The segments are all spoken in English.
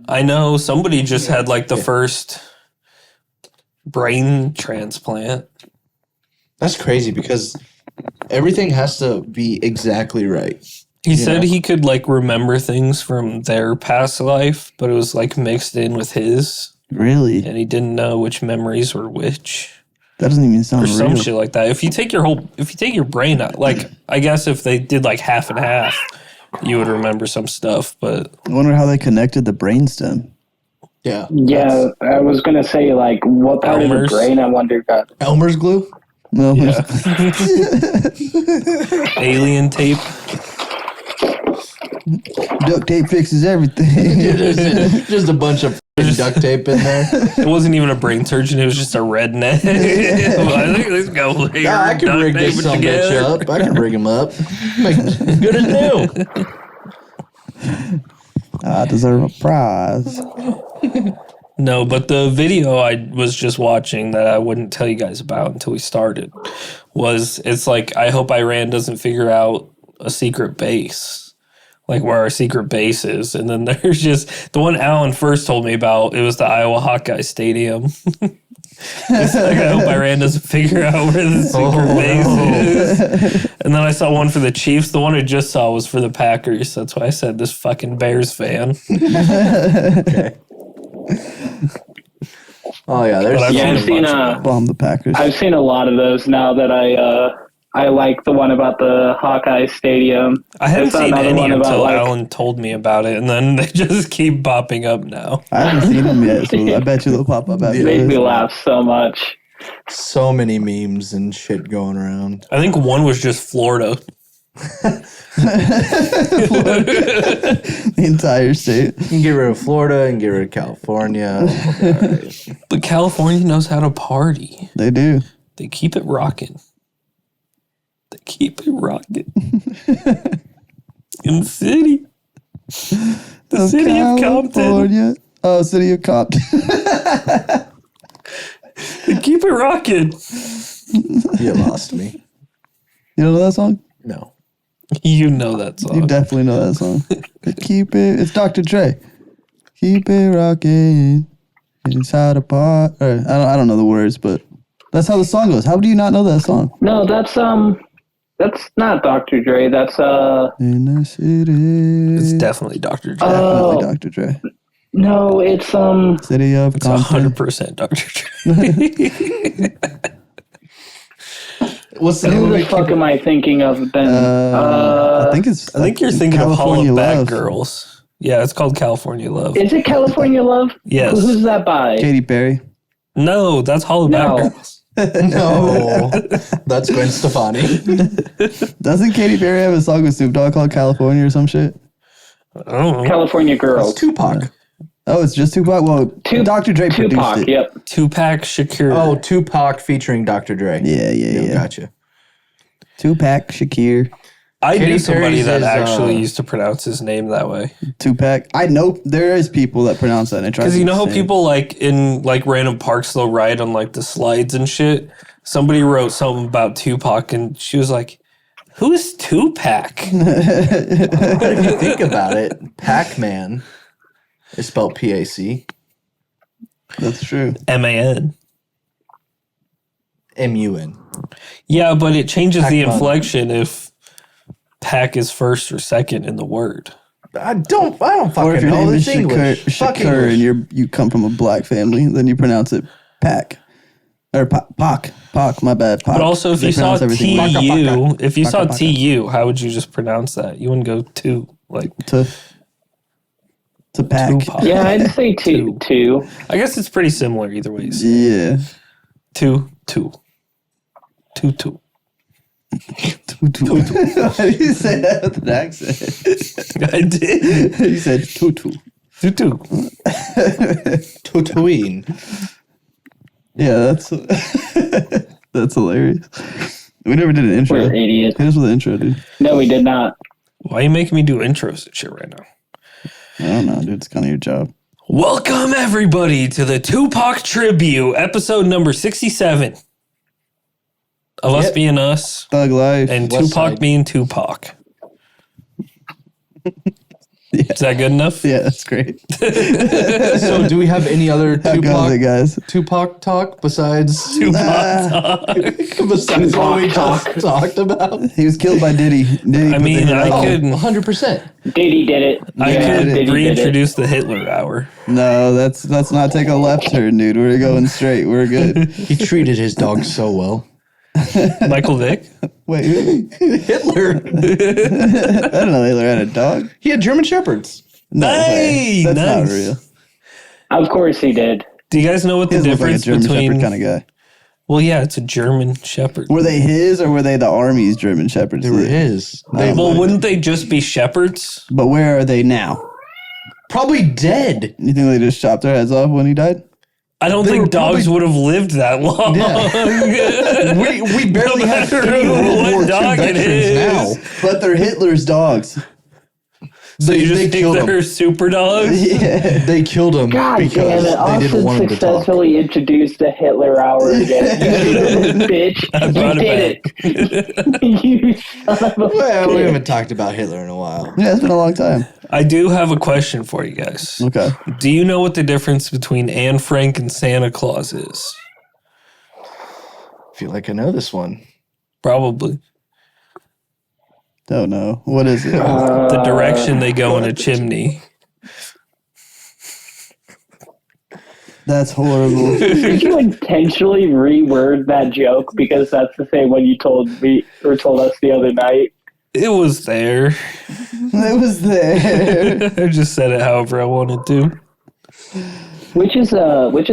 I know somebody just had like the first brain transplant. That's crazy because everything has to be exactly right. He said he could like remember things from their past life, but it was like mixed in with his. Really? And he didn't know which memories were which. That doesn't even sound or real. some shit like that. If you take your brain out, like I guess if they did like half and half, you would remember some stuff. But I wonder how they connected the brainstem. Yeah. Yeah, I was gonna say like what part of the brain I wonder got Elmer's glue. No, yeah. Alien tape. Duct tape fixes everything. Just a bunch of duct tape in there. It wasn't even a brain surgeon. It was just a redneck. I think let's go here. Yeah, I can rig this son bitch up. I can rig him up. Make it good as new. I deserve a prize. No, but the video I was just watching that I wouldn't tell you guys about until we started it's like, I hope Iran doesn't figure out a secret base, like where our secret base is. And then there's just the one Alan first told me about. It was the Iowa Hawkeye Stadium. It's like, I hope Iran doesn't figure out where the secret base is. And then I saw one for the Chiefs. The one I just saw was for the Packers. That's why I said this fucking Bears fan. Okay. Oh yeah, there's I've seen bomb the Packers. I've seen a lot of those now that I like the one about the Hawkeye Stadium. I haven't seen any until Alan told me about it, and then they just keep popping up now. I haven't seen them yet, so I bet you they'll pop up after It made me laugh so much. So many memes and shit going around. I think one was just Florida. The entire state. You can get rid of Florida and get rid of California. Right. But California knows how to party. They do. They keep it rocking. In the city. The city of Compton. Oh, city of Compton. They keep it rocking. You lost me. You don't know that song? No. You know that song. You definitely know that song. Keep it. It's Dr. Dre. Keep it rocking inside a pot. I don't know the words, but that's how the song goes. How do you not know that song? No, that's not Dr. Dre. That's in the city. It's definitely Dr. Dre. Definitely Dr. Dre. No, it's City of It's Compton. 100% Dr. Dre. What's the who movie? the fuck am I thinking of then? I think you're thinking of California Hollaback Love. Girls. Yeah, it's called California Love. Is it California Love? Yes. Who's that by? Katy Perry. No, that's Hollaback No. Girls. No. That's Gwen Stefani. Doesn't Katy Perry have a song with Snoop Dogg called California or some shit? I don't know. California Girls. That's Tupac. Oh, it's just Tupac? Well, Dr. Dre produced Tupac, it. yep. Tupac Shakur. Oh, Tupac featuring Dr. Dre. Yeah. Gotcha. Tupac Shakur. I Katy knew somebody Perry's that is, actually used to pronounce his name that way. Tupac. I know there is people that pronounce that. Because you know how people like in like random parks they'll ride on like the slides and shit. Somebody wrote something about Tupac and she was like, "Who's Tupac?" But if you think about it, Pac-Man is spelled P-A-C. That's true. M-A-N. M-U-N. Yeah, but it changes the Pac-Man. inflection if Pac is first or second in the word. I don't Or fucking if your know. name is It's English. Fuck Shakur English. and you come from a black family, then you pronounce it Pac. Or Pac. My bad. Pac. But also if They you saw pronounce everything weird. T-U, if you saw Paca. T-U, how would you just pronounce that? You wouldn't go to, like, To Pac. Tupac. Yeah, I'd say two. I guess it's pretty similar either ways. Yeah. Two. Why did you say that with an accent? I did. You said tutu. Two. Tatooine. Yeah, that's hilarious. We never did an intro. We're idiots. Hit us with an intro, dude. No, we did not. Why are you making me do intros and shit right now? I don't know, dude. It's kind of your job. Welcome, everybody, to the Tupac Tribute, episode number 67. Of us being us Thug life. and West Tupac Side. being Tupac. Is that good enough? Yeah, that's great. So, do we have any other How goes it, guys? Tupac talk besides Nah, what we just talked about? he was killed by Diddy. Diddy I put mean, the hit I out. could 100%. Diddy did it. I Yeah, could Diddy did it. reintroduce the Hitler hour. No, let's not take a left turn, dude. We're going straight. We're good. He treated his dog so well. Michael Vick? Wait, who? Hitler. I don't know Hitler had a dog. He had German Shepherds. No way. Hey, That's not nice. real. Of course he did. Do you guys know what He the doesn't look like a difference German between? Shepherd kind of guy. Well, yeah, it's a German Shepherd. Were they his or were they the army's German Shepherds? They were his. They Well, wouldn't they just be shepherds? But where are they now? probably dead. You think they just chopped their heads off when he died? I don't They think were dogs probably- would have lived that long. Yeah. We barely have matter any World what War II dog it veterans is. now. But they're Hitler's dogs. So you just they think killed they're him. super dogs? Yeah. They killed him God because damn it! they didn't Austin want him to talk. successfully introduced the Hitler hour again. You bitch. I brought You did it. You son of a Well, we bitch. haven't talked about Hitler in a while. Yeah, it's been a long time. I do have a question for you guys. Okay. Do you know what the difference between Anne Frank and Santa Claus is? I feel like I know this one. Probably. Don't know. What is it? The direction they go in a chimney. That's horrible. Did you intentionally reword that joke because that's the same one you told me or told us the other night? It was there. It was there. I just said it however I wanted to. Which is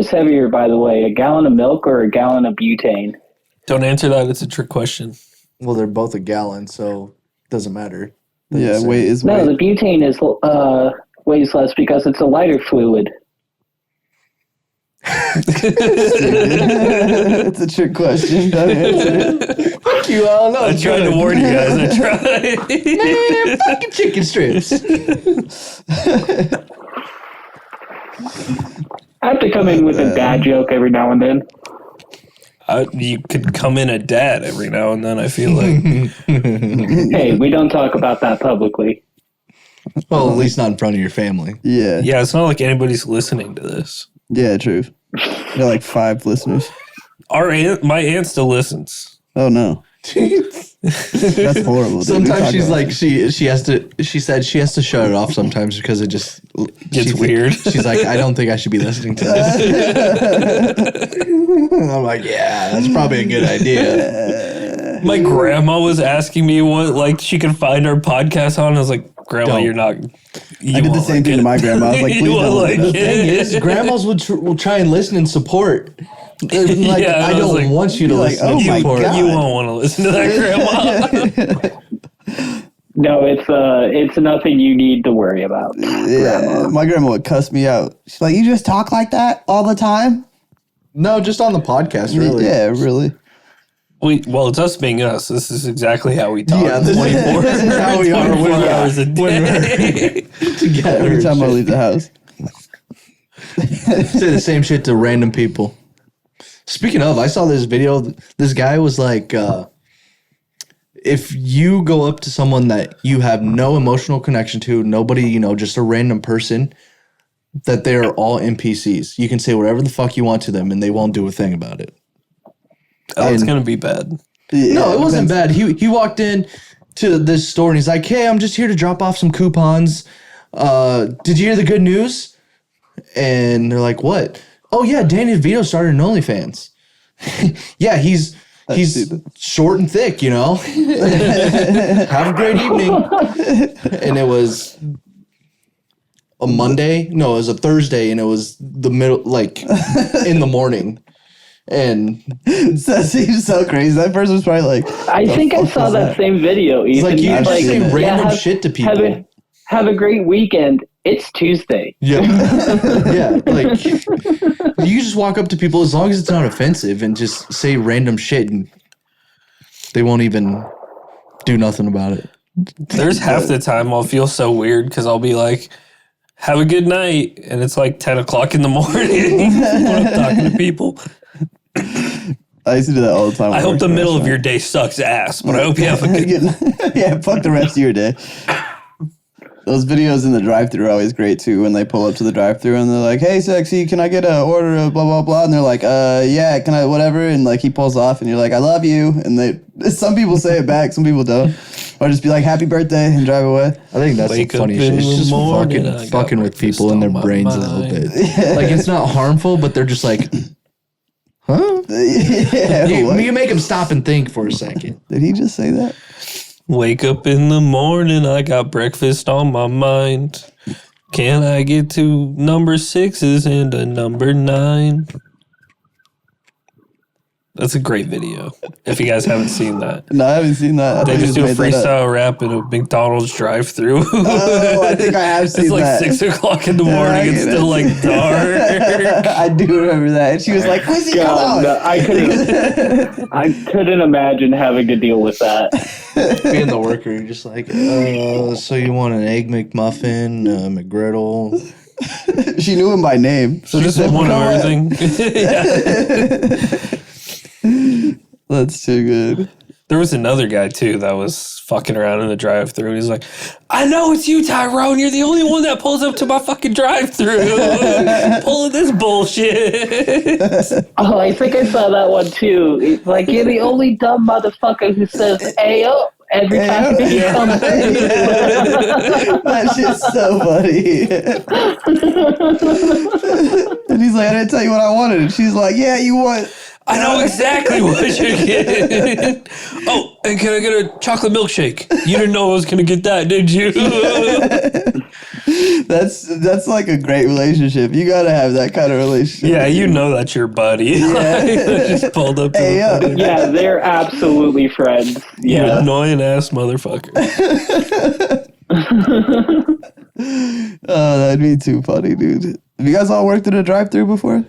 heavier, by the way, a gallon of milk or a gallon of butane? Don't answer that. It's a trick question. Well, they're both a gallon, so it doesn't matter. They're the Yeah, same. weight is No, weight. the butane is weighs less because it's a lighter fluid. It's a trick question. Don't answer it. Fuck you all. No, I tried to warn you guys. I tried. Man, fucking chicken strips. I have to come in with a dad joke every now and then. You could come in a dad every now and then, I feel like. Hey, we don't talk about that publicly. Well, at least not in front of your family. Yeah. Yeah, it's not like anybody's listening to this. Yeah, true. Got like 5 listeners. My aunt still listens. Oh no. That's horrible. Dude. Sometimes We she's talk like she said she has to shut it off sometimes because it just Gets weird. She's like, I don't think I should be listening to this. I'm like, yeah, that's probably a good idea. My grandma was asking me what like she could find our podcast on. I was like, Grandma, Don't. you're not. I did the same thing to my grandma. I was like, You please won't don't like listen. The thing is, grandmas will try and listen and support. They're like, Yeah, I I was don't like- want you to You're like, listen oh and my support. God. You won't want to listen to that, Grandma. No, it's nothing you need to worry about. Yeah, my grandma would cuss me out. She's like, you just talk like that all the time? No, just on the podcast, really. Yeah, really. Well, it's us being us. This is exactly how we talk. Yeah, this is how we are 24 when we're hours a day. together. Every time I leave the house. Say the same shit to random people. Speaking of, I saw this video. This guy was like, if you go up to someone that you have no emotional connection to, nobody, just a random person, that they are all NPCs. You can say whatever the fuck you want to them and they won't do a thing about it. Oh, it's And- gonna be bad. Yeah, No, it wasn't bad. He walked in to this store and he's like, "Hey, I'm just here to drop off some coupons. Did you hear the good news?" And they're like, "What?" "Oh yeah, Danny DeVito started an OnlyFans." Yeah, he's stupid. short and thick, Have a great evening. And it was a Monday. No, it was a Thursday, and it was the middle, like in the morning. And That seems so crazy. That person was probably like, I think I fuck saw was that that? same video. Ethan. like you I've just seen say it. random shit to people. Have a great weekend. It's Tuesday. Yeah. Yeah. Like, you just walk up to people as long as it's not offensive and just say random shit and they won't even do nothing about it. There's half the time I'll feel so weird because I'll be like, "Have a good night," and it's like 10 o'clock in the morning when I'm talking to people. I used to do that all the time. I hope the middle of your day sucks ass, but I hope you have a good. Yeah, fuck the rest of your day. Those videos in the drive-thru are always great too. When they pull up to the drive-thru and they're like, "Hey, sexy, can I get an order of blah blah blah?" And they're like, yeah, can I whatever?" And like he pulls off, and you're like, "I love you." And some people say it back, some people don't, or just be like, "Happy birthday," and drive away. I think that's Wake the funny up shit. in It's the just morning, I got fucking with breakfast people in their on my brains a little mind. bit. Like it's not harmful, but they're just like, huh? Yeah, what? You make them stop and think for a second. Did he just say that? Wake up in the morning, I got breakfast on my mind. Can I get to number 6s and a number 9? That's a great video. If you guys haven't seen that. No, I haven't seen that. I They think just he do a made that up. freestyle rap in a McDonald's drive-thru. Oh, I think I have seen It's like that. 6 o'clock in the morning. I It's get still it. like dark. I do remember that. And she was like, "Quizzy, come God, on." no, I couldn't imagine having to deal with that. Being the worker, you're just like, so you want an egg McMuffin, McGriddle? She knew him by name. So she just said, one of "Come on." everything. Yeah. That's too good. There was another guy too that was fucking around in the drive-thru, and he's like, "I know it's you, Tyrone. You're the only one that pulls up to my fucking drive-thru, pulling this bullshit." Oh, I think I saw that one too. It's like, you're the only dumb motherfucker who says "Ayo" every time he comes in. That shit's so funny. And he's like, "I didn't tell you what I wanted." And she's like, "Yeah, you want." I know exactly what you're getting. Oh, and can I get a chocolate milkshake? You didn't know I was gonna get that, did you? That's like a great relationship. You gotta have that kind of relationship. Yeah, you know that's your buddy. Just pulled up to Hey, the yo. Yeah, they're absolutely friends. you Yeah. annoying ass motherfucker. Oh, that'd be too funny, dude. Have you guys all worked at a drive-thru before?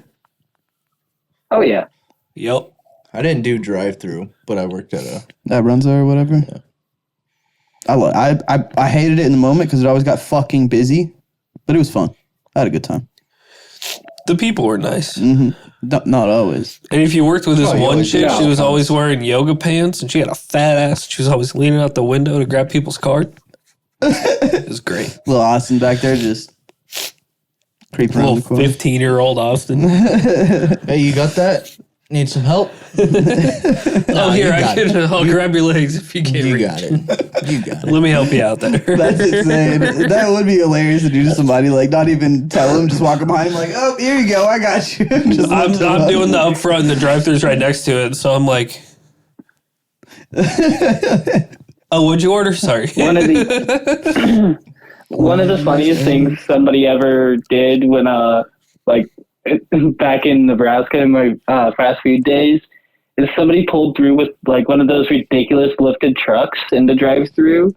Oh yeah. Yep. I didn't do drive-through, but I worked at a. At Runza or whatever? Yeah. I hated it in the moment because it always got fucking busy, but it was fun. I had a good time. The people were nice. Not always. And if you worked with this Oh, you one always chick, do. she was always wearing yoga pants and she had a fat ass. She was always leaning out the window to grab people's card. It was great. Little Austin back there just creeping around Little the corner. 15-year-old Austin. Hey, you got that? Need some help? Oh, here, you I got can. I'll grab your legs if you can't You reach. got it. You got it. Let me help you out there. That's insane. That would be hilarious to do to somebody, like, not even tell him, just walk behind him, like, "Oh, here you go, I got you." Just I'm lift him up. doing the up front and the drive-thru's right next to it, so I'm like, "Oh, what'd you order?" Sorry. One of the one of the funniest things somebody ever did when like back in Nebraska in my fast food days is somebody pulled through with like one of those ridiculous lifted trucks in the drive-through,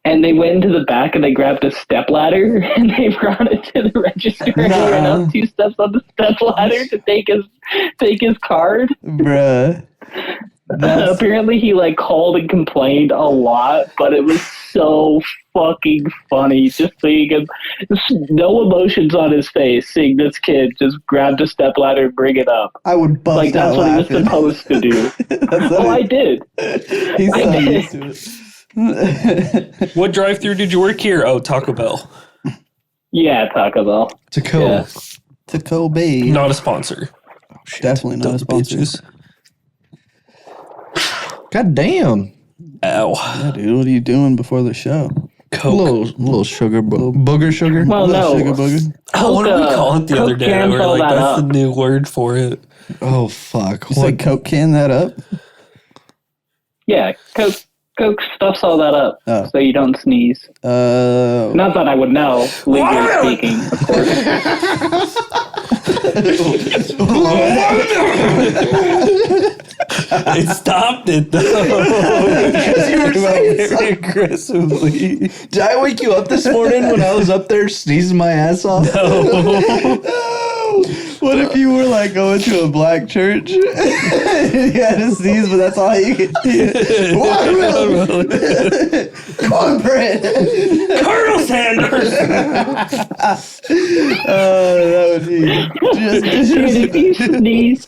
and they went into the back and they grabbed a stepladder and they brought it to the register and he ran up 2 steps on the stepladder to take his card. Bruh. That's- Apparently he like called and complained a lot, but it was so fucking funny just seeing him, no emotions on his face, seeing this kid just grab the stepladder and bring it up. I would bust Like out that's what he was laughing. supposed to do. Oh, I did. He's so I did. used to it. What drive-thru did you work here? Oh, Taco Bell. Yeah, Taco Bell. Tacoma. Yeah. To Kobe. Not a sponsor. Definitely not a Dumb sponsor. bitches. God damn. Ow. Yeah, dude, what are you doing before the show? A Coke. little sugar, booger sugar. Well, Little no. sugar booger. Oh, what did we Coke, call it the other Coke day? cans We're all like, that that's up. the new word for it. Oh fuck! You said Coke can that up? Yeah, Coke stuffs all that up Oh. so you don't sneeze. Not that I would know, legally speaking, of course. It stopped it though. You were saying Very aggressively. Did I wake you up this morning when I was up there sneezing my ass off? No. What if you were like going to a black church? You had to sneeze, but that's all you could do. Watermelon! Cornbread! Colonel Sanders. That would be Dude, if you sneeze,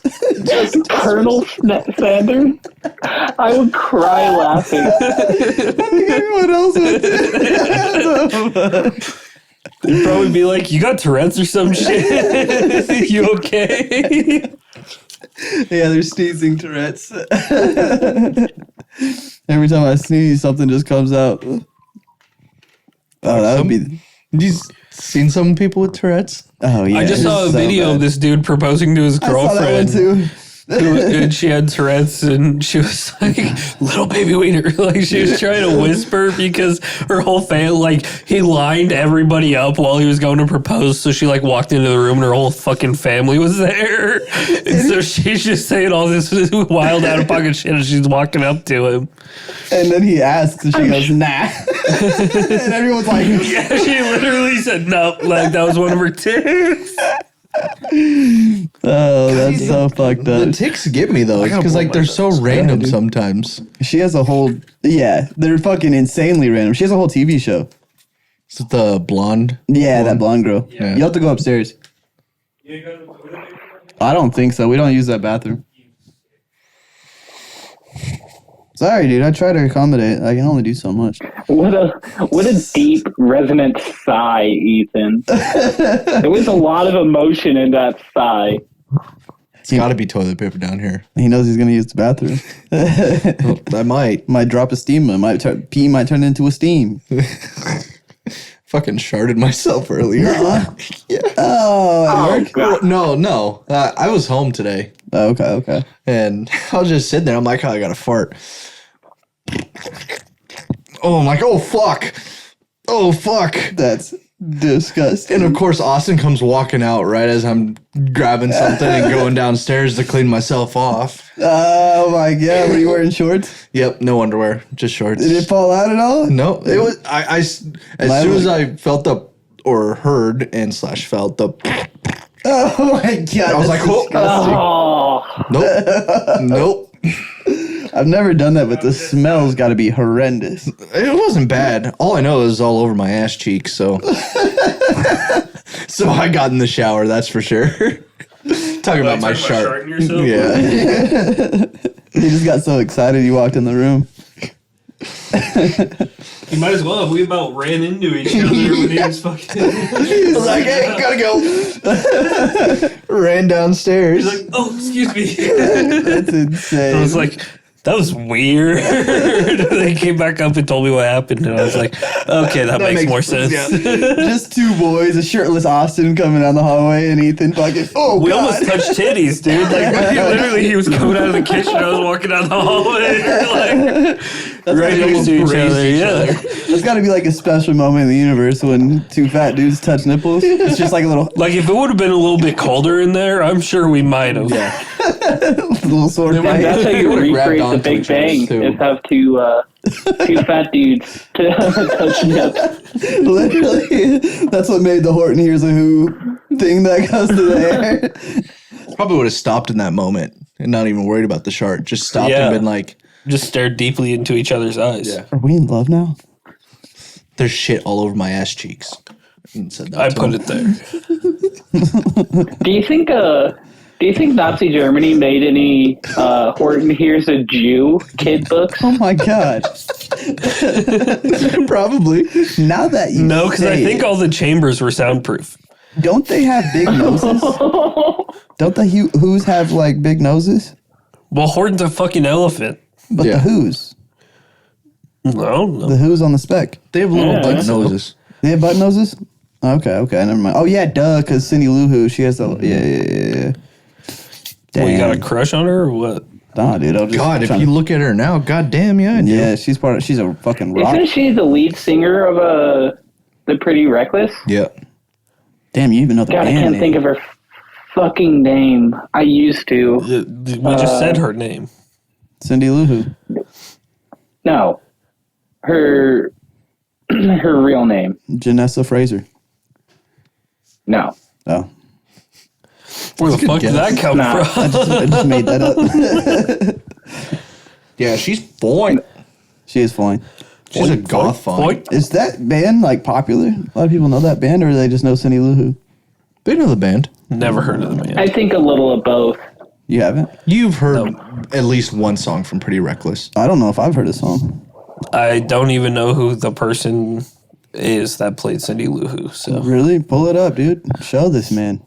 Colonel Sanders, I would cry laughing. everyone else would. They'd probably be like, "You got Tourette's or some shit? You okay?" Yeah, they're sneezing Tourette's. Every time I sneeze, something just comes out. Oh, that would be. You seen some people with Tourette's? Oh yeah. I just saw a it's so video bad. of this dude proposing to his I saw that one girlfriend. too. And she had Tourette's, and she was like, "Little baby wiener." Like, she was trying to whisper because her whole family, like, he lined everybody up while he was going to propose. So she, like, walked into the room and her whole fucking family was there. And so she's just saying all this wild out of pocket shit as she's walking up to him. And then he asks, and she goes, "Nah." And everyone's like, Yeah, she literally said no. Like, that was one of her tics. "Oh, that's so fucked The up." ticks get me though, gotta because blow like my they're so nose. random dude. sometimes. She has a whole, yeah, they're fucking insanely random. She has a whole TV show. Is it the blonde? Yeah, that blonde girl. Yeah. You have to go upstairs. I don't think so. We don't use that bathroom. Sorry, dude. I try to accommodate. I can only do so much. What a deep, resonant sigh, Ethan. There was a lot of emotion in that sigh. It's got to be toilet paper down here. He knows he's gonna use the bathroom. I might. Might drop a steam. Pee might turn into a steam. Fucking sharded myself earlier. Yeah. Oh, at work? No. I was home today, Oh, okay. and I was just sitting there. I'm like, oh, I got to fart. Oh, I'm like, oh fuck. That's disgusting. And of course, Austin comes walking out right as I'm grabbing something and going downstairs to clean myself off. Oh my god, were you wearing shorts? Yep, no underwear, just shorts. Did it fall out at all? No, it was. As soon as I felt the or heard and slash felt the, Oh my god. I was like, oh, Oh, nope. I've never done that, but the smell's got to be horrendous. It wasn't bad. All I know is all over my ass cheeks. So, so I got in the shower. That's for sure. Talking about my shark. Yeah. He just got so excited he walked in the room. You might as well have. We about ran into each other when he was fucking. I was like, hey, gotta go. Ran downstairs. He's like, "Oh, excuse me." That's insane. I was like, "That was weird." They came back up and told me what happened, and I was like, "Okay, that makes more sense." yeah. Just two boys, a shirtless Austin coming down the hallway, and Ethan fucking. Oh We god! almost touched titties, dude. Like, literally, he was coming out of the kitchen. I was walking down the hallway, like, right next to each other. Yeah. There's got to be like a special moment in the universe when two fat dudes touch nipples. It's just like a little Like, if it would have been a little bit colder in there, I'm sure we might have. little sword and fight. that's how you would've grabbed recreate the onto Big each other, Bang, too. is have two fat dudes to touch nips. Literally, that's what made the Horton Hears a Who thing that goes to the air. Probably would have stopped in that moment and not even worried about the shark. Just stopped Yeah. and been like, Just stared deeply into each other's eyes. Yeah. Are we in love now? there's shit all over my ass cheeks. And said that I to put him. it there. Do you think Nazi Germany made any Horton Hears a Jew kid books? Oh my god! Probably. Now that you No, because I say think it, all the chambers were soundproof. don't they have big noses? Don't the Who's have like big noses? Well, Horton's a fucking elephant. But Yeah. the Who's, No. the Who's on the spec. They have little Yeah, button that's noses. They have button noses. Okay, never mind. Oh yeah, duh, because Cindy Lou Who, she has the yeah. Well, you got a Damn. crush on her or what? Nah, dude. I'm just God, if trying you to- look at her now, god damn, yeah. I do. yeah, she's a fucking rock. Isn't she the lead singer of The Pretty Reckless? Yeah. Damn, you even know the God, I band can't name. think of her fucking name. I used to. We just said her name. Cindy Lou Who. No. Her real name. Janessa Fraser. No. Oh. Where the That's a fuck good did that guess. come Nah. from? I just made that up. Yeah, she's fine. She is fine. She's a goth fine. Point. Is that band like popular? A lot of people know that band, or they just know Cindy Lou Who? They know the band. Never heard of the band. I think a little of both. You haven't? You've heard at least one song from Pretty Reckless. I don't know if I've heard a song. I don't even know who the person is that played Cindy Lou Who. So Really? Pull it up, dude. Show this man.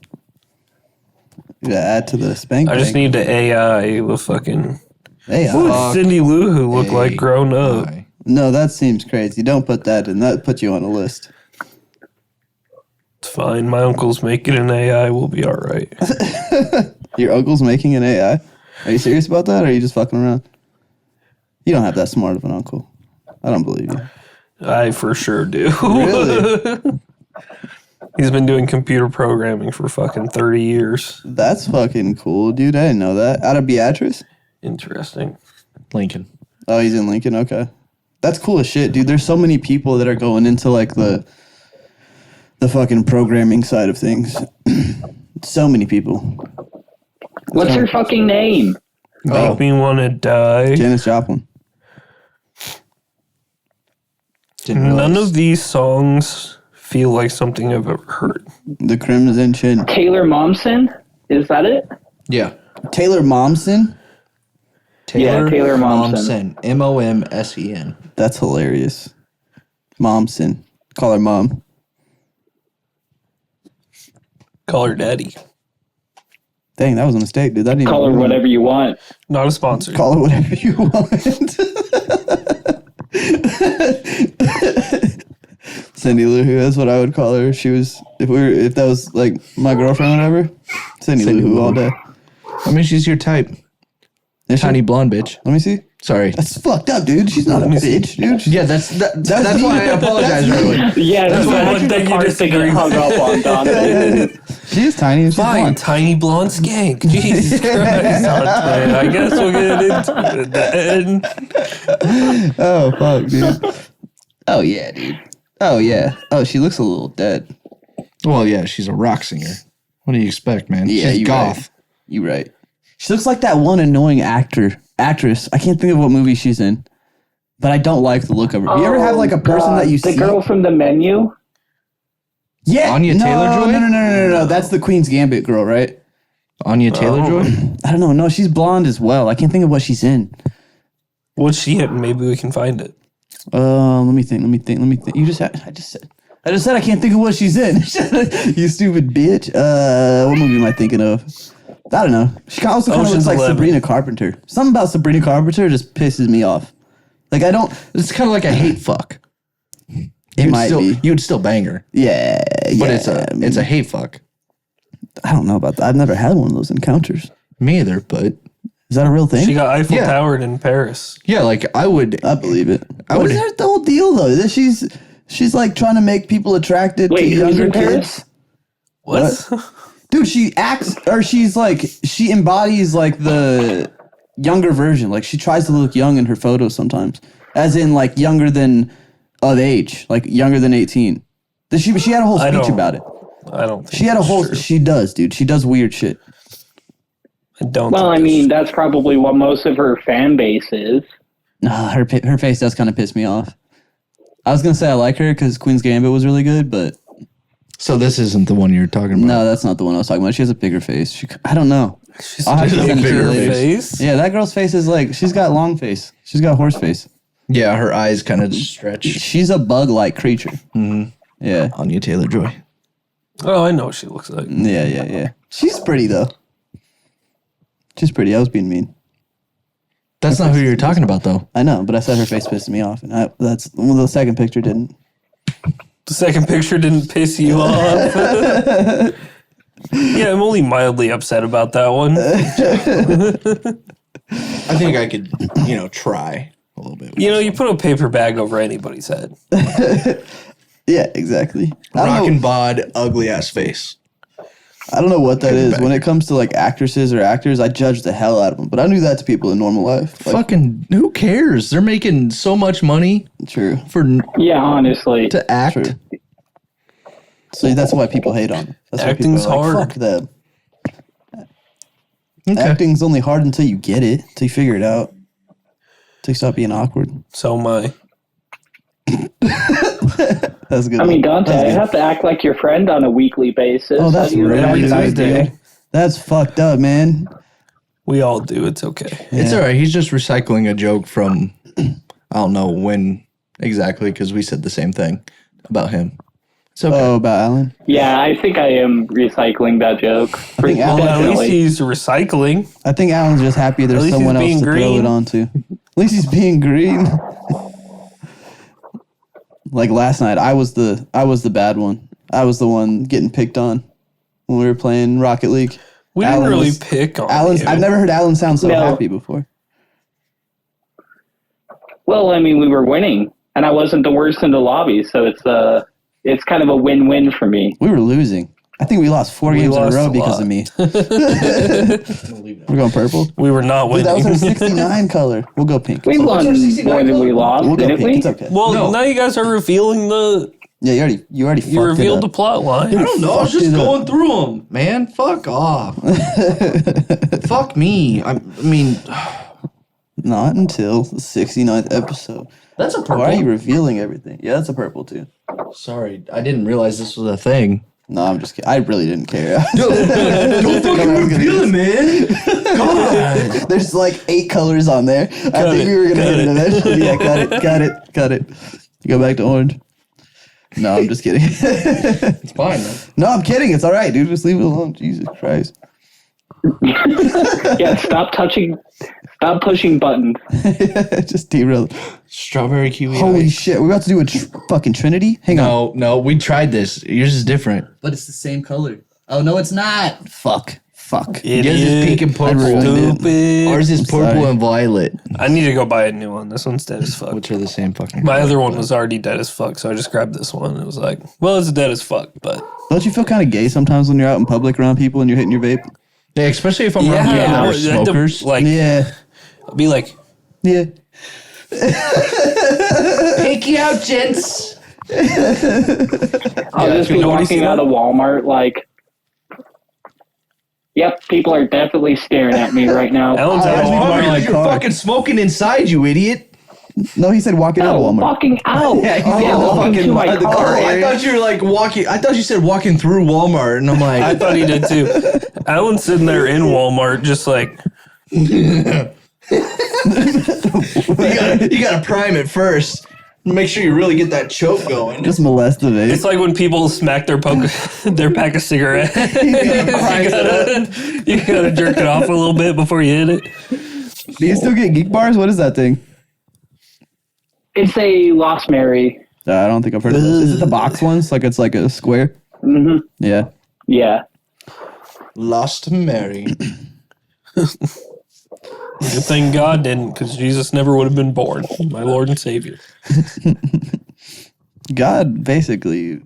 You gotta add to the spank. I just bank. need to AI with fucking. Hey, What does Cindy Lou Who look like grown up? Hi. no, that seems crazy. Don't put that in. That puts you on a list. It's fine. My uncle's making an AI. We'll be all right. Your uncle's making an AI. Are you serious about that, or are you just fucking around? You don't have that smart of an uncle. I don't believe you. I for sure do. Really? He's been doing computer programming for fucking 30 years. That's fucking cool, dude. I didn't know that. Out of Beatrice? Interesting. Lincoln. Oh, he's in Lincoln. Okay, that's cool as shit, dude. There's so many people that are going into like the fucking programming side of things. So many people. What's her fucking name? Oh. Make me want to die. Janis Joplin. None of these songs feel like something I've ever heard. The Crimson Chin. Taylor Momsen? Is that it? Yeah. Taylor Momsen. Yeah, Taylor Momsen. Momsen. That's hilarious. Momsen. Call her mom. Call her daddy. Dang, that was a mistake, dude. That didn't Call her even whatever you want. Not a sponsor. Call her whatever you want. Cindy Lou Who, that's what I would call her. She was if that was like my girlfriend or whatever. Cindy Lou Who all day. I mean, she's your type. Is she? Tiny blonde bitch. Let me see. Sorry. That's fucked up, dude. She's not a bitch, dude. Yeah, that's why I apologize earlier. Yeah, that's one one thing thing you hard to disagree get hung up on, Dante. She is tiny and she's Fine, blonde. tiny blonde skank. Jesus Christ. Dante. I guess we'll get into it then. Oh fuck, dude. Oh yeah, dude. Oh yeah. Oh, she looks a little dead. Well, yeah, she's a rock singer. What do you expect, man? Yeah, she's you goth. right. You right. She looks like that one annoying actress. I can't think of what movie she's in, but I don't like the look of her. You ever have like a person that you the see? girl from The Menu? Yeah. Anya Taylor-Joy? No. That's the Queen's Gambit girl, right? Anya Taylor-Joy? I don't know. No, she's blonde as well. I can't think of what she's in. What's she in? Maybe we can find it. Let me think. I just said I can't think of what she's in. You stupid bitch. What movie am I thinking of? I don't know. She also kind of Ocean's looks like 11. Sabrina Carpenter. Something about Sabrina Carpenter just pisses me off. Like I don't. It's kind of like a hate fuck. It might be. You would still bang her, Yeah, but yeah. it's a hate fuck. I don't know about that. I've never had one of those encounters. Me either, but Is that a real thing? She got Eiffel Yeah. Towered in Paris. yeah, like I would. I believe it. I What would- is the whole deal though? That she's like trying to make people attracted Wait, to who's younger in kids. Paris? What? Dude, she acts or she embodies like the younger version. Like she tries to look young in her photos sometimes, as in like younger than of age, like younger than 18. She had a whole I speech don't- about it. I don't think She had a that's whole. true. She does, dude. She does weird shit. I don't Well, think I that's mean, true. that's probably what most of her fan base is. Nah, her face does kind of piss me off. I was gonna say I like her because Queen's Gambit was really good, but So this isn't the one you're talking about. no, that's not the one I was talking about. She has a bigger face. I don't know. I'll have to a send it to you bigger later. face. Yeah, that girl's face is like she's got long face. She's got horse face. Yeah, her eyes kind of stretch. She's a bug-like creature. Mm-hmm. Yeah, Anya Taylor-Joy. Oh, I know what she looks like. yeah. She's pretty though. She's pretty. I was being mean. That's not who you're talking about, though. I know, but I said her face pissed me off, and that's well, the second picture didn't. The second picture didn't piss you off. Yeah, I'm only mildly upset about that one. I think I could, try a little bit. You know, you put a paper bag over anybody's head. Yeah, exactly. Rockin' bod, ugly ass face. I don't know what that is. back. When it comes to like actresses or actors, I judge the hell out of them. But I knew that to people in normal life. Like, Fucking, who cares? They're making so much money true. Yeah, honestly. to act. True. So that's why people hate on them. That's why Acting's people are like, hard. fuck them. Okay. Acting's only hard until you get it, until you figure it out, until you stop being awkward. So am I. That's good. I mean, Dante, That's I good. have to act like your friend on a weekly basis. Oh, that's How do you- rude. Every Tuesday. That's fucked up, man. We all do. It's okay. It's all right. He's just recycling a joke from I don't know when exactly because we said the same thing about him. It's okay. Oh, about Alan? Yeah, I think I am recycling that joke. think Alan- Well, at least Definitely. he's recycling. I think Alan's just happy At there's least someone he's else being to throw green. it onto. At least he's being green. Like last night, I was the bad one. I was the one getting picked on when we were playing Rocket League. We Alan didn't really was- pick on Alan's. you. I've never heard Alan sound so No. happy before. Well, I mean, we were winning, and I wasn't the worst in the lobby, so it's kind of a win-win for me. We were losing. I think we lost 4 We games in a lost row a because lot. of me. We're going purple. We were not Dude, winning. that was our 69 color. We'll go pink. We won more than we lost, We'll go didn't pink. we? It's okay. well, No. now you guys are revealing the. Yeah, you already You revealed the fucked plot line. I don't know. I was fucked just it up. going through them, man. Fuck off. Fuck me. I mean, it up. Not until the 69th episode. that's a purple. Why are you revealing everything? Yeah, that's a purple too. Sorry, I didn't realize this was a thing. No, I'm just kidding. I really didn't care. Don't fucking reveal it, man. God. There's like 8 colors on there. I think we were gonna hit it eventually. Yeah, cut it. Go back to orange. No, I'm just kidding. It's fine, man. No, I'm kidding. It's all right, dude. Just leave it alone. Jesus Christ. Yeah, stop pushing buttons. Just derail. Strawberry kiwi. Holy ice. shit, we're about to do a fucking Trinity? Hang on. No, we tried this. Yours is different. But it's the same color. Oh, no, it's not. Fuck. Yours is pink and purple. Stupid. Ours is purple sorry. and violet, I need to go buy a new one. This one's dead as fuck. which are the same fucking. My color. other one was already dead as fuck, so I just grabbed this one. It was like, well, it's dead as fuck, but Don't you feel kind of gay sometimes when you're out in public around people and you're hitting your vape? Yeah, especially if I'm around people that I are had to, smokers. like, Yeah. be like, Yeah. Pinky out, gents. I'll just be nobody see walking out of Walmart like, yep, people are definitely staring at me right now. Alan's out of Oh, Walmart. my You're car. fucking smoking inside, you idiot. No, he said walking out of Oh, Walmart. walking out. Yeah, Yeah, in the walking fucking to my the car car. I thought you were like walking. I thought you said walking through Walmart, and I'm like, I thought he did too. Alan's sitting there in Walmart, just like, you gotta prime it first. Make sure you really get that choke going. Just molest the vape. it's like when people smack their their pack of cigarettes. you gotta jerk it off a little bit before you hit it. Do you still get geek bars? What is that thing? It's a Lost Mary. I don't think I've heard of those. Is it the box ones? Like it's like a square? Mm-hmm. Yeah. Yeah. Lost Mary. Good thing God didn't, because Jesus never would have been born. My Lord and Savior. God basically,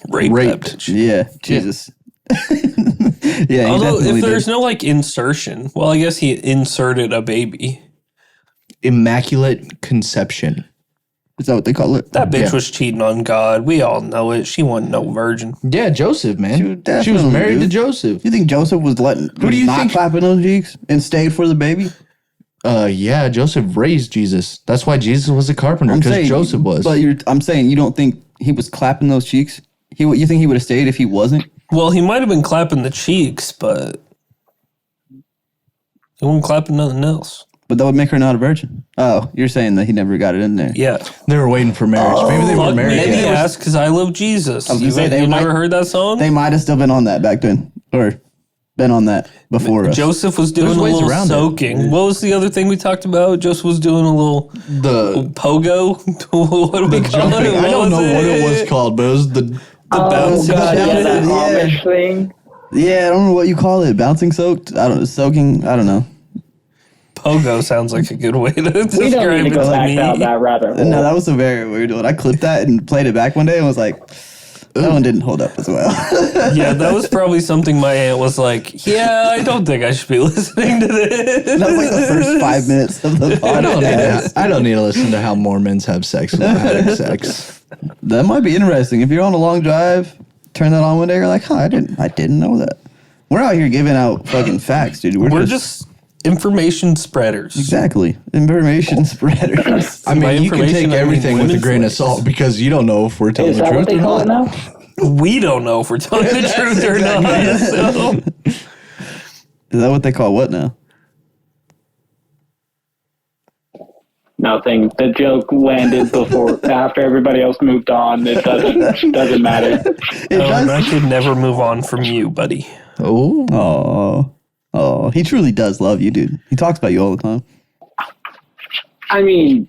Raped. Raped. That bitch. yeah, Jesus. Yeah, he Although, definitely if there's did. no like insertion, well, I guess he inserted a baby. Immaculate Conception. Is that what they call it? That bitch Yeah. was cheating on God. We all know it. She wasn't no virgin. Yeah, Joseph, man. She was She was definitely, married to dude. Joseph. You think Joseph was letting Who do you not think- clapping those cheeks and stayed for the baby? Yeah, Joseph raised Jesus. That's why Jesus was a carpenter, because Joseph was. But I'm saying you don't think he was clapping those cheeks? You think he would have stayed if he wasn't? Well, he might have been clapping the cheeks, but he wasn't clapping nothing else. But that would make her not a virgin. Oh, you're saying that he never got it in there. Yeah. They were waiting for marriage. Maybe they were Fuck married. me in the yet. ass because I love Jesus. was gonna You, say, they you might- never heard that song? They might have still been on that back then. Or been on that before us. Joseph was doing There's a ways little around it. soaking. What was the other thing we talked about? Joseph was doing a little The pogo. What do we call jumping. it? I don't know what it was it? called, but it was the bounce God, shot. yeah, that Yeah. Amish thing. Yeah, I don't know what you call it. Bouncing soaked? I don't know. Soaking? I don't know. Pogo sounds like a good way to We don't describe need it to go to back me. down that rabbit hole. No, that was a very weird one. I clipped that and played it back one day and was like, that one didn't hold up as well. Yeah, that was probably something my aunt was like, yeah, I don't think I should be listening to this. That was like the first 5 minutes of the podcast. I don't need to listen to how Mormons have sex without having sex. That might be interesting. If you're on a long drive, turn that on one day, you're like, huh, I didn't know that. We're out here giving out fucking facts, dude. We're just information spreaders. Exactly. Information spreaders. I By mean, you can take information, I mean everything with a women's grain of legs. salt because you don't know if we're telling Is the that what truth they or call it not. now? We don't know if we're telling the truth or not. So. Is that what they call what now? Nothing. The joke landed after everybody else moved on. It doesn't matter. I could never move on from you, buddy. Oh. Oh, he truly does love you, dude. He talks about you all the time. I mean,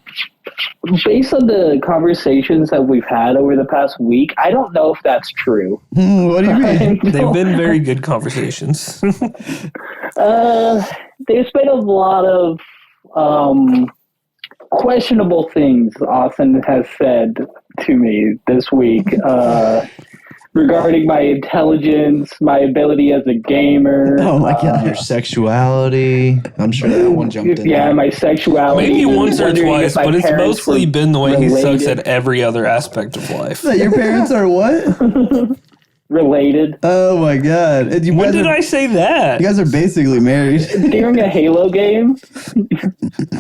based on the conversations that we've had over the past week, I don't know if that's true. What do you mean? They've been very good conversations. There's been a lot of questionable things Austin has said to me this week regarding my intelligence, my ability as a gamer. Oh my god. Your sexuality. I'm sure that one jumped in. Yeah, there. my sexuality. Maybe once or wondering twice, if my but it's parents mostly were been the way he sucks related. at every other aspect of life. That your parents are what? Related. Oh my god. And you When guys did are, I say that? You guys are basically married. During a Halo game.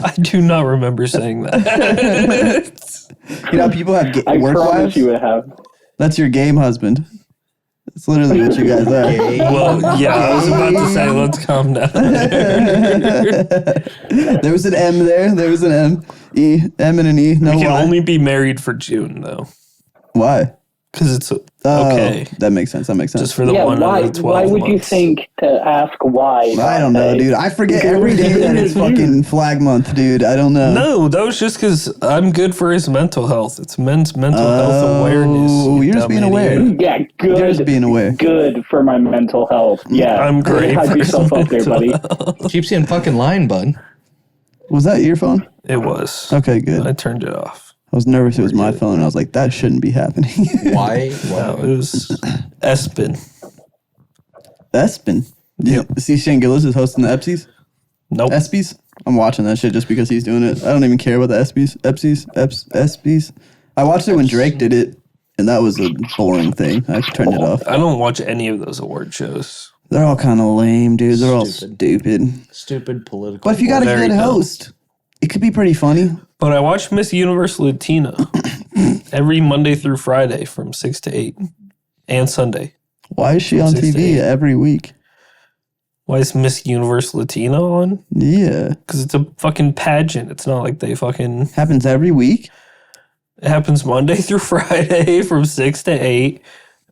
I do not remember saying that. You know, people have I work promise wives. you would have. That's your game husband. That's literally what you guys are. Well, yeah, I was about to say, let's calm down. There was an M there. There was an M. E. M and an E. No We can Y. only be married for June, though. Why? Because it's okay. Oh, that makes sense. That makes sense. Just for the Yeah, one why? out of 12 Why would you months. think to ask why? I don't know, dude. I forget every day that it's fucking Flag Month, dude. I don't know. No, that was just because I'm good for his mental health. It's men's mental health awareness. Oh, you you're just dumb being aware. idiot. Yeah, good. You're just being aware. Good for my mental health. Yeah, I'm great Hype for yourself up there, buddy. Keep saying fucking line, bud. Was that your phone? It was. Okay, good. I turned it off. I was nervous it was my phone. I was like, that shouldn't be happening. Why? No, it was Espen. Espin. Yep. See Shane Gillis is hosting the Epsies? Nope. Espies? I'm watching that shit just because he's doing it. I don't even care about the Espies. I watched it when Drake did it, and that was a boring thing. I turned it off. I don't watch any of those award shows. They're all kind of lame, dude. They're all Stupid. stupid. Stupid political. But if you got a Very good dumb. host, it could be pretty funny. But I watch Miss Universe Latina every Monday through Friday from 6 to 8 and Sunday. Why is she on 6 to TV 8. every week? Why is Miss Universe Latina on? Yeah. Because it's a fucking pageant. It's not like they fucking... Happens every week? It happens Monday through Friday from 6 to 8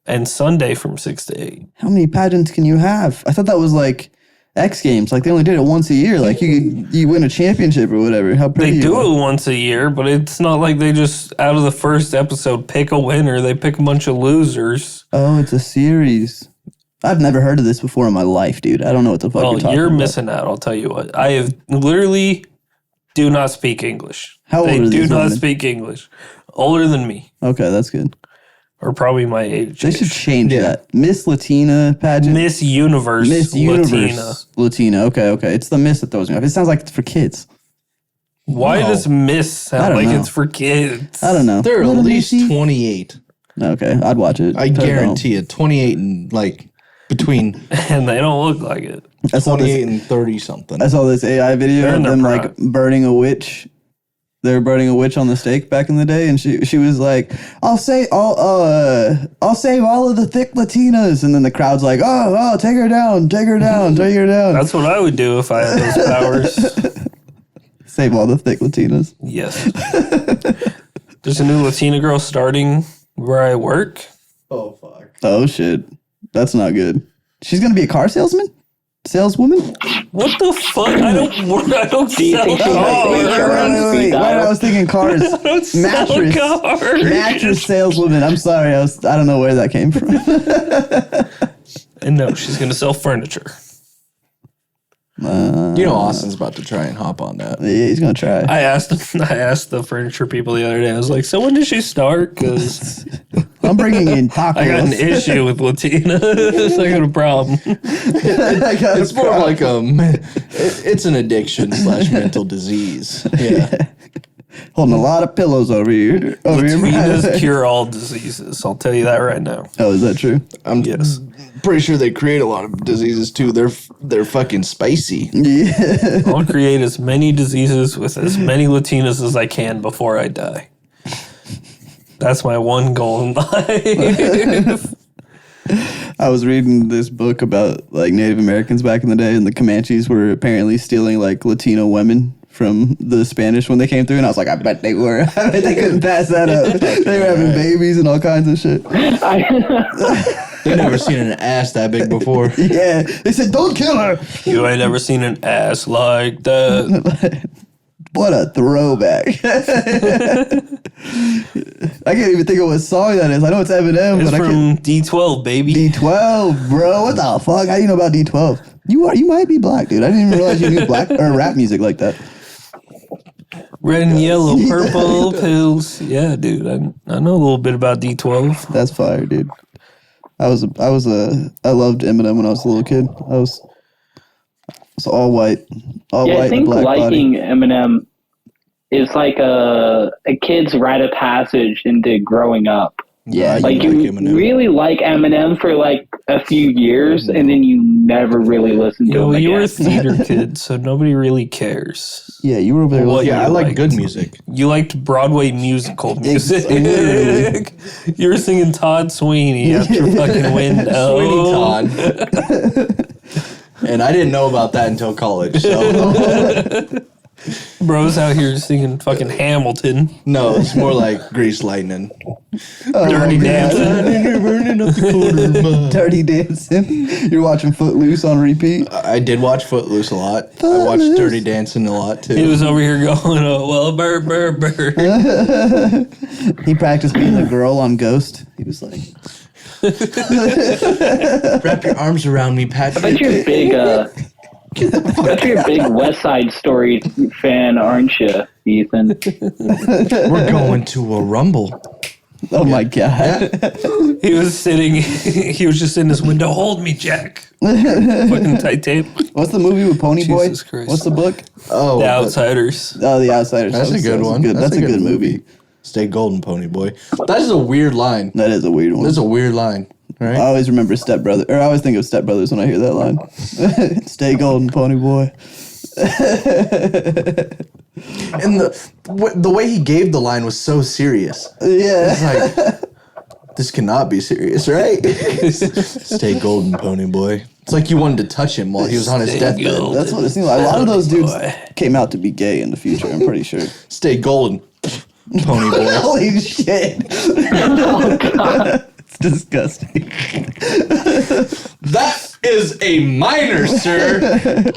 and Sunday from 6 to 8. How many pageants can you have? I thought that was like X Games. Like they only did it once a year. Like you win a championship or whatever. How pretty They you do are. it once a year, but it's not like they just, out of the first episode, pick a winner. They pick a bunch of losers. Oh, it's a series. I've never heard of this before in my life, dude. I don't know what the fuck Well, you're talking you're about. missing out, I'll tell you what. I have literally do not speak English. How old They are do these not women? speak English. Older than me, Okay, that's good. or probably my age. They should change that. Miss Latina pageant. Miss Universe Miss Latina. Universe Latina. Okay. It's the Miss that throws me off. It sounds like it's for kids. Why No. does Miss sound I don't like know. it's for kids? I don't know. They're at Little least Missy? 28. Okay, I'd watch it. I Put it on. guarantee it. 28 and like between And they don't look like it. I saw 28 this. and 30 something. I saw this AI video They're in of their them prime. like burning a witch. They were burning a witch on the stake back in the day, and she was like, I'll save all of the thick Latinas," and then the crowd's like, "Oh, take her down, take her down, take her down." That's what I would do if I had those powers. Save all the thick Latinas. Yes. There's a new Latina girl starting where I work. Oh, fuck. Oh shit, that's not good. She's gonna be a car saleswoman. What the fuck? I don't Do you sell think she has cars. HR on speed Wait, dial? I was thinking cars. I don't sell Mattress. cars. Mattress saleswoman. I'm sorry, I don't know where that came from. And no, she's gonna sell furniture. You know Austin's about to try and hop on that. Yeah, he's gonna try. I asked the furniture people the other day. I was like, "So when did she start?" Because I'm bringing in tacos. I got an issue with Latina. I got a problem. It's more of like it's an addiction / mental disease. Yeah. Holding a lot of pillows over here. Over your Latinas mouth. cure all diseases. I'll tell you that right now. Oh, is that true? I'm Yes. pretty sure they create a lot of diseases too. They're fucking spicy. Yeah. I'll create as many diseases with as many Latinas as I can before I die. That's my one goal in life. I was reading this book about like Native Americans back in the day, and the Comanches were apparently stealing like Latino women from the Spanish when they came through, and I was like, I bet they were. I bet they couldn't pass that up. They were having babies and all kinds of shit. They've never seen an ass that big before. Yeah, they said, don't kill her. You ain't never seen an ass like that. What a throwback. I can't even think of what song that is. I know it's Eminem, It's but I can't. from D12, baby. D12, bro. What the fuck? How do you know about D12? You might be black, dude. I didn't even realize you knew black or rap music like that. Red and yellow, purple pills. Yeah, dude. I know a little bit about D12. That's fire, dude. I loved Eminem when I was a little kid. I was all white, Yeah, white, I think black liking body. Eminem is like a kid's rite of passage into growing up. Yeah, Like you you like Eminem. really like Eminem for like a few years, and then you never really listen to Yo, him you were a again. theater kid, so nobody really cares. Yeah, you were over there. Well, listening- Yeah, I you like liked. good music. You liked Broadway musical music. Literally. You were singing Todd Sweeney out your fucking window. Sweeney Todd. And I didn't know about that until college. So Bro's out here singing fucking Hamilton. no, it's more like Grease Lightning. Dirty Dancing. Burning up the corner. Dirty Dancing. You're watching Footloose on repeat. I did watch Footloose a lot. I watched Dirty Dancing a lot too. He was over here going, oh, well, burr, burr, burr. He practiced being the girl on Ghost. He was like, Wrap your arms around me, Patrick. I bet you're a big, bet you're a big West Side Story fan, aren't you, Ethan? We're going to a rumble. oh my God. He was sitting, he was just in his window, hold me, Jack. Fucking Titanic. What's the movie with Pony Boy? Jesus Christ. What's the book? Oh, The but Outsiders. Oh, The Outsiders. that's a good one. That's a good movie. Stay golden, Pony Boy. That is a weird line. That is a weird one. That's a weird line, I right? always remember Step Brother, or I always think of Step Brothers when I hear that line. Stay golden, Pony Boy. And the way he gave the line was so serious. Yeah. It's like, this cannot be serious, right? Stay golden, Pony Boy. It's like you wanted to touch him while he was on his Stay deathbed. golden. That's what it seems like. A lot of those dudes Boy. came out to be gay in the future, I'm pretty sure. Stay golden, Pony Boy. Holy shit. It's disgusting. That is a minor, sir.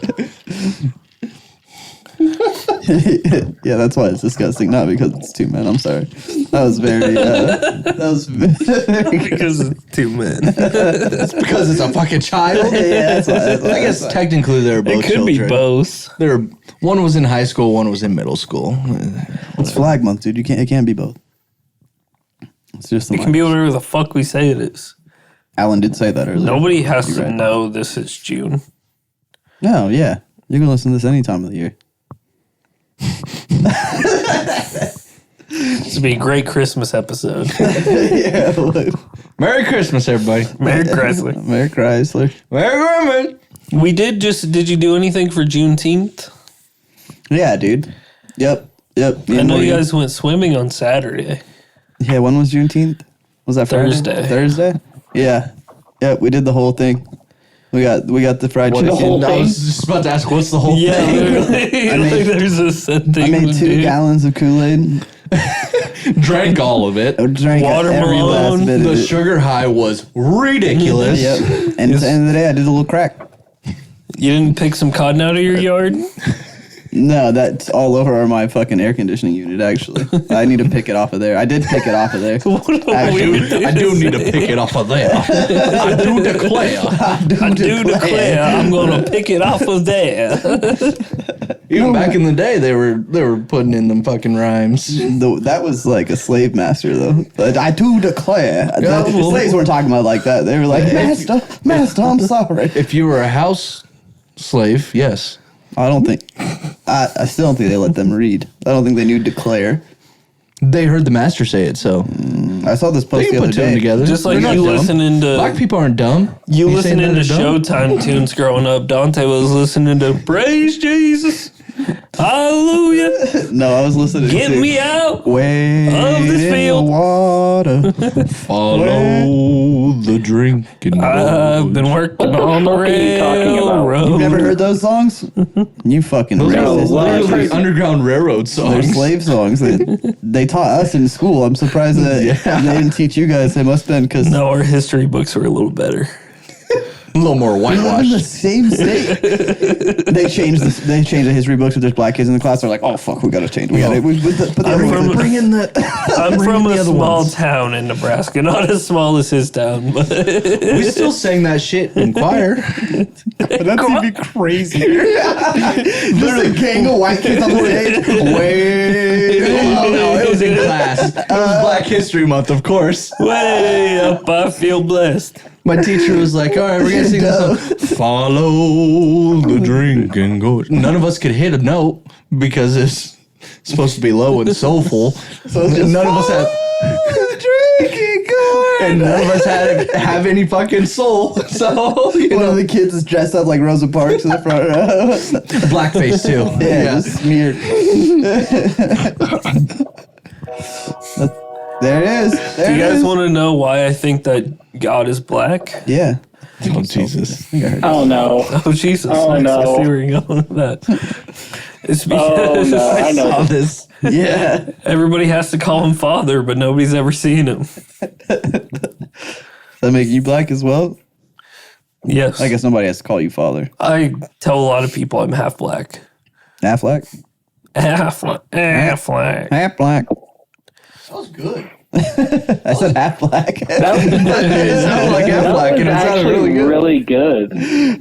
Yeah, that's why it's disgusting, not because it's two men. I'm sorry. That was very, that was very Because it's two men. That's because it's a fucking child. Yeah, that's why. I guess technically they were both It could be children. both. They were, one was in high school, one was in middle school. It's Flag Month, dude. It can't be both. It's just the It can be whatever the fuck we say it is. Alan did say that earlier. Nobody has You're to right. know this is June. No, yeah. You can listen to this any time of the year. This would be a great Christmas episode. Yeah. Merry Christmas, everybody. Merry Chrysler. Merry Chrysler. Merry Christmas. Did you do anything for Juneteenth? Yeah, dude. Yep. Me I and know you Morgan- guys went swimming on Saturday. Yeah, when was Juneteenth? Was that Friday? Thursday. Thursday? Yeah. Yep, we did the whole thing. We got the fried What, chicken. whole I thing? was just about to ask, what's the whole Yeah, thing? literally. I made- Like, there's a set thing. I made to 2 do. gallons of Kool-Aid. Drank all of it. I drank every Watermelon, last bit of The it. sugar high was ridiculous. Yep. And at the end of the day, I did a little crack. You didn't pick some cotton out of your yard? No, that's all over my fucking air conditioning unit, actually. I need to pick it off of there. I did pick it off of there. What a Actually, weird thing I do need to say. pick it off of there. I do declare. I do declare I'm gonna pick it off of there. Even back in the day, they were putting in them fucking rhymes. That was like a slave master, though. But I do declare. Yeah, The well- slaves weren't talking about it like that. They were like, Master, I'm sorry. If you were a house slave, yes. I don't think. I still don't think they let them read. I don't think they knew declare. They heard the master say it, so I saw this they post the can other put two day. together. Just like They're not you dumb. listening to Black people aren't dumb. you saying listening to they're dumb? Showtime tunes growing up. Dante was listening to Praise Jesus, Hallelujah, No, I was listening Get to Me Out. Way of this in field. the water. Follow the drinking. I've been working What the on the fuck are you talking about? railroad. You've never heard those songs? You fucking Those racist. No, are what? literally Underground Railroad They're songs. slave songs. They taught us in school. I'm surprised that they didn't teach you guys. They must have been because No, our history books were a little better. A little more we live in the whitewashed. same state. They changed the history books if there's black kids in the class. They're like, oh fuck, we gotta change. We gotta put the I'm everyone- from- Bring in the. I'm bring from in a the other small ones. town in Nebraska, not as small as his town, but We still sang that shit in choir. That's even crazier. Just a gang of white kids on the stage. No, it was in class. It was Black History Month, of course. way up, I feel blessed. My teacher was like, all right, we're going to sing this song. Follow the drink and go. None of us could hit a note because it's supposed to be low and soulful. So it's just none of us had. Drinking gourd. And none of us have any fucking soul. So, you One of know, the kids is dressed up like Rosa Parks in the front row. blackface too. Yeah, just smeared. There it is. There Do you it guys is. want to know why I think that God is black? Yeah. Oh, Jesus. Oh no. Oh, Jesus. Oh, Nice. no. I see where you're going with that. It's Oh because no, I know. Saw this. Yeah. everybody has to call him father, but nobody's ever seen him. That make you black as well? Yes. I guess nobody has to call you father. I tell a lot of people I'm half black. Half black? Half black. Half black. Half black. That was good. I said half black. That was, It sounded like that Aflac, was and it sounded actually really good. really good.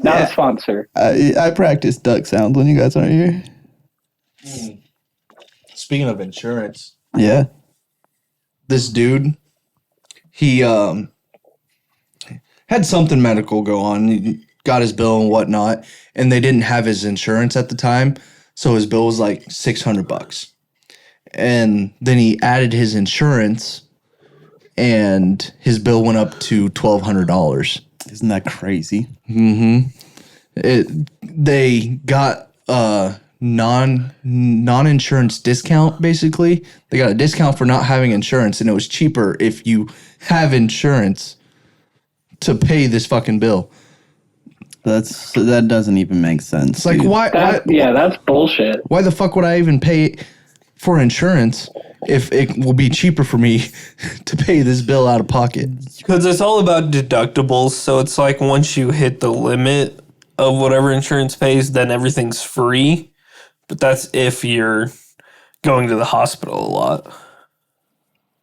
Not a sponsor. I practice duck sounds when you guys aren't here. Speaking of insurance, Yeah. this dude, he had something medical go on. He got his bill and whatnot, and they didn't have his insurance at the time, so his bill was like $600. And then he added his insurance, and his bill went up to $1,200. Isn't that crazy? They got a non-insurance discount. Basically, they got a discount for not having insurance, and it was cheaper if you have insurance to pay this fucking bill. That doesn't even make sense. It's like dude. That's bullshit. why the fuck would I even pay for insurance if it will be cheaper for me to pay this bill out of pocket? Because it's all about deductibles. So it's like once you hit the limit of whatever insurance pays, then everything's free. But that's if you're going to the hospital a lot.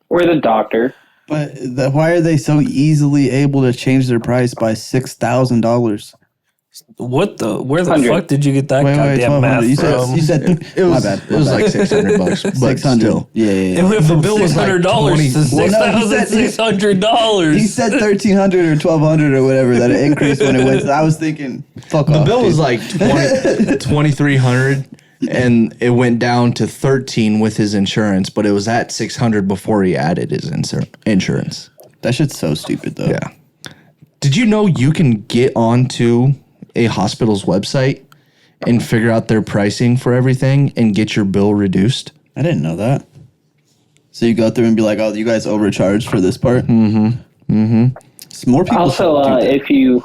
Or the doctor. But why are they so easily able to change their price by $6,000? What the? Where the 100. fuck did you get that Wait, goddamn math 1200. You said from? It was my bad. It was like $600, but 600. still. Yeah. It went from bill was like $600 to Well, no, he said- $6,600. He said 1,300 or 1,200 or whatever that it increased when it went. I was thinking, fuck The off. bill was dude. like 2,300, and it went down to 13 with his insurance, but it was at 600 before he added his insurance. That shit's so stupid though. Yeah. Did you know you can get onto a hospital's website and figure out their pricing for everything and get your bill reduced? I didn't know that. So you go through and be like, "Oh, you guys overcharged for this part." More people. Also, should do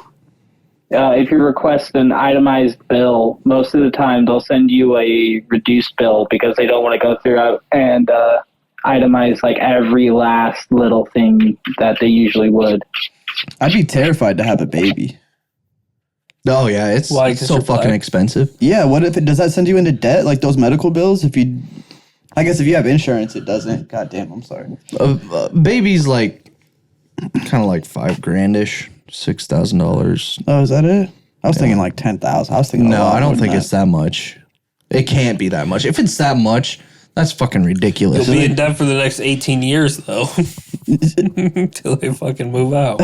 that. if you request an itemized bill, most of the time they'll send you a reduced bill because they don't want to go through and itemize like every last little thing that they usually would. I'd be terrified to have a baby. Oh, yeah. It's, Why? it's 'Cause so you're fucking black? expensive. Yeah. What if it does that send you into debt? Like those medical bills? I guess if you have insurance, it doesn't. God damn. I'm sorry. Baby's like kind of like $5,000-ish, $6,000. Oh, is that it? I was thinking like 10,000. I was thinking. a No, lot I more don't than think it's that much. It can't be that much. If it's that much, that's fucking ridiculous. You'll be in debt for the next 18 years, though. Until they fucking move out.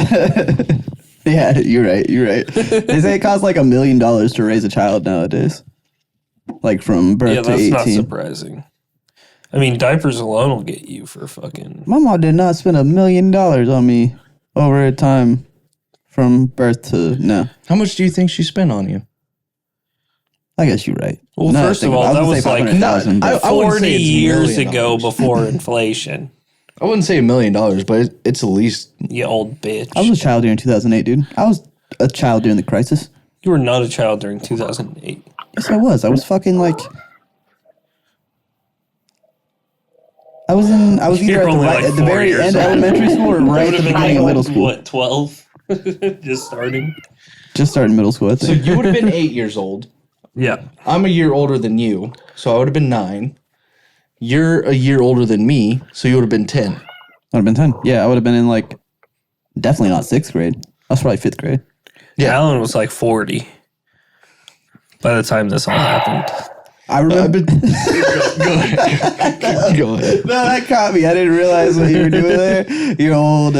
Yeah, you're right. They say it costs like $1 million to raise a child nowadays. Like from birth Yeah, to that's 18. not surprising. I mean, diapers alone will get you for fucking. My mom did not spend $1 million on me over a time from birth to now. How much do you think she spent on you? I guess you're right. Well, Now that I first think of all, about it, that I was gonna say like 500,000, but- I wouldn't 40 say it's years $1 million. ago before inflation. I wouldn't say $1 million, but it's at least. You old bitch. I was a child during 2008, dude. I was a child during the crisis. You were not a child during 2008. Yes, I was. I was fucking like. I was either You're only like at the 4 very years end of old. elementary school or right at the beginning of middle school. What, 12? Just starting? Just starting middle school, I So think. you would have been 8 years old. Yeah. I'm a year older than you, so I would have been 9. You're a year older than me, so you would have been 10. I would have been 10. Yeah, I would have been in like, definitely not 6th grade. I was probably 5th grade. Yeah. Alan was like 40 by the time this all happened. I remember. Go ahead. No, that caught me. I didn't realize what you were doing there. You're old.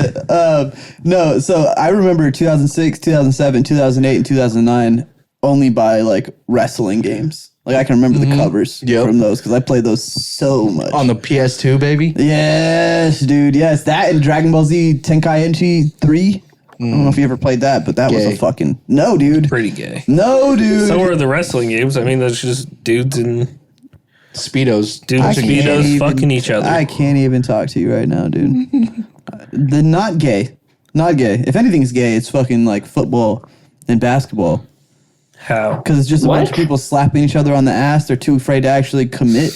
No, so I remember 2006, 2007, 2008, and 2009 only by like wrestling games. Like I can remember the covers Yep. from those because I played those so much. On the PS2, baby. Yes, dude. Yes, that and Dragon Ball Z Tenkaichi 3. I don't know if you ever played that, but that was Gay. a fucking no, dude. Pretty gay. No, dude. So are the wrestling games. I mean, that's just dudes and Speedos. dudes I and can't speedos even- fucking each other. I can't even talk to you right now, dude. The not gay. Not gay. If anything's gay, it's fucking like football and basketball. How? Because it's just a bunch of What? people slapping each other on the ass. They're too afraid to actually commit.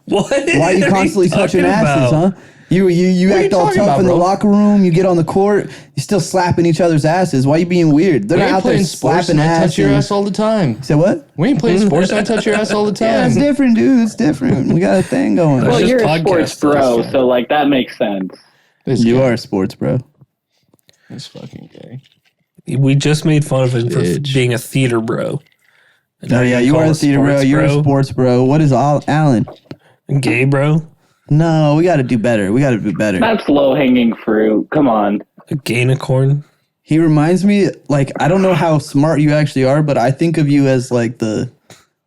What? Why are you constantly touching talking asses, about? huh? You act all talking tough about, in the bro? locker room. You get on the court. You're still slapping each other's asses. Why are you being weird? They're We not ain't out there playing sports slapping and I ass. touch your and- ass all the time. Say what? We ain't playing sports and I touch your ass all the Yeah, time. it's different, dude. It's different. We got a thing going. That's Well, just you're a podcast sports bro, stuff. so like that makes sense. You are a sports bro. It's fucking gay. We just made fun of him for Bitch. being a theater bro. And Oh now yeah, you you call are a us theater bro. sports You're a sports bro. What is Alan? Gay bro? No, we got to do better. We got to do better. That's low hanging fruit. Come on. A gainicorn? He reminds me, like, I don't know how smart you actually are, but I think of you as like the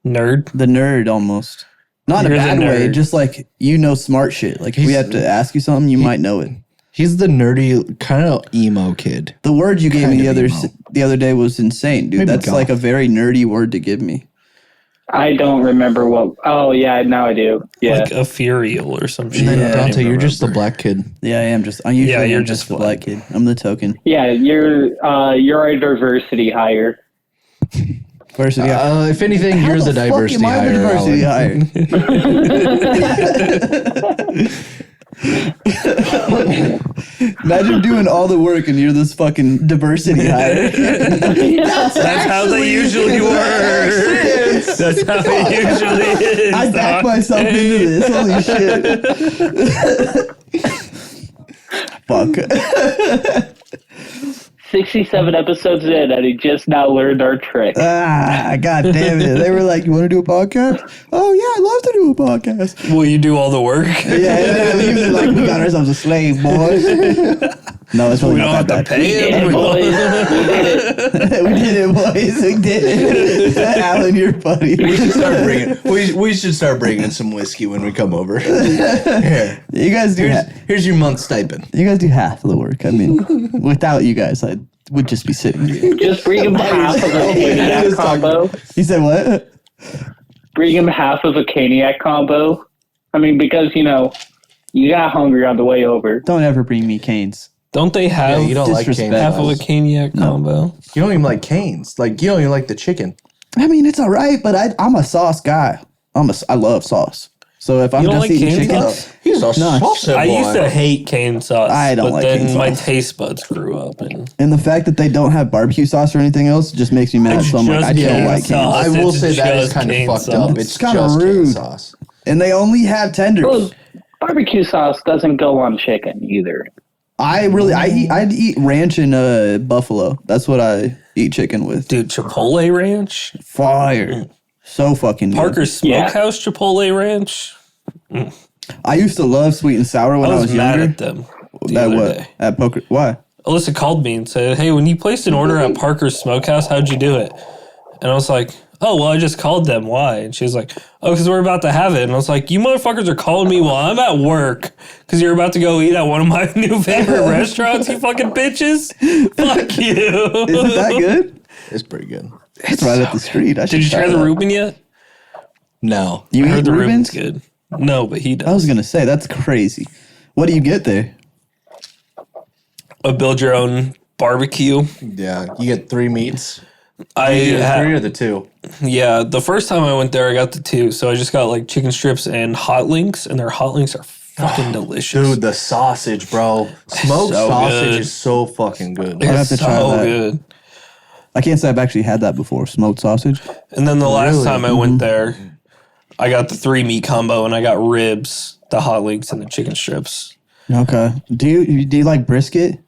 Nerd? nerd almost. Not in a You're the bad way, nerd. just like you know smart shit. Like if we have to ask you something, you might know it. He's the nerdy, kind of emo kid. The word you gave me Kind of the other day was insane, dude. Maybe That's goth. like a very nerdy word to give me. I don't remember what. Oh yeah, now I do. Yeah. Like epherial or some shit. And I then don't Dante, even you're just the remember. black kid. Yeah, I am just. I usually you're am just the black kid. I'm the token. Yeah, you're a diversity hire. Diversity. If anything, How you're the fuck diversity am I the hire. diversity hire? Imagine doing all the work and you're this fucking diversity hire. That's how they usually work. That's how it usually is. I backed myself into this. Holy shit. Fuck. 67 episodes in, and he just now learned our trick. Ah, god damn it. They were like, you want to do a podcast? Oh, yeah, I'd love to do a podcast. Will you do all the work? Yeah, and then it leaves it like, we got ourselves a slave, boys. No, it's really We don't not have to that bad. pay Yeah, him. boys, we did it. We did it, boys. We did it. Alan, you're funny. We should start bringing some whiskey when we come over. Here, You guys do here's your month's stipend. you guys do half of the work. I mean, without you guys, I would just be sitting here. Just bring him half of a Caniac combo. You said what? Bring him half of a Caniac combo. I mean, because, you got hungry on the way over. Don't ever bring me canes. Don't they have you don't like disrespect. cane half of a sauce. caniac combo? You don't even like canes. Like you don't even like the chicken. I mean, it's all right, but I'm a sauce guy. I love sauce. So if I'm You don't just like eating cane chicken, sauce? He's a No. sausage I boy. used to hate cane sauce. I don't but like then cane my sauce. taste buds grew up and and the fact that they don't have barbecue sauce or anything else just makes me mad. So I'm like, I Just don't cane like cane. sauce. I will It's say that is just kind of cane fucked sauce. up. It's It's kinda just cane rude. sauce. And they only have tenders. Well, barbecue sauce doesn't go on chicken either. I'd eat ranch and buffalo. That's what I eat chicken with. dude, Chipotle Ranch, Fire. So fucking good. Parker's Yeah. Smokehouse Chipotle Ranch. I used to love sweet and sour when I I was was mad younger. at them. The That other what? day. At poker. Why? Alyssa called me and said, "Hey, when you placed an order at Parker's Smokehouse, how'd you do it?" And I was like, oh, well, I just called them. Why? And she was like, oh, because we're about to have it. And I was like, you motherfuckers are calling me while I'm at work because you're about to go eat at one of my new favorite restaurants, you fucking bitches. Fuck you. Is it that good? It's pretty good. It's right up the street. I Did you try the Reuben yet? No. You I eat heard the Reuben's? Reuben's good. No, but he does. I was gonna say that's crazy. What do you get there? A build your own barbecue. Yeah, you get 3 meats. I You get had, 3 or the 2? yeah, the first time I went there, I got the 2. So I just got like chicken strips and hot links, and their hot links are fucking delicious. Dude, the sausage, bro. Smoked so sausage good. is so fucking good. It's I'd have to try so that. good. I can't say I've actually had that before. Smoked sausage. And then the last Really? time I went there, I got the 3 meat combo, and I got ribs, the hot links, and the chicken strips. Okay. Do you like brisket?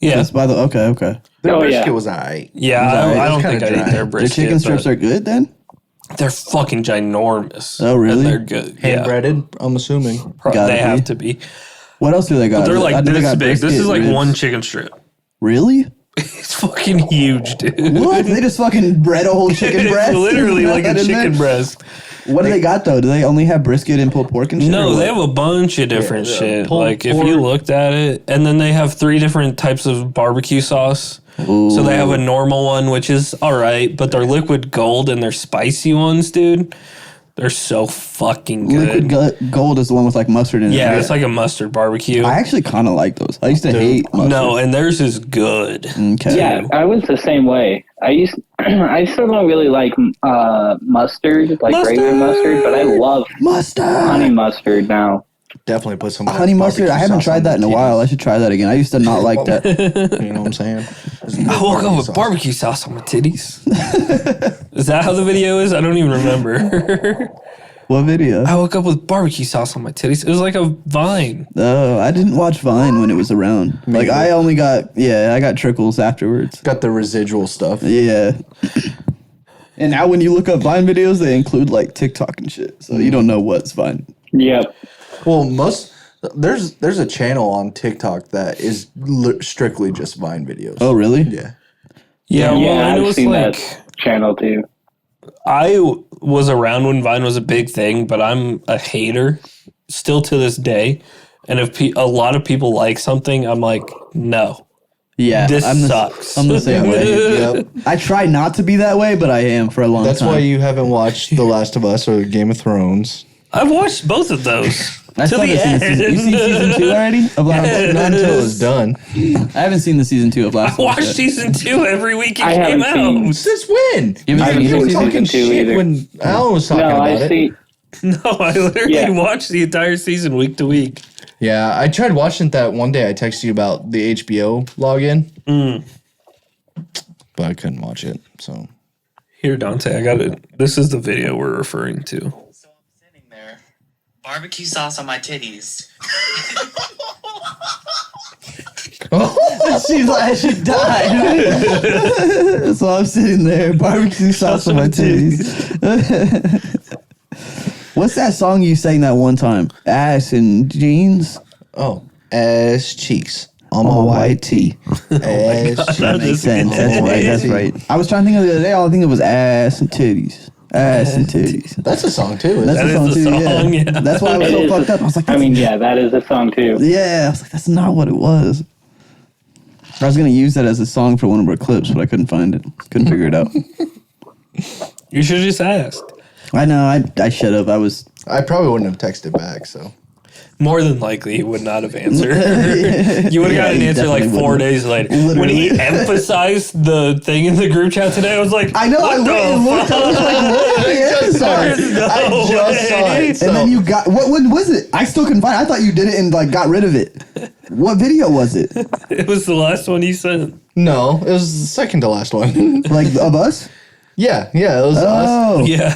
Yeah, That's by the okay. Their Oh, brisket yeah. was alright. yeah. alright. I It don't was think kinda I ate dry. their The brisket. chicken strips but are good then. they're fucking ginormous. Oh, really? And they're good. Hand Yeah, breaded, I'm assuming. Gotta they be. have to be. What else do they got? They're I like know they this got big. This brisket, is like ribs. one chicken strip. Really? It's fucking huge, dude. What? They just fucking bread a whole chicken breast? It's literally and like throw a that in chicken there? breast. What do they got though? Do they only have brisket and pulled pork and shit? or No, what? they have a bunch of different Yeah, shit. pulled Like if pork. you looked at it, and then they have 3 different types of barbecue sauce. So they have a normal one, which is all right, but they're liquid gold and they're spicy ones, dude. They're so fucking good. Liquid gold is the one with like mustard in it. Yeah, right? it's like a mustard barbecue. I actually kind of like those. I used to hate mustard. No, and theirs is good. Okay. Yeah, I was the same way. I still don't really like mustard, like regular mustard, but I love Mustard. honey mustard now. Definitely put some of that Honey mustard. barbecue I haven't sauce tried on that in a the while. I should try that again. I used to not like that. titties. You know what I'm saying? I woke up with barbecue sauce on my titties. Is that how the video is? I don't even remember. What video? I woke up with barbecue sauce on my titties. It was like a vine. Oh, I didn't watch Vine when it was around. Like I only got I got trickles afterwards. Got the residual stuff. Yeah. And now when you look up Vine videos, they include like TikTok and shit. So you don't know what's Vine. Yep. Well, there's a channel on TikTok that is strictly just Vine videos. Oh, really? Yeah. Yeah, well, Yeah, and it I've was seen like that channel too. I was around when Vine was a big thing, but I'm a hater still to this day. And if a lot of people like something, I'm like, no, Yeah. this I'm sucks. I'm the same way. Yep. I try not to be that way, but I am for a long That's time. why you haven't watched The Last of Us or Game of Thrones. I've watched both of those. I to still the haven't seen the season. You've seen season 2 already? Of Last of Us? Not until it's done. I haven't seen the season 2 of Last of I Us watched yet. season 2 every week it I came haven't seen- out. Since when? You haven't You seen were season talking 2 shit either. when Alan was talking No, about I it. see. No, I literally Yeah. watched the entire season week to week. Yeah, I tried watching it that one day. I texted you about the HBO login, but I couldn't watch it. So Here, Dante, I got it. This is the video we're referring to. So I'm sitting there, barbecue sauce on my titties. She's like, she died. So I'm sitting there, barbecue sauce on my titties. What's that song you sang that one time? Ass and jeans? ass cheeks on my Oh, white tee. Ass cheeks. That makes sense. That's right. That's right. I was trying to think of the other day. All I think it was ass and titties. Ass and titties. That's a song too. Isn't That's it? That a song is too. the song, Yeah. yeah. That's why I was It so is fucked a- up. I was like, I mean, yeah, that is a song too. yeah. I was like, that's not what it was. I was gonna use that as a song for one of our clips, but I couldn't find it. Couldn't figure it out. You should have just asked. I know. I should have. I was. I probably wouldn't have texted back. So More than likely, he would not have answered. You would have got an he answer like definitely 4 wouldn't. days later. When he Literally. emphasized the thing in the group chat today, I was like, I know. I what went and the looked. I was fuck? like, what? I just saw it. There's no I just saw way. it. So, And then you got what? When was it? I still couldn't find it. I thought you did it and like got rid of it. What video was it? It was the last one you sent. no, it was the second to last one. Like of us? yeah, it was us. Oh, Yeah.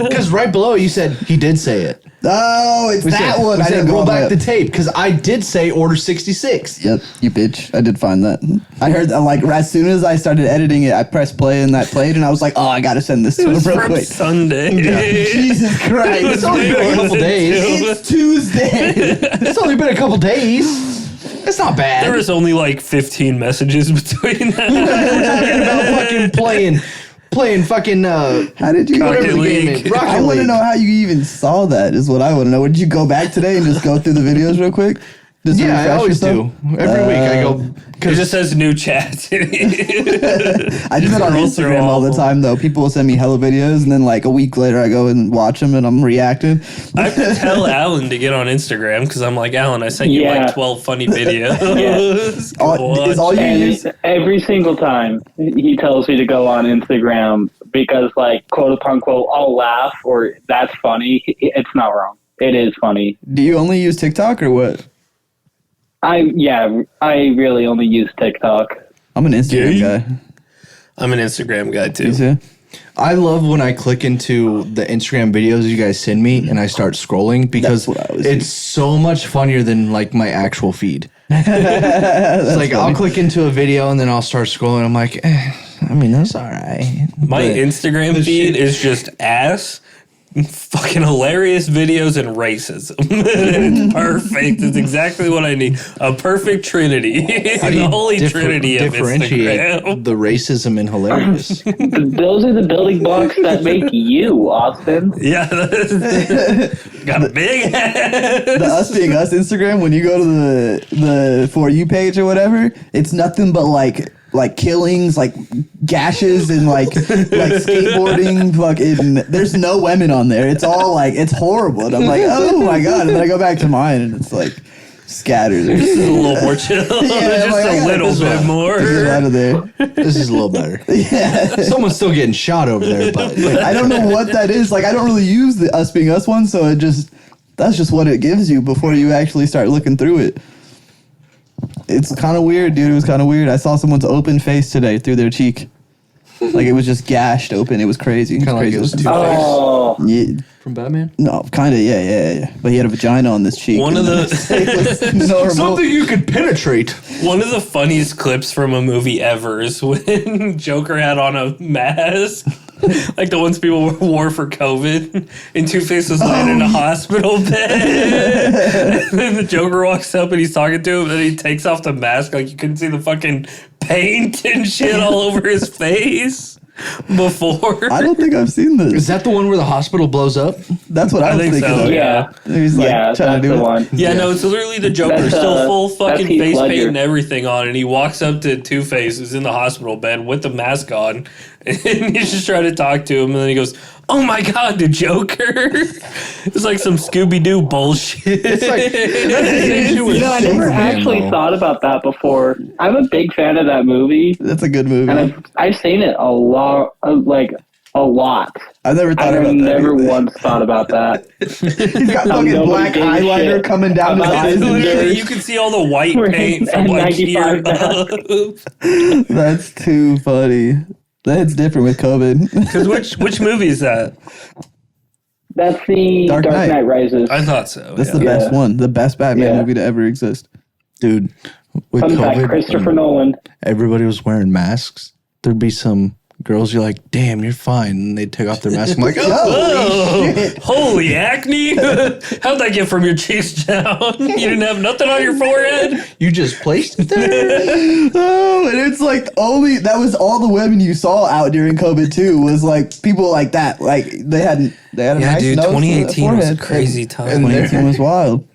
Because right below you said he did say it. oh, it's We that said, one. We I said didn't roll go back back the tape because I did say order 66. Yep, you bitch. I did find that. I heard that like as soon as I started editing it, I pressed play and that played, and I was like, oh, I gotta send this to It him was real from quick. Sunday. Jesus It Christ. was It's only way been a more couple than days. two. It's Tuesday. It's only been a couple days. It's not bad. There was only like 15 messages between that. Talking about fucking playing playing fucking How did you? whatever Rocket the game League. is. Rocket I want to League. know how you even saw that. Is what I want to know. Did you go back today and just go through the videos real quick? Just to Yeah, I refresh always yourself? do. Every week I go It because just says new chat. I do that on Scroll through Instagram all the all. time, though. People will send me hella videos, and then like a week later, I go and watch them, and I'm reacting. I have to tell Alan to get on Instagram because I'm like, Alan, I sent you Yeah. like 12 funny videos. Go Is all watch you it. And use? every single time he tells me to go on Instagram because, like, quote unquote, I'll laugh or that's funny. It's not wrong. It is funny. Do you only use TikTok or what? I really only use TikTok. I'm an Instagram guy. I'm an Instagram guy You too. too? I love when I click into the Instagram videos you guys send me and I start scrolling because That's what I was it's so much funnier than like my actual feed. It's like I'll click into a video and then I'll start scrolling. I'm like, I mean that's all right. My But Instagram the feed shit- is just ass, fucking hilarious videos, and racism. It's perfect. It's exactly what I need. A perfect trinity. how do The you holy trinity of differentiate Instagram. the racism and hilarious? Those are the building blocks that make you, Austin. Yeah. Got a big ass. The Us Being Us Instagram, when you go to the For You page or whatever, it's nothing but like killings, like gashes, and like skateboarding. Fucking, there's no women on there. It's all like it's horrible. And I'm like, oh my god. And then I go back to mine, and it's like scattered. This is a little more chill. Yeah, I'm Just like, I a gotta little just bit more. Get out of there. This is a little better. Yeah. Someone's still getting shot over there, but I don't know what that is. Like, I don't really use the Us Being Us one, so that's just what it gives you before you actually start looking through it. It's kind of weird, dude. It was kind of weird. I saw someone's open face today through their cheek. Like, it was just gashed open. It was crazy. Kinda like it was Crazy. Two-Face. Oh, Yeah, from Batman. no, kind of, yeah. But he had a vagina on this cheek. One of and the it was normal. Something you could penetrate. One of the funniest clips from a movie ever is when Joker had on a mask, like the ones people wore for COVID, and Two-Face was laying in a hospital bed. And then the Joker walks up and he's talking to him, and then he takes off the mask, like you couldn't see the fucking paint and shit all over his face before. I don't think I've seen this. Is that the one where the hospital blows up? That's what I was think thinking so, of. yeah. He's like Yeah, trying that's to do the it. one. Yeah, no, it's literally the Joker, That's, still full that's fucking Heath face paint Ledger. and everything on, and he walks up to Two-Face, who's in the hospital bed with the mask on, and he's just trying to talk to him, and then he goes, "Oh my god, the Joker!" It's like some Scooby-Doo bullshit. It's like You know, I never actually thought about that before. I'm a big fan of that movie, That's a good movie. and I've seen it a lot, like a lot. I've never thought I've about that. never either. once thought about that. He's got How fucking nobody black gave a eyeliner shit coming down his about eyes. this and Literally, shit. you can see all the white We're paint from in like here 95 up. That's too funny. That's different with COVID. Because which movie is that? That's the Dark Dark Knight. Knight Rises. I thought so. That's yeah. the best one. The best Batman Yeah. movie to ever exist. Dude, with Fun fact: COVID, Christopher when Nolan. everybody was wearing masks. There'd be some girls you're like, damn, you're fine. And they'd take off their mask. I'm like, oh, Whoa! Holy acne! How'd that get from your cheeks down? You didn't have nothing on your forehead? you just placed it there? Oh, and it's like that was all the women you saw out during COVID too. Was like people like that. Like they had a Yeah, nice dude, nose, 2018 was a forehead. crazy time. and 2018 was wild.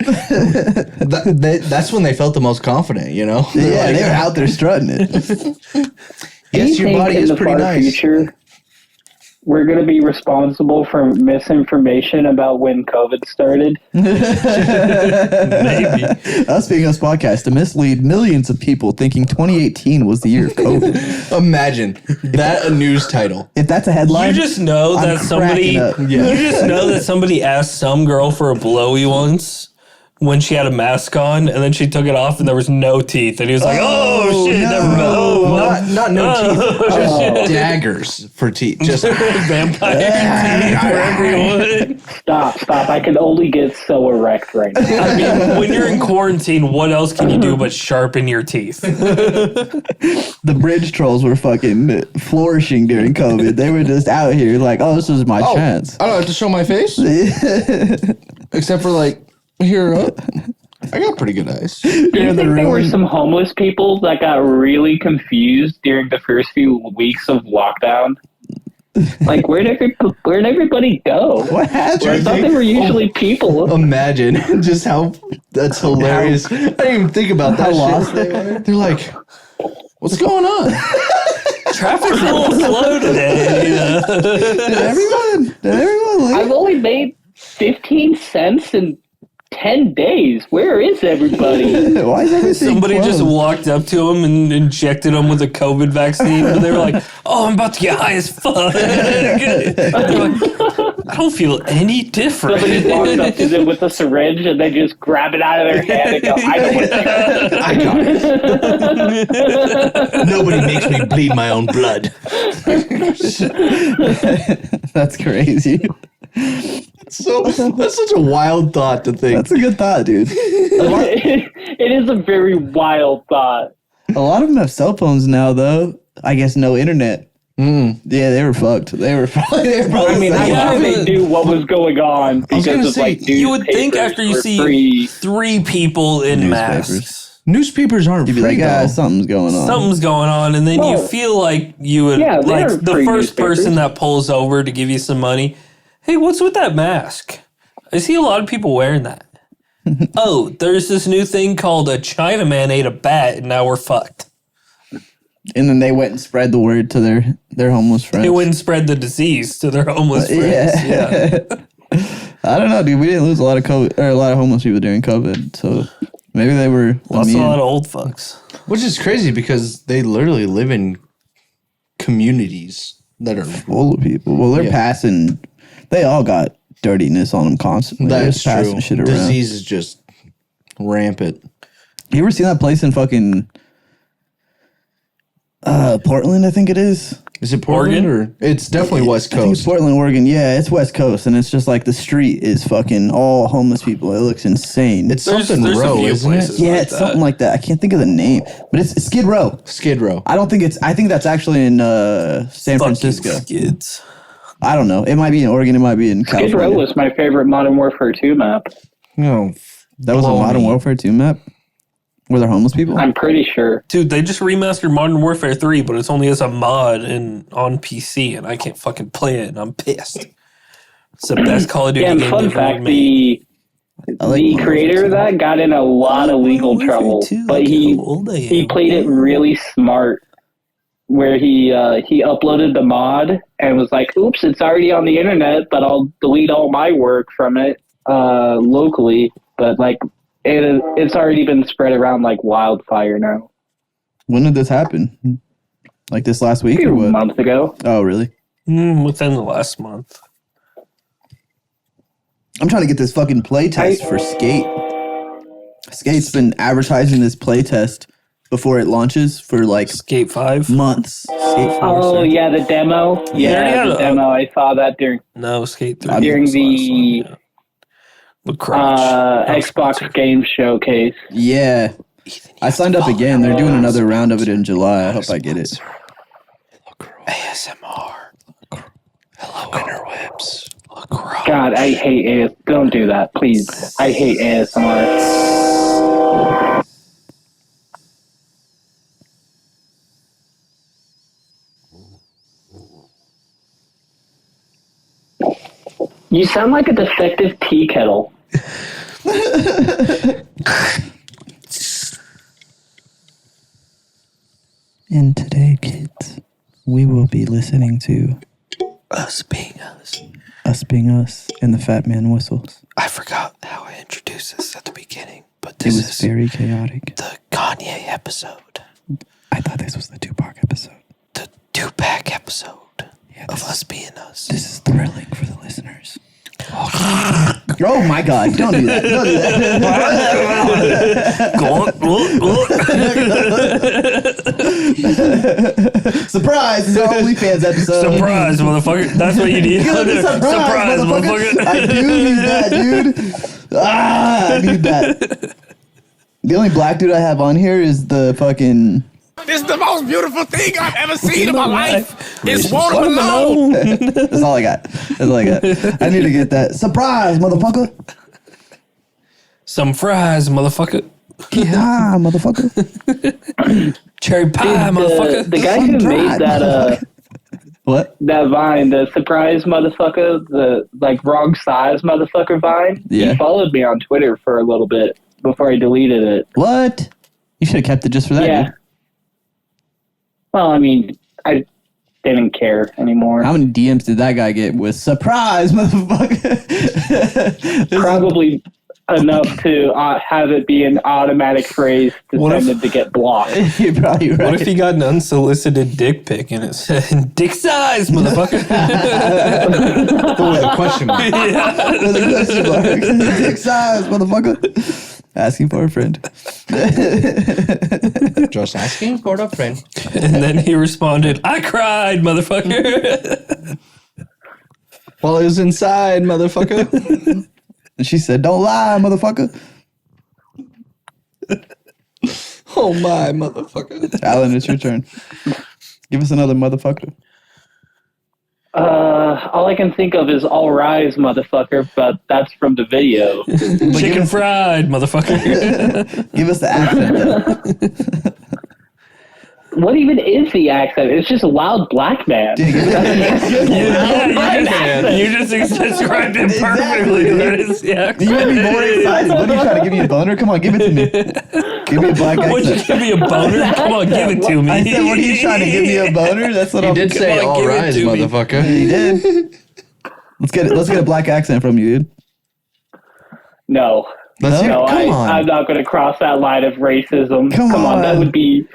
That's when they felt the most confident, you know? Yeah, They're like, they were out there strutting it. Do you yes, your think body in is the pretty far nice. future we're going to be responsible for misinformation about when COVID started? Maybe. Us Being Us podcast to mislead millions of people thinking 2018 was the year of COVID. Imagine that a news title. If that's a headline, You just know I'm that somebody. cracking up. Yeah. You just know that somebody asked some girl for a blowy once when she had a mask on, and then she took it off, and there was no teeth, and he was like, "Oh, shit, no. never mind." Not no Oh. teeth, just daggers for teeth. Just Vampire teeth for everyone. Stop. I can only get so erect right now. I mean, when you're in quarantine, what else can you do but sharpen your teeth? the bridge trolls were fucking flourishing during COVID. They were just out here like, oh, this is my chance. I don't have to show my face, except for like here up. I got pretty good eyes. Do you think there were some homeless people that got really confused during the first few weeks of lockdown? Like, where'd everybody go? What happened? I thought they were usually people. Imagine just how that's hilarious. I didn't even think about that. How shit. lost they were. They're like, what's going on? Traffic's a little slow today. Did everyone leave? I've only made 15 cents in 10 days. Where is everybody? Why is everything Somebody just closed? walked up to him and injected him with a COVID vaccine, and they were like, "Oh, I'm about to get high as fuck." They're like, I don't feel any different. Somebody walks up to them with a syringe and they just grab it out of their hand and go, I know what I got it. Nobody makes me bleed my own blood. That's crazy. So that's such a wild thought to think. That's a good thought, dude. It is a very wild thought. A lot of them have cell phones now, though. I guess no internet. Yeah, they were fucked. They were probably. I mean, I'm Yeah, sure they but- knew what was going on because gonna of say, like You would think newspapers after you were see free. 3 people in Newspapers. masks, Newspapers aren't You'd be free like, though. something's going on. something's going on, and then you Well, feel like you would, yeah, like they're the free first person newspapers. that pulls over to give you some money. Hey, what's with that mask? I see a lot of people wearing that. Oh, there's this new thing called a Chinaman ate a bat, and now we're fucked. And then they went and spread the word to their homeless friends. They wouldn't spread the disease to their homeless friends. Yeah. I don't know, dude. We didn't lose a lot of COVID or a lot of homeless people during COVID, so maybe they were Lost a immune. lot of old fucks. Which is crazy because they literally live in communities that are. full of people. Well, they're Yeah. passing. They all got dirtiness on them constantly. They're That's just passing true. shit around. Disease is just rampant. You ever seen that place in fucking Portland? I think it is. Is it Portland Oregon? or it's definitely West I think it's Coast? Portland, Oregon. Yeah, it's West Coast, and it's just like the street is fucking all homeless people. It looks insane. It's There's something a Row, few isn't it? places yeah, like it's that. something like that. I can't think of the name, but it's Skid Row. Skid Row. I don't think it's. I think that's actually in San Fucking Francisco. skids. I don't know. It might be in Oregon. It might be in Skid Row California. was my favorite Modern Warfare 2 map. No, That was a blow Modern me. Warfare 2 map. Were there homeless people? I'm pretty sure. Dude, they just remastered Modern Warfare 3, but it's only as a mod and on PC, and I can't fucking play it, and I'm pissed. It's the best Call of Duty Yeah, and game fun they've ever fact, made. I like the Modern creator of that got in a lot of legal trouble, but he played it really smart. Where he uploaded the mod and was like, "Oops, it's already on the internet, but I'll delete all my work from it locally." But like, it's already been spread around like wildfire now. When did this happen? Like this last A week or few what? months ago. Oh, really? Within the last month. I'm trying to get this fucking play test for Skate. Skate's been advertising this play test before it launches for like Skate 5? months. Skate 4, Oh sorry. yeah, the demo. Yeah, Yeah, the yeah. demo. I saw that during No, Skate 3. During was last the- one, yeah. But Crotch. Xbox Game Showcase. Yeah. I signed up again. They're doing another round of it in July. I hope I get it. ASMR. Hello, interwebs. God, I hate AS. Don't do that, please. I hate ASMR. You sound like a defective tea kettle. And today, kids, we will be listening to Us being us. Us Being Us and the Fat Man Whistles. I forgot how I introduced this at the beginning, but It this was is very chaotic. the Kanye episode. I thought this was the Tupac episode. The two-pack episode Yeah, of this, Us being us. this is thrilling for the listeners. Oh my God! Don't do that! Don't do that! Surprise! It's our OnlyFans episode. Surprise, motherfucker. That's what you need. Surprise, motherfucker. I do need that, dude. I need that. The only black dude I have on here is the fucking. This is the most beautiful thing I've ever seen in my life. It's watermelon. Alone. That's all I got. That's all I got. I need to get that. Surprise, motherfucker. Some fries, motherfucker. Yeah, motherfucker. Cherry pie, motherfucker. The guy who made that What? That Vine, the surprise motherfucker, the like wrong size motherfucker Vine. Yeah. He followed me on Twitter for a little bit before I deleted it. What? You should have kept it just for that. Yeah. Dude. Well, I mean, I didn't care anymore. How many DMs did that guy get with surprise, motherfucker? Probably enough to have it be an automatic phrase to What send if- him to get blocked. You're probably right. What if he got an unsolicited dick pic and it said "dick size, motherfucker"? Oh, wait, question mark. With a question mark. Dick size, motherfucker. Asking for a friend. Just asking for a friend. And then he responded, "I cried, motherfucker." While it was inside, motherfucker. And she said, "Don't lie, motherfucker." Oh my, motherfucker. Alan, it's your turn. Give us another motherfucker. All I can think of is "all rise, motherfucker," but that's from the video. Chicken fried, motherfucker. Give us the accent, though. What even is the accent? It's just a loud black man. You just described it perfectly. That is the accent. You made me more excited. What are you trying to give me a boner? Come on, give it to me. Give me a black Would you accent. give me a boner? Come on, give it to me. I said, what are you trying to give me a boner? That's what He I'm. did say on, all give it rise, to me. motherfucker. He did. Let's get it. Let's get a black accent from you, dude. No, Let's hear no, it. Come on. I'm not going to cross that line of racism. Come on. that would be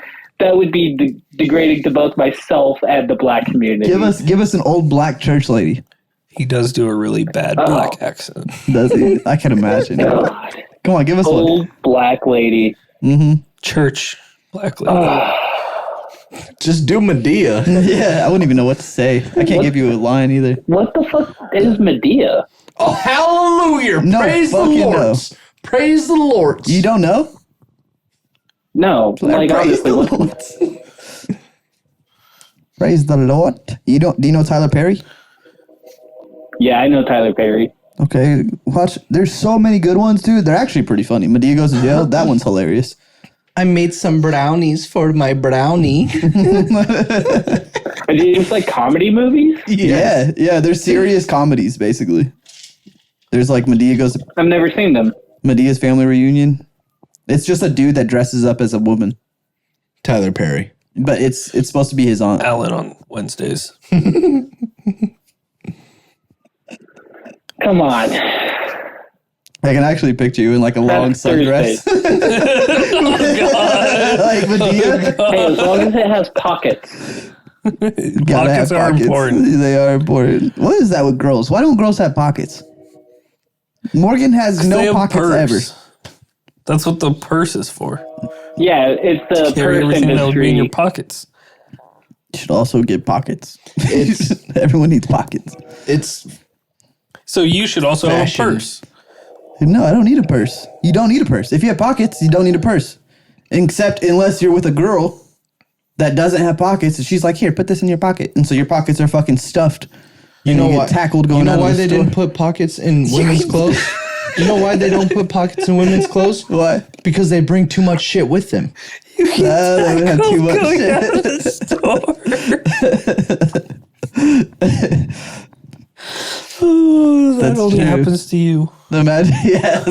degrading to both myself and the black community. Give us an old black church lady. He does do a really bad black accent. Does he? I can imagine. God. Come on, give us one. Old black lady. Church black lady. Just do Medea. Yeah, I wouldn't even know what to say. I can't give you a line either. What the fuck is Medea? Oh, hallelujah. No Praise the fucking Lord. Praise the Lord. You don't know? No, like Praise honestly, the what, Lord. Praise the Lord. You don't? Do you know Tyler Perry? yeah, I know Tyler Perry. Okay, watch. There's so many good ones, dude. They're actually pretty funny. Medea goes to jail. That one's hilarious. I made some brownies for my brownie. Are these like comedy movies? Yeah, yeah. They're serious comedies, basically. There's like Medea goes to I've never seen them. Medea's family reunion. It's just a dude that dresses up as a woman, Tyler Perry. but it's supposed to be his aunt. Alan on Wednesdays. Come on. I can actually picture you in like a long That's sundress, like Medea. Hey, as long as it has pockets. Gotta have Pockets are important. They are important. What is that with girls? Why don't girls have pockets? Morgan has They no have pockets purse. ever. That's what the purse is for. Yeah, it's the Carry purse everything that would be in your industry. pockets. You should also get pockets. Everyone needs pockets. It's So you should also Fashion. have a purse. No, I don't need a purse. You don't need a purse. If you have pockets, you don't need a purse. Except unless you're with a girl that doesn't have pockets, and she's like, "Here, put this in your pocket," and so your pockets are fucking stuffed. you And know get what? tackled going You know out of why the they store. didn't put pockets in women's clothes? You know why they don't put pockets in women's clothes? Why? Because they bring too much shit with them. They would have too much Going shit. out of the store. Oh, that That's only true. happens to you. Imagine, yeah.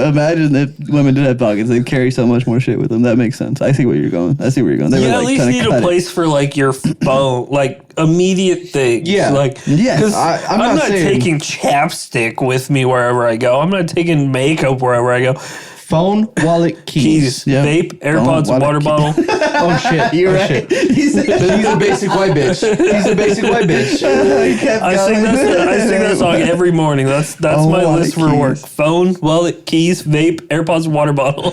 Imagine if women did have pockets, they'd carry so much more shit with them. That makes sense. I see where you're going. They You were at like least trying to need a cut it. place for like your phone, like immediate things. Yeah. Like, Yes. 'cause I'm I'm not not saying- taking chapstick with me wherever I go. I'm not taking makeup wherever I go. Phone, wallet, keys. Keys, Yeah. vape, AirPods, Phone, water wallet, bottle. Oh shit. You're oh, right. shit. He's, He's a basic white bitch. He's a basic white bitch. he kept I sing going. that song every morning. That's Oh, my wallet, list for work. keys. Phone, wallet, keys, vape, AirPods, water bottle,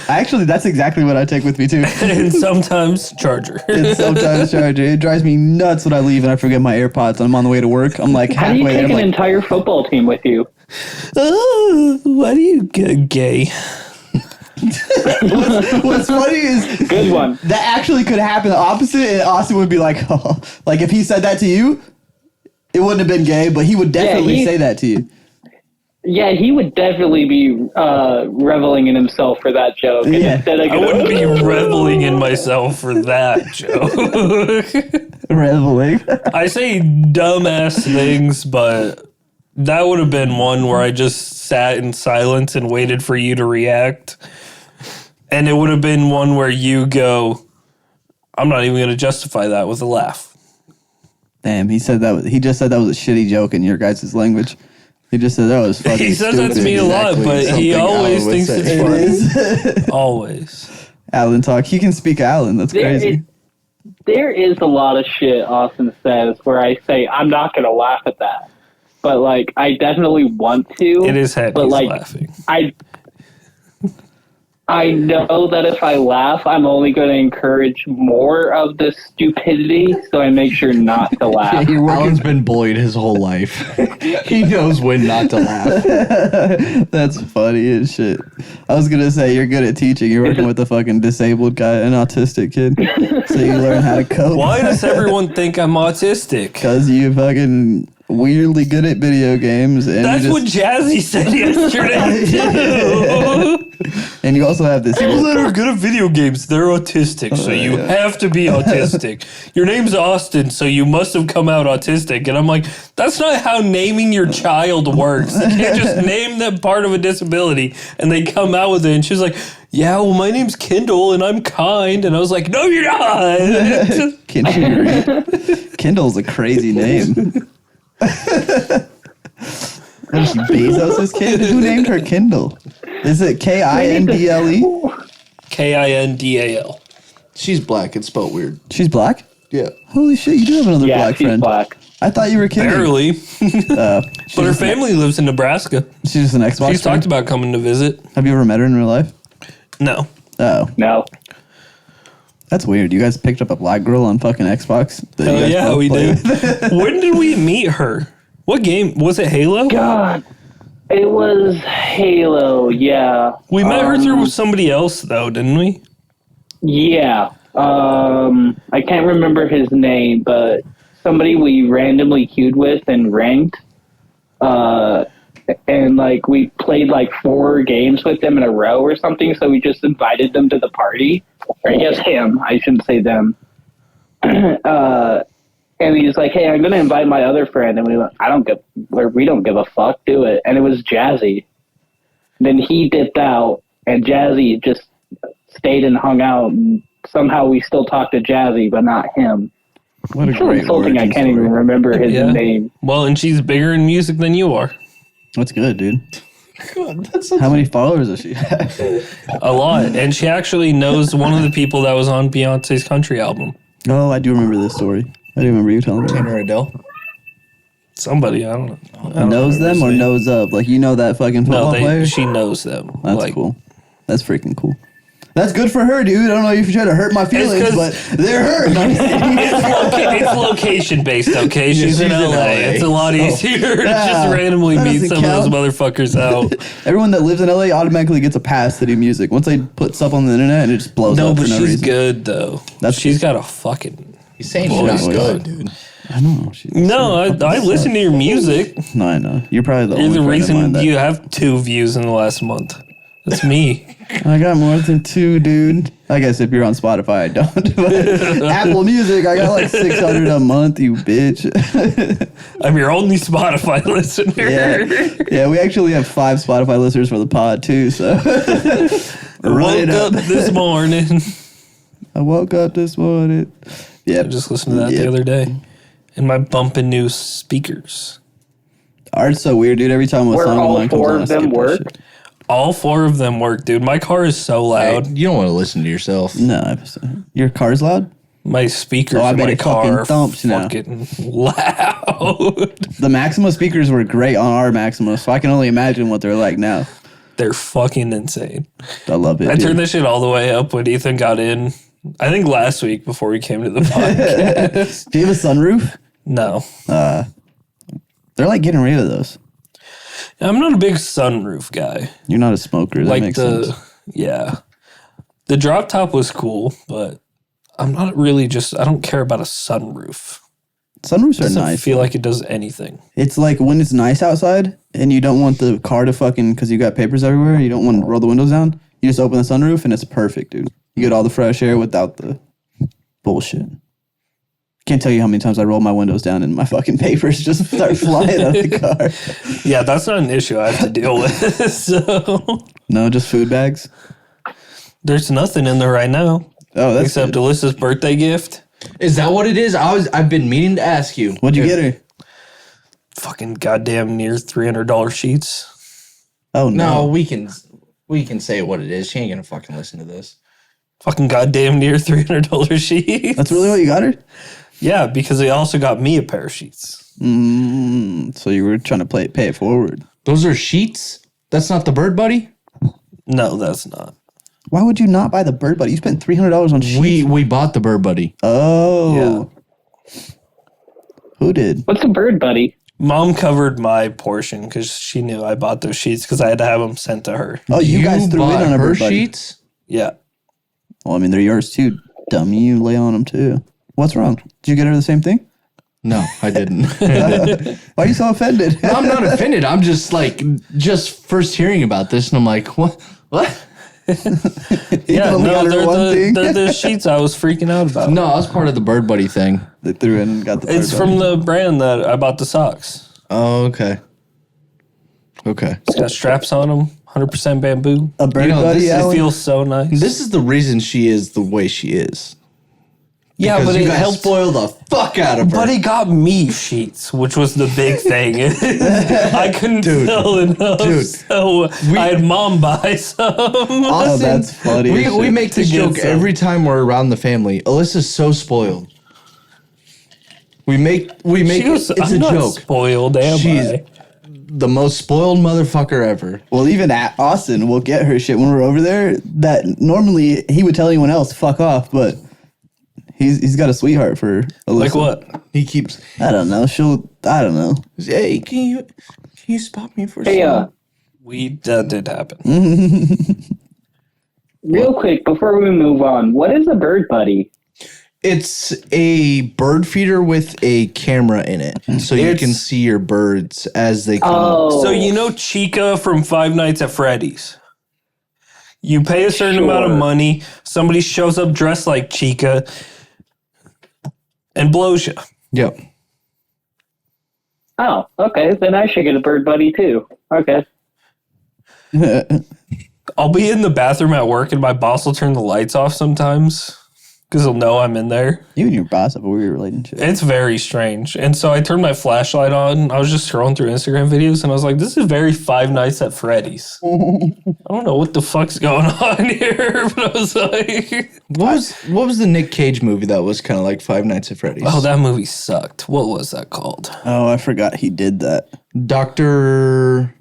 Actually, that's exactly what I take with me too. and sometimes charger. It's sometimes charger. It drives me nuts when I leave and I forget my AirPods and I'm on the way to work. I'm like How do you halfway there. take I'm an like, entire football team with you? Oh, why do you get gay? what's funny is Good one. that actually could happen the opposite, and Austin would be like, oh, like if he said that to you, it wouldn't have been gay, but he would definitely he- say that to you. Yeah, he would definitely be reveling in himself for that joke. And Yeah. instead of I wouldn't be reveling in myself for that joke. Reveling. I say dumbass things, but that would have been one where I just sat in silence and waited for you to react. And it would have been one where you go, I'm not even going to justify that with a laugh. Damn, he said that. He just said that was a shitty joke in your guys' language. He just said that was fucking He says that to me a lot, but he always thinks it's funny. Always. Alan talk. He can speak Alan. That's crazy. There is a lot of shit Austin says where I say, I'm not going to laugh at that. But, like, I definitely want to. It is head. But, He's like, laughing. I know that if I laugh, I'm only going to encourage more of the stupidity, so I make sure not to laugh. Alan's been bullied his whole life. He knows when not to laugh. That's funny as shit. I was gonna say you're good at teaching. You're working with a fucking disabled guy, an autistic kid, so you learn how to cope. Why does everyone think I'm autistic? Because you fucking weirdly good at video games, and That's what Jazzy said yesterday too. And you also have this. People that are good at video games, they're autistic, so you have to be autistic. Your name's Austin, so you must have come out autistic. And I'm like, that's not how naming your child works. You can't just name them part of a disability and they come out with it. And she's like, yeah, well, my name's Kindle and I'm kind. And I was like, no, you're not. Kindle's a crazy name. What is she, Bezos' kid? Who named her Kindle? Is it Kindle? Kindal. She's black. It's spelled weird. She's black? Yeah. Holy shit, you do have another Yeah, black she's friend. black. I thought you were kidding. Barely. But But her family lives in Nebraska. She's just an Xbox She's friend? talked about coming to visit. Have you ever met her in real life? No. Oh. No. That's weird. You guys picked up a black girl on fucking Xbox? that you Oh, guys yeah, both we play do. with? When did we meet her? What game? Was it Halo? God. It was Halo, yeah. We met her through somebody else, though, didn't we? Yeah. I can't remember his name, but somebody we randomly queued with and ranked. And, like, we played, like, 4 games with them in a row or something, so we just invited them to the party. Or, I guess him. I shouldn't say them. And he's like, hey, I'm going to invite my other friend. And we went, we don't give a fuck, do it. And it was Jazzy. Then he dipped out, and Jazzy just stayed and hung out. And somehow we still talked to Jazzy, but not him. What a It's so great insulting I origin can't story. even remember his Yeah. name. Well, and she's bigger in music than you are. That's good, dude. God, that's How many followers does she have? A lot. And she actually knows one of the people that was on Beyonce's country album. Oh, I do remember this story. I do remember you telling me. Tanner Adele. Somebody, I don't know. I don't Knows remember them his or name. knows of? Like, you know that fucking football No, player? she knows them. That's like, cool. That's freaking cool. That's good for her, dude. I don't know if you're trying to hurt my feelings, 'cause- but they're hurt. It's location based, okay? She's in she's in LA. LA. It's a lot easier to Yeah, just randomly that meet doesn't some of those count. motherfuckers out. Everyone that lives in LA automatically gets a pass to do music. Once they put stuff on the internet and it just blows No, up but for no she's reason. good though. She's got a fucking. He's saying she's Voice not good, God. dude. I know. She's No, I listen to your music. No, I know. You're probably the You're only the friend of mine reason that- you have 2 views in the last month. That's me. I got more than 2, dude. I guess if you're on Spotify, I don't. But Apple Music, I got like 600 a month, you bitch. I'm your only Spotify listener. Yeah, we actually have 5 Spotify listeners for the pod too. So run it Woke up. up this morning. I woke up this morning. Yeah, I just listened to that Yep. the other day. In my bumping new speakers. Art's so weird, dude. Every time a Where song all of mine comes 4 on, I of skip them that work? shit. All 4 of them work, dude. My car is so loud. You don't want to listen to yourself. No, your car's loud. My speakers Oh, I in bet my it car fucking are thumps now. fucking loud. The Maxima speakers were great on our Maxima, so I can only imagine what they're like now. They're fucking insane. I love it. I dude. turned this shit all the way up when Ethan got in. I think last week before we came to the podcast. Do you have a sunroof? No. They're like getting rid of those. I'm not a big sunroof guy. You're not a smoker. That Like makes sense. yeah. The drop top was cool, but I'm not really I don't care about a sunroof. Sunroofs are Doesn't nice. feel like it does anything. It's like when it's nice outside and you don't want the car to fucking, because you got papers everywhere, you don't want to roll the windows down. You just open the sunroof and it's perfect, dude. You get all the fresh air without the bullshit. Can't tell you how many times I roll my windows down and my fucking papers just start flying out of the car. Yeah, that's not an issue I have to deal with. So No, just food bags. there's nothing in there right now Oh, that's except good. Alyssa's birthday gift. Is that what it is? I've been meaning to ask you. What'd you get her? Fucking goddamn near $300 sheets. Oh No, no. we can say what it is. She ain't gonna fucking listen to this. Fucking goddamn near $300 sheets. That's really what you got her? Yeah, because they also got me a pair of sheets. So you were trying to pay it forward. Those are sheets? That's not the bird buddy? No, that's not. Why would you not buy the bird buddy? You spent $300 on sheets. We bought the bird buddy. Oh. Who did? What's a bird buddy? Mom covered my portion because she knew I bought those sheets because I had to have them sent to her. Oh, you guys threw in bought on a her bird buddy. sheets? Yeah. Well, I mean, they're yours too, dummy. You lay on them too. What's wrong? Did you get her the same thing? No, I didn't. Why are you so offended? I'm not offended. I'm just just first hearing about this, and I'm like, what? What? Yeah, only got no, her one thing? they're the sheets I was freaking out about. No, I was part of the bird buddy thing. They threw in and got the bird It's buddy. from the brand that I bought the socks. Oh, okay. Okay. It's got straps on them, 100% bamboo. a bird You know, buddy, this is- It Alan? feels so nice. This is the reason she is the way she is. yeah, Because but you it guys helped. spoil the fuck out of her. But he got me sheets, which was the big thing. I couldn't tell enough, dude, so I had mom buy some. Oh, that's funny. as We shit. make this To get joke some. every time we're around the family. Alyssa's so spoiled. We make She was, it's I'm a not joke. spoiled, am She's I? the most spoiled motherfucker ever. Well, even at Austin will get her shit when we're over there. That normally he would tell anyone else, fuck off, but he's got a sweetheart for Alyssa. Like what? He keeps, I don't know. I don't know. hey, can you spot me for a Hey, second? That did happen. real quick before we move on, what is a bird buddy? It's a bird feeder with a camera in it, so you can It's- see your birds as they come. Oh, So you know Chica from Five Nights at Freddy's? You pay a certain amount of Sure. money, somebody shows up dressed like Chica and blows you. Yep. Oh, okay. Then I should get a bird buddy too. Okay. I'll be in the bathroom at work and my boss will turn the lights off sometimes because he'll know I'm in there. You and your boss have a weird relationship. It's very strange. And so I turned my flashlight on. I was just scrolling through Instagram videos and I was like, this is very Five Nights at Freddy's. I don't know what the fuck's going on here, but I was like, What was the Nick Cage movie that was kind of like Five Nights at Freddy's? oh, that movie sucked. What was that called? Oh, I forgot he did that. Doctor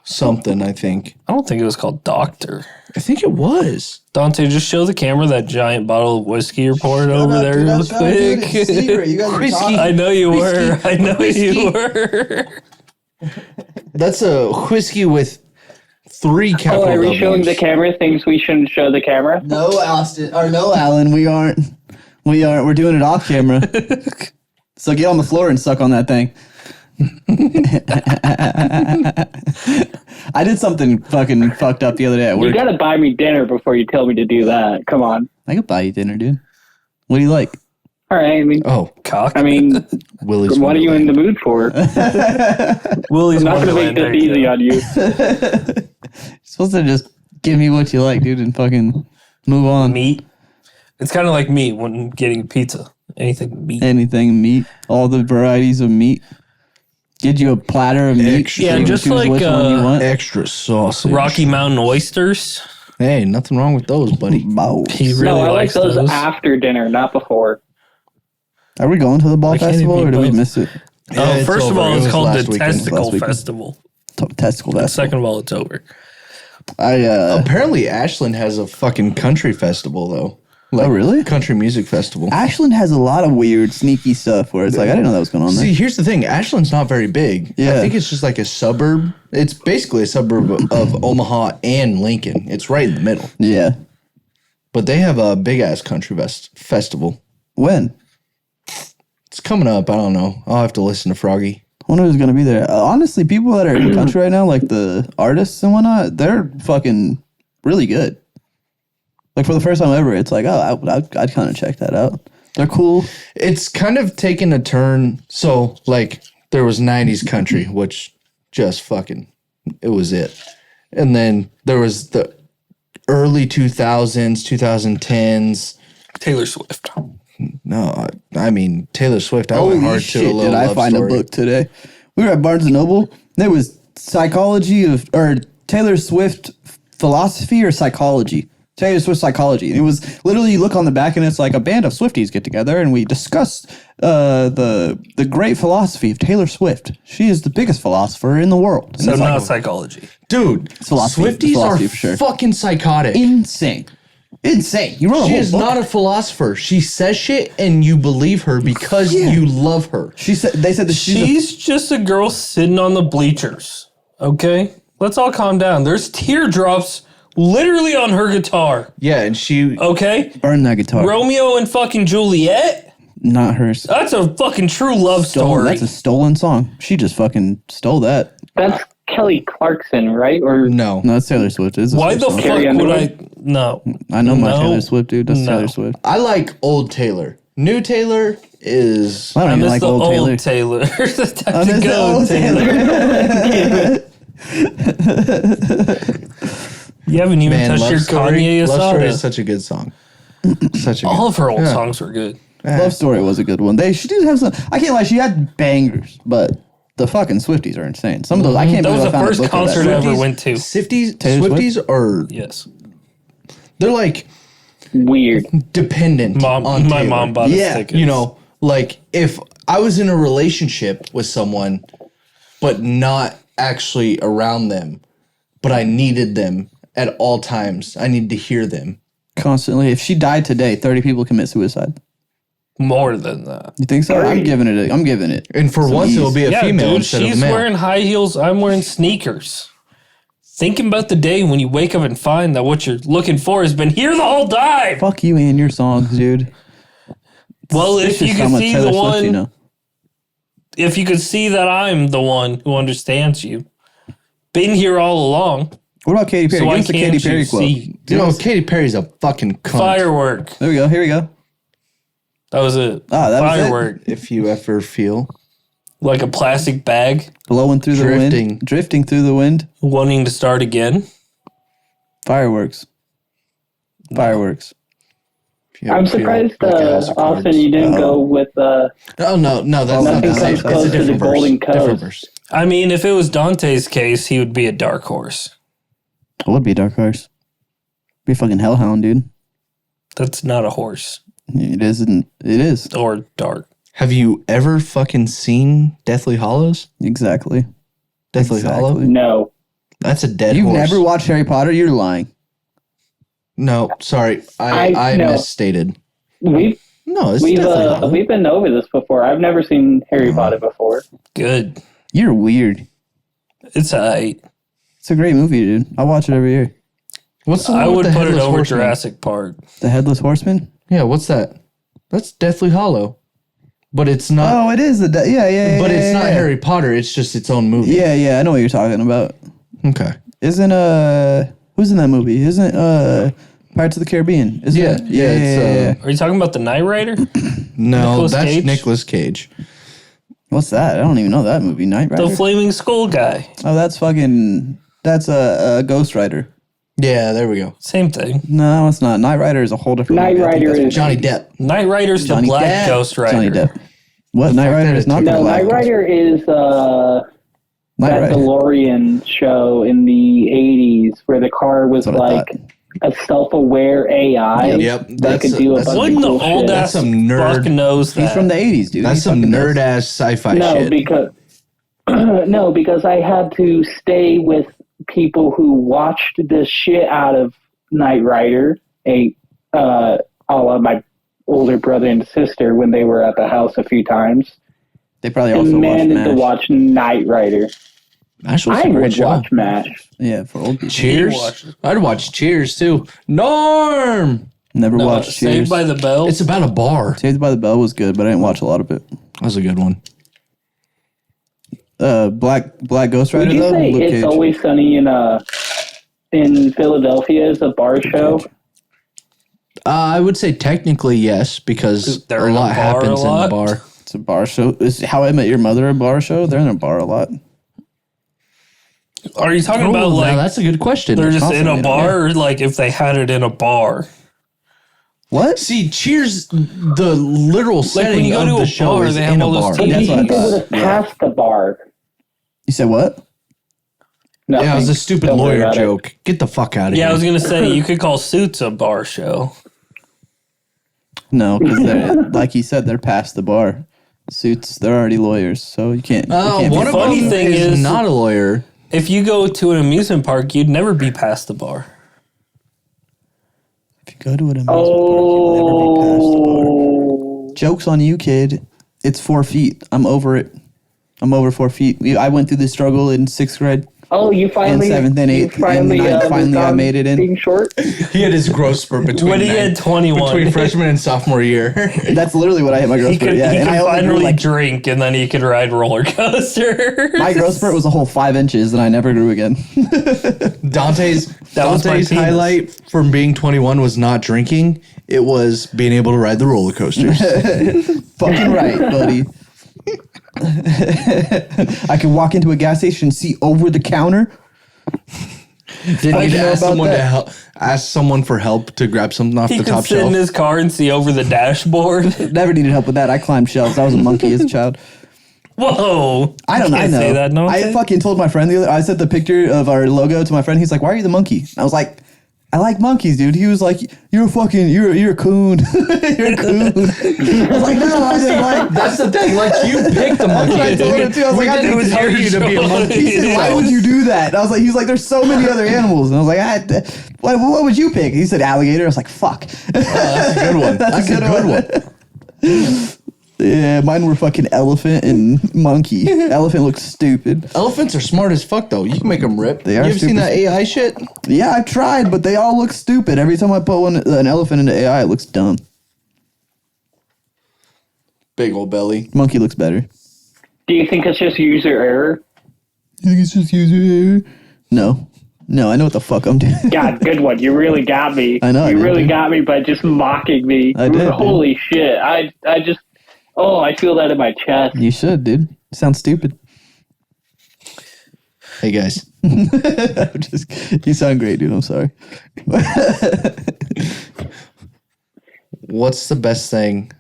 something, I think. I don't think it was called Doctor. I think it was. Dante, just show the camera that giant bottle of whiskey you're pouring over there real quick. You guys are talking- I know you were. I know you were. That's a whiskey with 3 Oh, capital are we showing W's. the camera things we shouldn't show the camera? No, Austin, or no, Alan, we aren't. We're doing it off camera. So get on the floor and suck on that thing. I did something fucking fucked up the other day at You work. gotta buy me dinner before you tell me to do that. Come on. I could buy you dinner, dude. What do you like? All right. I mean, Oh, Cock. I mean, Willie's what are you in the mood for? Willie's I'm not gonna make Wonderland. There this you easy go. on you. You're supposed to just give me what you like, dude, and fucking move on. Meat. It's kind of like me when getting pizza. Anything meat. Anything meat, all the varieties of meat. Get you a platter of meat. Extra. Yeah, you can just choose like, which one you want. extra sausage. Rocky Mountain oysters. Hey, nothing wrong with those, buddy. Wow. He really No, I like likes those those. after dinner, not before. Are we going to the ball Why can't it festival be or did we both? miss it? Yeah, Oh, it's first of over. all, It it's was called last the weekend. Testicle Last weekend. Festival. Testicle festival. Second of all, it's over. Apparently, Ashland has a fucking country festival, though. Like, Oh, really? Country music festival. Ashland has a lot of weird, sneaky stuff where it's like, I didn't know that was going on there. See, here's the thing. Ashland's not very big. Yeah. I think it's just like a suburb. It's basically a suburb of Omaha and Lincoln. It's right in the middle. Yeah. But they have a big-ass country festival. When? It's coming up. I don't know. I'll have to listen to Froggy. I wonder who's going to be there. Honestly, people that are in the country right now, like the artists and whatnot, they're fucking really good. Like for the first time ever, it's like, oh, I'd kind of check that out. They're cool. It's kind of taken a turn. So, like, there was 90s country, which just fucking, it was it. And then there was the early 2000s, 2010s. Taylor Swift. No, I mean, Taylor Swift, I went hard to a little did I love find story. a book today? We were at Barnes & Noble. There was Taylor Swift philosophy or psychology. Taylor Swift psychology. It was literally, you look on the back and it's like a band of Swifties get together and we discuss the great philosophy of Taylor Swift. She is the biggest philosopher in the world. And So it's not like psychology. Dude, philosophy. Swifties Philosophy are for sure. fucking psychotic. insane. You wrote a She whole is book. not a philosopher. She says shit and you believe her because you love her. They said that She's just a girl sitting on the bleachers. Okay? Let's all calm down. There's teardrops literally on her guitar. Yeah, and she Okay? burn that guitar. Romeo and fucking Juliet? Not hers. That's a fucking true love story. That's a stolen song. She just fucking stole that. That's Kelly Clarkson, right? Or no. No, that's Taylor Swift. It's a Why Swift the song. fuck Carrie would Underwood? I? No. I know my No. Taylor Swift, dude. That's No. Taylor Swift. I like old Taylor. New Taylor is I don't I even miss like the old Taylor. That's I to miss the go, old Taylor. You haven't even touched your Kanye Love Story is Asada. such a good song. Such a All good. of her old Yeah. songs were good. Love Story was a good one. She did have some. I can't lie. She had bangers, but the fucking Swifties are insane. Some of those I can't. That was believe the I found a first book of that. concert I ever Swifties- went to. Taylor Swifties are Yes. they're like weird. dependent on My Taylor. mom bought us tickets. You know, like if I was in a relationship with someone, but not actually around them, but I needed them at all times. I need to hear them. Constantly. If she died today, 30 people commit suicide. More than that. You think so? I'm giving it. And for once, it'll be a Yeah, female dude, instead of a she's male. wearing high heels. I'm wearing sneakers. Thinking about the day when you wake up and find that what you're looking for has been here the whole time. Fuck you and your songs, dude. Well, if It's you just could how much see Taylor the Swift one, you know. if you could see that I'm the one who understands you, been here all along. What about Katy Perry? So Give why us the can't Katy Perry you quote. see? You know, Katy Perry's a fucking cunt. Firework. There we go. Here we go. That was it. Ah, that was it? Firework. If you ever feel Like a plastic bag Blowing through the Drifting. wind. Drifting through the wind. wanting to start again. Fireworks. Fireworks. if you ever I'm feel surprised, like a house of Austin, cards. you didn't go with Oh no, that's not Nothing the same. comes close It's a to the different verse. Golden Different Coast. verse. I mean, if it was Dante's case, he would be a dark horse. It would be Dark Horse. Be a fucking hellhound, dude. That's not a horse It isn't. It is. or dark. Have you ever fucking seen Deathly Hollows? Exactly. Deathly Exactly. Hollow? no. That's a dead You've horse. never watched Harry Potter? You're lying. No, sorry. I no. misstated. We've No, it's we've Deathly Hollow. we've been over this before. I've never seen Harry Potter before. Good. You're weird. It's alright. It's a great movie, dude. I watch it every year. What's the one I with would the put it Headless over Horseman? Jurassic Park. The Headless Horseman? Yeah, what's that? That's Deathly Hollow. But it's not. Oh, it is. Yeah. but it's not yeah. Harry Potter. It's just its own movie. Yeah. I know what you're talking about. Okay. Isn't who's in that movie? Isn't Pirates of the Caribbean? Isn't Yeah, it? yeah, it's, Are you talking about the Knight Rider? No, Nicolas that's Cage? Nicolas Cage. What's that? I don't even know that movie. Knight Rider. The flaming skull guy. Oh, that's a Ghost Rider. Yeah, there we go. Same thing. No, it's not. Knight Rider is a whole different Knight movie. I think Rider that's is Johnny Depp. Knight Rider's the Johnny black Depp. Ghost Rider. Johnny Depp. What? Knight Rider is not the no. black Knight Rider is Knight that Rider. DeLorean show in the '80s where the car was That's what I like a self-aware AI Yep, that that's could do a that's bunch When of the cool old shit. ass That's some nerd- fuck knows that. He's from the 80s, dude. That's He some fucking knows. nerd ass sci-fi No, shit. because no, because I had to stay with people who watched the shit out of Knight Rider, all of my older brother and sister when they were at the house a few times, They probably also and watched managed MASH. to watch Knight Rider. Ash was I a great would show. watch MASH. Yeah, for old people. Cheers. watch it. I'd watch Cheers too. Norm. Never No, watched Saved Cheers. by the Bell. It's about a bar. Saved by the Bell was good, but I didn't watch a lot of it. That was a good one. Black Ghost Would Rider you though. say Luke It's Cage. Always Sunny in Philadelphia is a bar show? I would say technically yes, because They're a in a lot bar happens a lot? in the bar. It's a bar show. Is How I Met Your Mother a bar show? They're in a bar a lot. Are you talking about now like that's a good question. they're just in a Possibly, bar, or like if they had it in a bar? What? See, Cheers, the literal setting when you go of to the a show bar, is they have in a all those bar. What do That's you what I think they thought. would have passed the bar? You said what? Nothing. Yeah, it was a stupid Don't worry lawyer about it. joke. Get the fuck out of Yeah, I here. was gonna say you could call Suits a bar show. No, because like he said, they're past the bar. Suits, they're already lawyers, so you can't. You can't One be of funny them thing is is- not a lawyer. If you go to an amusement park, you'd never be past the bar. If you go to an amusement park, you'll never be past the bar. Oh. Joke's on you, kid. It's 4 feet. I'm over it. I'm over 4 feet. I went through this struggle in 6th grade. Oh, you finally. And 7th and you 8th and 9th, finally moved I on made it in. Being short. He had his growth spurt between When he had 21, between freshman and sophomore year. That's literally what I hit my growth he spurt. could, Yeah, he and could I only grew finally like drink, and then he could ride roller coasters. my growth spurt was a whole 5 inches, and I never grew again. Dante's That was my Dante's penis. highlight from being 21 was not drinking. It was being able to ride the roller coasters. Fucking right, buddy. I could walk into a gas station and see over the counter. Didn't I need to know ask about someone that. to help. Ask someone for help to grab something off He the could top sit in shelf. his car and see over the dashboard. Never needed help with that. I climbed shelves. I was a monkey as a child. Whoa! I don't You know. I can't know. say that. No, I fucking told my friend the other. I sent the picture of our logo to my friend. He's like, "Why are you the monkey?" I was like, "I like monkeys, dude." He was like, "You're a fucking. You're a coon. You're a coon." I was like, "No, I just like." That's the thing. Like you picked the monkey. I told him too. I was We like, I didn't didn't tell your you to be a monkey. choice. He said, "Why would you do that?" And I was like, "He was like, there's so many other animals." And I was like, what would you pick?" He said, "Alligator." I was like, "Fuck." That's a good one. That's a good one. Yeah, mine were fucking elephant and monkey. Elephant looks stupid. Elephants are smart as fuck, though. You can make them rip. They are You ever seen super that AI shit? Yeah, I've tried, but they all look stupid. Every time I put an elephant into AI, it looks dumb. Big old belly. Monkey looks better. Do you think it's just user error? You think it's just user error? No. No, I know what the fuck I'm doing. God, good one. You really got me. I know I You did, really dude. got me by just mocking me. I did, dude. Holy shit. I just. Oh, I feel that in my chest. You should, dude. Sounds stupid. Hey guys. I'm just, you sound great, dude. I'm sorry. What's the best thing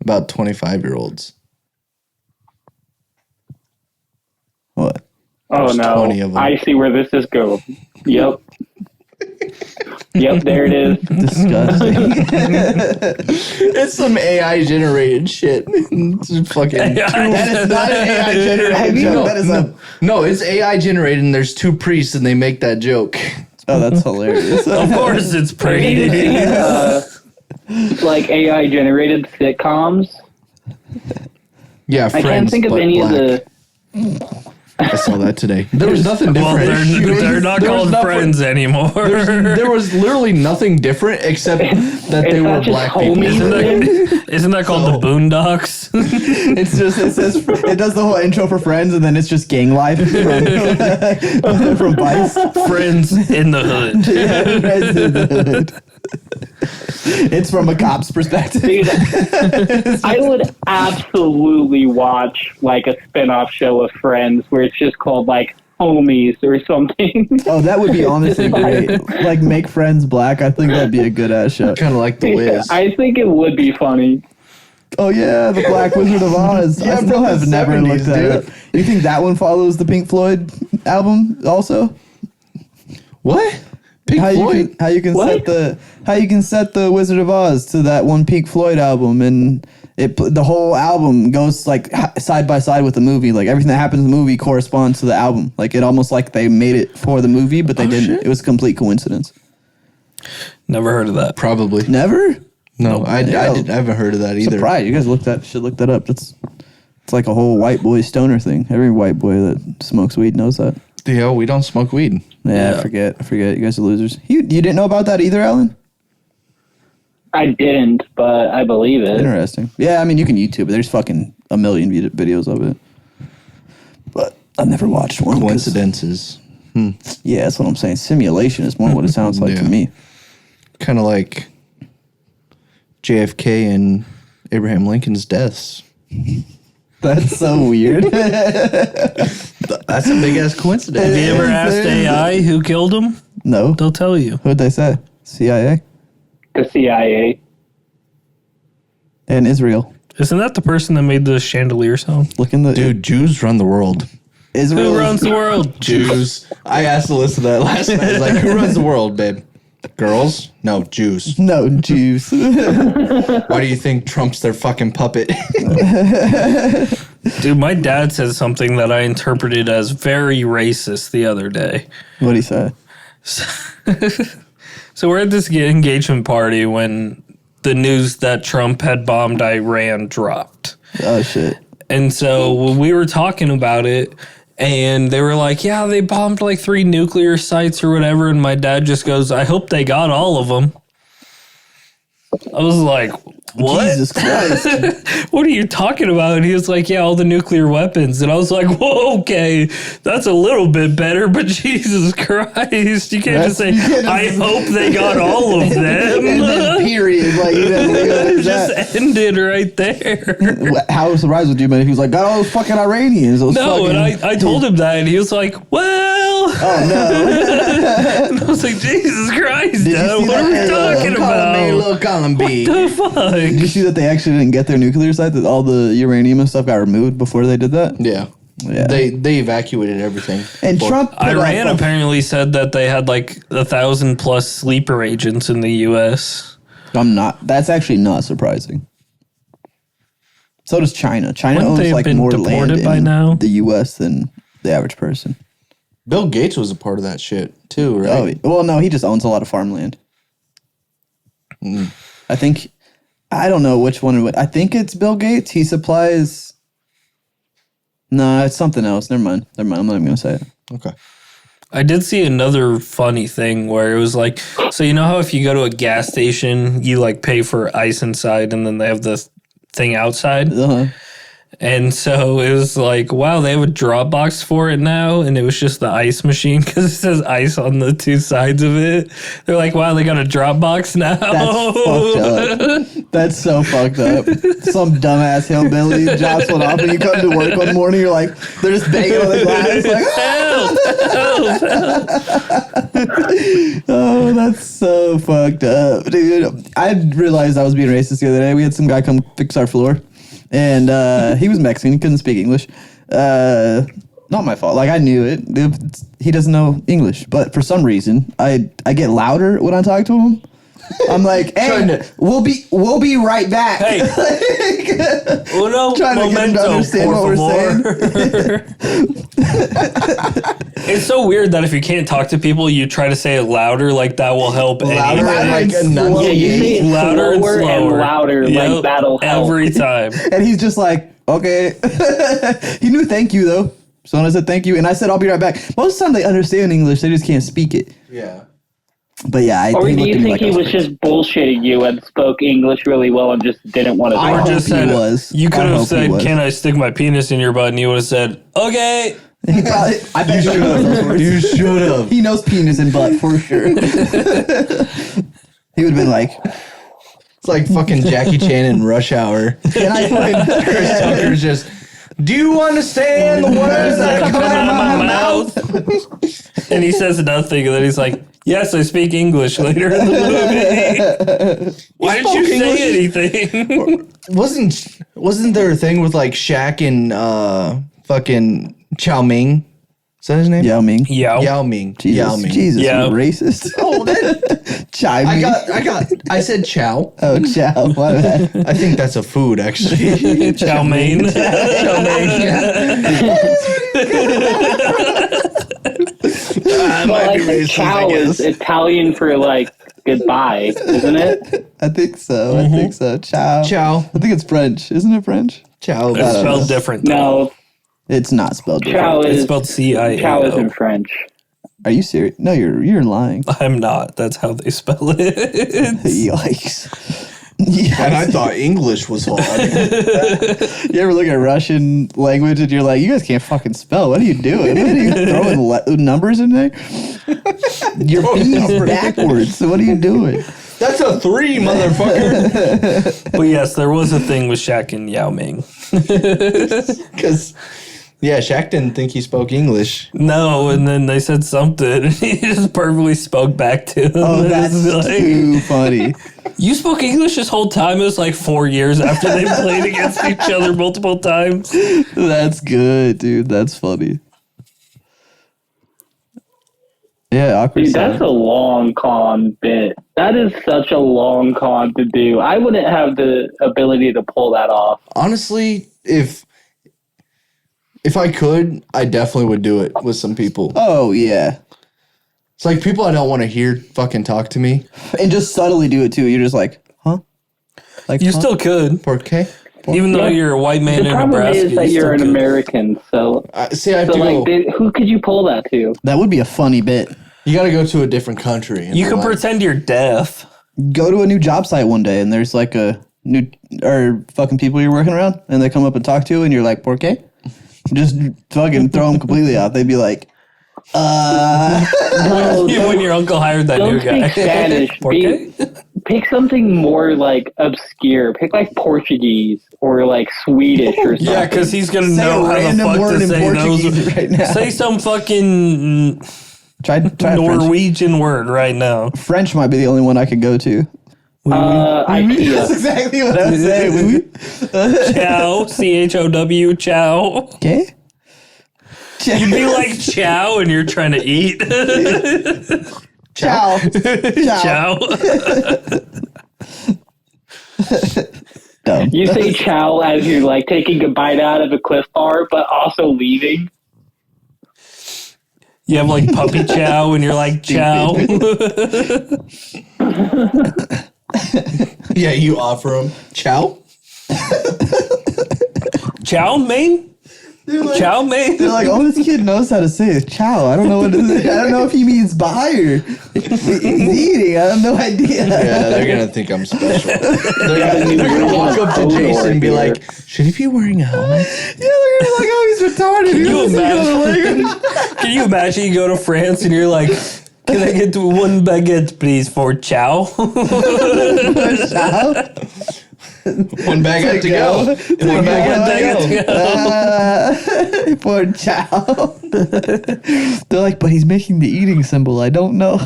about 25-year-olds? What? Oh There's no. 20 of them. I see where this is going. Yep. Yep, there it is. Disgusting. It's some AI generated shit. It's fucking. That is not an AI generated joke. That is No, it's AI generated, and there's two priests, and they make that joke. Oh, that's hilarious. Of course, it's pretty. Like AI generated sitcoms. Yeah, I Friends, can't think of but any black. of the. I saw that today. There was nothing Well, different. they're not There was called nothing- friends anymore. There was literally nothing different except that they It's were not just black people. homies. Isn't that called the Boondocks? It's just, it says, it does the whole intro for Friends, and then it's just gang life from Vice. Friends in the hood. Yeah, Friends in the hood. It's from a cop's perspective. Dude, I would absolutely watch like a spin-off show of Friends where it's just called like Homies or something. Oh, that would be honestly great. Like, make Friends black. I think that'd be a good ass show. Kind of like the Wiz. I think it would be funny. Oh yeah, the Black Wizard of Oz. Yeah, I still from the have never 70s, looked that dude. up. You think that one follows the Pink Floyd album also? What? Pink How Floyd? you can What? set the Wizard of Oz to that one Pink Floyd album, and the whole album goes like side by side with the movie. Like everything that happens in the movie corresponds to the album. Like it almost like they made it for the movie, but they didn't. shit. It was a complete coincidence. Never heard of that. Probably. Never. No, I Yeah. haven't heard of that either. Surprised. You guys should look that up. It's like a whole white boy stoner thing. Every white boy that smokes weed knows that. Yeah, we don't smoke weed. Yeah, Yeah. I forget. You guys are losers. You didn't know about that either, Alan? I didn't, but I believe it. Interesting. Yeah, I mean, you can YouTube it. There's fucking a million videos of it. But I've never watched one. 'cause- Coincidences. Yeah, that's what I'm saying. Simulation is more what it sounds like to Yeah. me. Kind of like JFK and Abraham Lincoln's deaths. That's so weird. That's a big ass coincidence. Have you ever asked AI who killed him? No. They'll tell you. What'd they say? CIA? The CIA. And Israel. Isn't that the person that made the chandelier sound? Look in the... Dude, Jews run the world. Israel. Who runs the world? Jews. I asked Alyssa that last night. I was like, who runs the world, babe? Girls? No, Jews. No, Jews. Why do you think Trump's their fucking puppet? Dude, my dad said something that I interpreted as very racist the other day. What'd he say? So we're at this engagement party when the news that Trump had bombed Iran dropped. Oh, shit. And so we were talking about it, and they were like, yeah, they bombed like 3 nuclear sites or whatever. And my dad just goes, I hope they got all of them. I was like, what? Jesus Christ. What are you talking about? And he was like, yeah, all the nuclear weapons. And I was like, whoa, okay, that's a little bit better, but Jesus Christ, you can't just say, I hope they got all of them. And then period. Like, you didn't leave it as Just that. ended right there. How surprised would you be if he was like, got all those fucking Iranians? Those No, fucking... and I told him that, and he was like, well. Oh, no. And I was like, Jesus Christ, you Dad, see what are we that? talking about? Little column B. The fuck? Did you see that they actually didn't get their nuclear site? That all the uranium and stuff got removed before they did that? Yeah. Yeah. They evacuated everything. And Trump put Iran up apparently said that they had like 1,000 plus sleeper agents in the U.S. That's actually not surprising. So does China. China Wouldn't they owns have like been more deported land by in now? the U.S. than the average person. Bill Gates was a part of that shit too, Oh, right? well, no, he just owns a lot of farmland. I think, I don't know which one. I think it's Bill Gates. He supplies. No, it's something else. Never mind. I'm not even gonna say it. Okay. I did see another funny thing where it was like, so you know how if you go to a gas station, you like pay for ice inside and then they have this thing outside? Uh-huh. And so it was like, wow, they have a drop box for it now. And it was just the ice machine because it says ice on the 2 sides of it. They're like, wow, they got a drop box now. That's fucked up. That's so fucked up. Some dumbass hillbilly drops one off and you come to work one morning, you're like, they're just banging on the glass. Like, oh, that's so fucked up, dude. I realized I was being racist the other day. We had some guy come fix our floor. And he was Mexican. He couldn't speak English. Not my fault. Like, I knew it. He doesn't know English. But for some reason, I get louder when I talk to him. I'm like, hey, we'll be right back. Hey, uno Trying to get him to momento, understand por what favor. It's so weird that if you can't talk to people, you try to say it louder. Like that will help. Louder anything. and like Yeah, you say it Louder and slower and slower. louder, Yep, like that'll help. every time. And he's just like, okay. He knew thank you, though. So when I said thank you, and I said I'll be right back. Most of the time they understand English, they just can't speak it. Yeah. But yeah, Or he do looked you at me think like I he was crazy. just bullshitting you and spoke English really well and just didn't want to I Or talk? hope just he said, was. you could I have hope he said, was. can I stick my penis in your butt? And you would have said, okay. He probably, I bet you knows those words. You should have. He knows penis and butt for sure. He would have been like, It's like fucking Jackie Chan in Rush Hour. can I fucking Chris Tucker's just, do you understand the words that come out of my mouth? And he says nothing. And then he's like, yes, I speak English later in the movie. Why didn't you spoke say anything? Wasn't there a thing with like Shaq and fucking Chow Ming? Is that his name? Yao Ming. Yeah. Yao Ming. Jesus, Yao Ming. Jesus, Yeah. you racist. Oh, that, Chai I said chow. Oh, chow. My bad. I think that's a food, actually. Chow mein. Chow mein, I But might like be the racist, cow I is guess. Italian for like goodbye, isn't it? I think so. I think so. Chow. Chow. I think it's French. Isn't it French? Chow. It's spelled different. No, It's not spelled different. chow It's is spelled CIA. chow is in French. Are you serious? No, you're lying. I'm not. That's how they spell it. Yikes. And I thought English was hard. You ever look at Russian language and you're like, you guys can't fucking spell. What are you doing? What are you throwing numbers in there? Your B is backwards. So what are you doing? That's a 3, motherfucker. But yes, there was a thing with Shaq and Yao Ming. Because, yeah, Shaq didn't think he spoke English. No, and then they said something, and he just perfectly spoke back to him. Oh, And that's it's like, too funny. you spoke English this whole time? It was like 4 years after they played against each other multiple times. That's good, dude. That's funny. Yeah, awkward Dude, that's a long con bit. That is such a long con to do. I wouldn't have the ability to pull that off. Honestly, if I could, I definitely would do it with some people. Oh, yeah. It's like people I don't want to hear fucking talk to me. And just subtly do it, too. You're just like, huh? Like, You huh? still could. Por qué? Even though you're a white man The in problem Nebraska, is that you you're an still could. American, so See, I have so to like, go. who could you pull that to? That would be a funny bit. You got to go to a different country. and You be can like, pretend you're deaf. Go to a new job site one day, and there's like a new, or fucking people you're working around, and they come up and talk to you, and you're like, por qué? Just fucking throw them completely out. They'd be like, No, When your uncle hired that new don't guy. speak Spanish. ¿Por qué? Pick something more like obscure. Pick like Portuguese or like Swedish or something. Yeah, because he's gonna Say know a how the random fuck word to in say Portuguese those. right now. Say some fucking try French. Norwegian word right now. French might be the only one I could go to. That's IKEA. exactly what I was saying. Chow, CHOW, chow. Okay. You'd be like chow, and you're trying to eat. Ciao. Chow. Dumb. You say chow as you're like taking a bite out of a Cliff Bar, but also leaving. You have like puppy chow, and you're like chow. Yeah, you offer them chow. Chow mein? Chow mein? They're like, oh, this kid knows how to say it. Ciao. I don't know what it is. I don't know if he means bye or he's eating. I have no idea. Yeah, they're gonna think I'm special. They're new gonna walk up to version of Jason and be Hodor like, "Should he be wearing a helmet?" Yeah, they're gonna be like, oh, he's retarded. Can He you doesn't know the imagine? language. Can you imagine you go to France and you're like, can I get one baguette, please, for chow? Ciao. One bag to go. One bag to go. Poor Chow. They're like, but he's making the eating symbol. I don't know.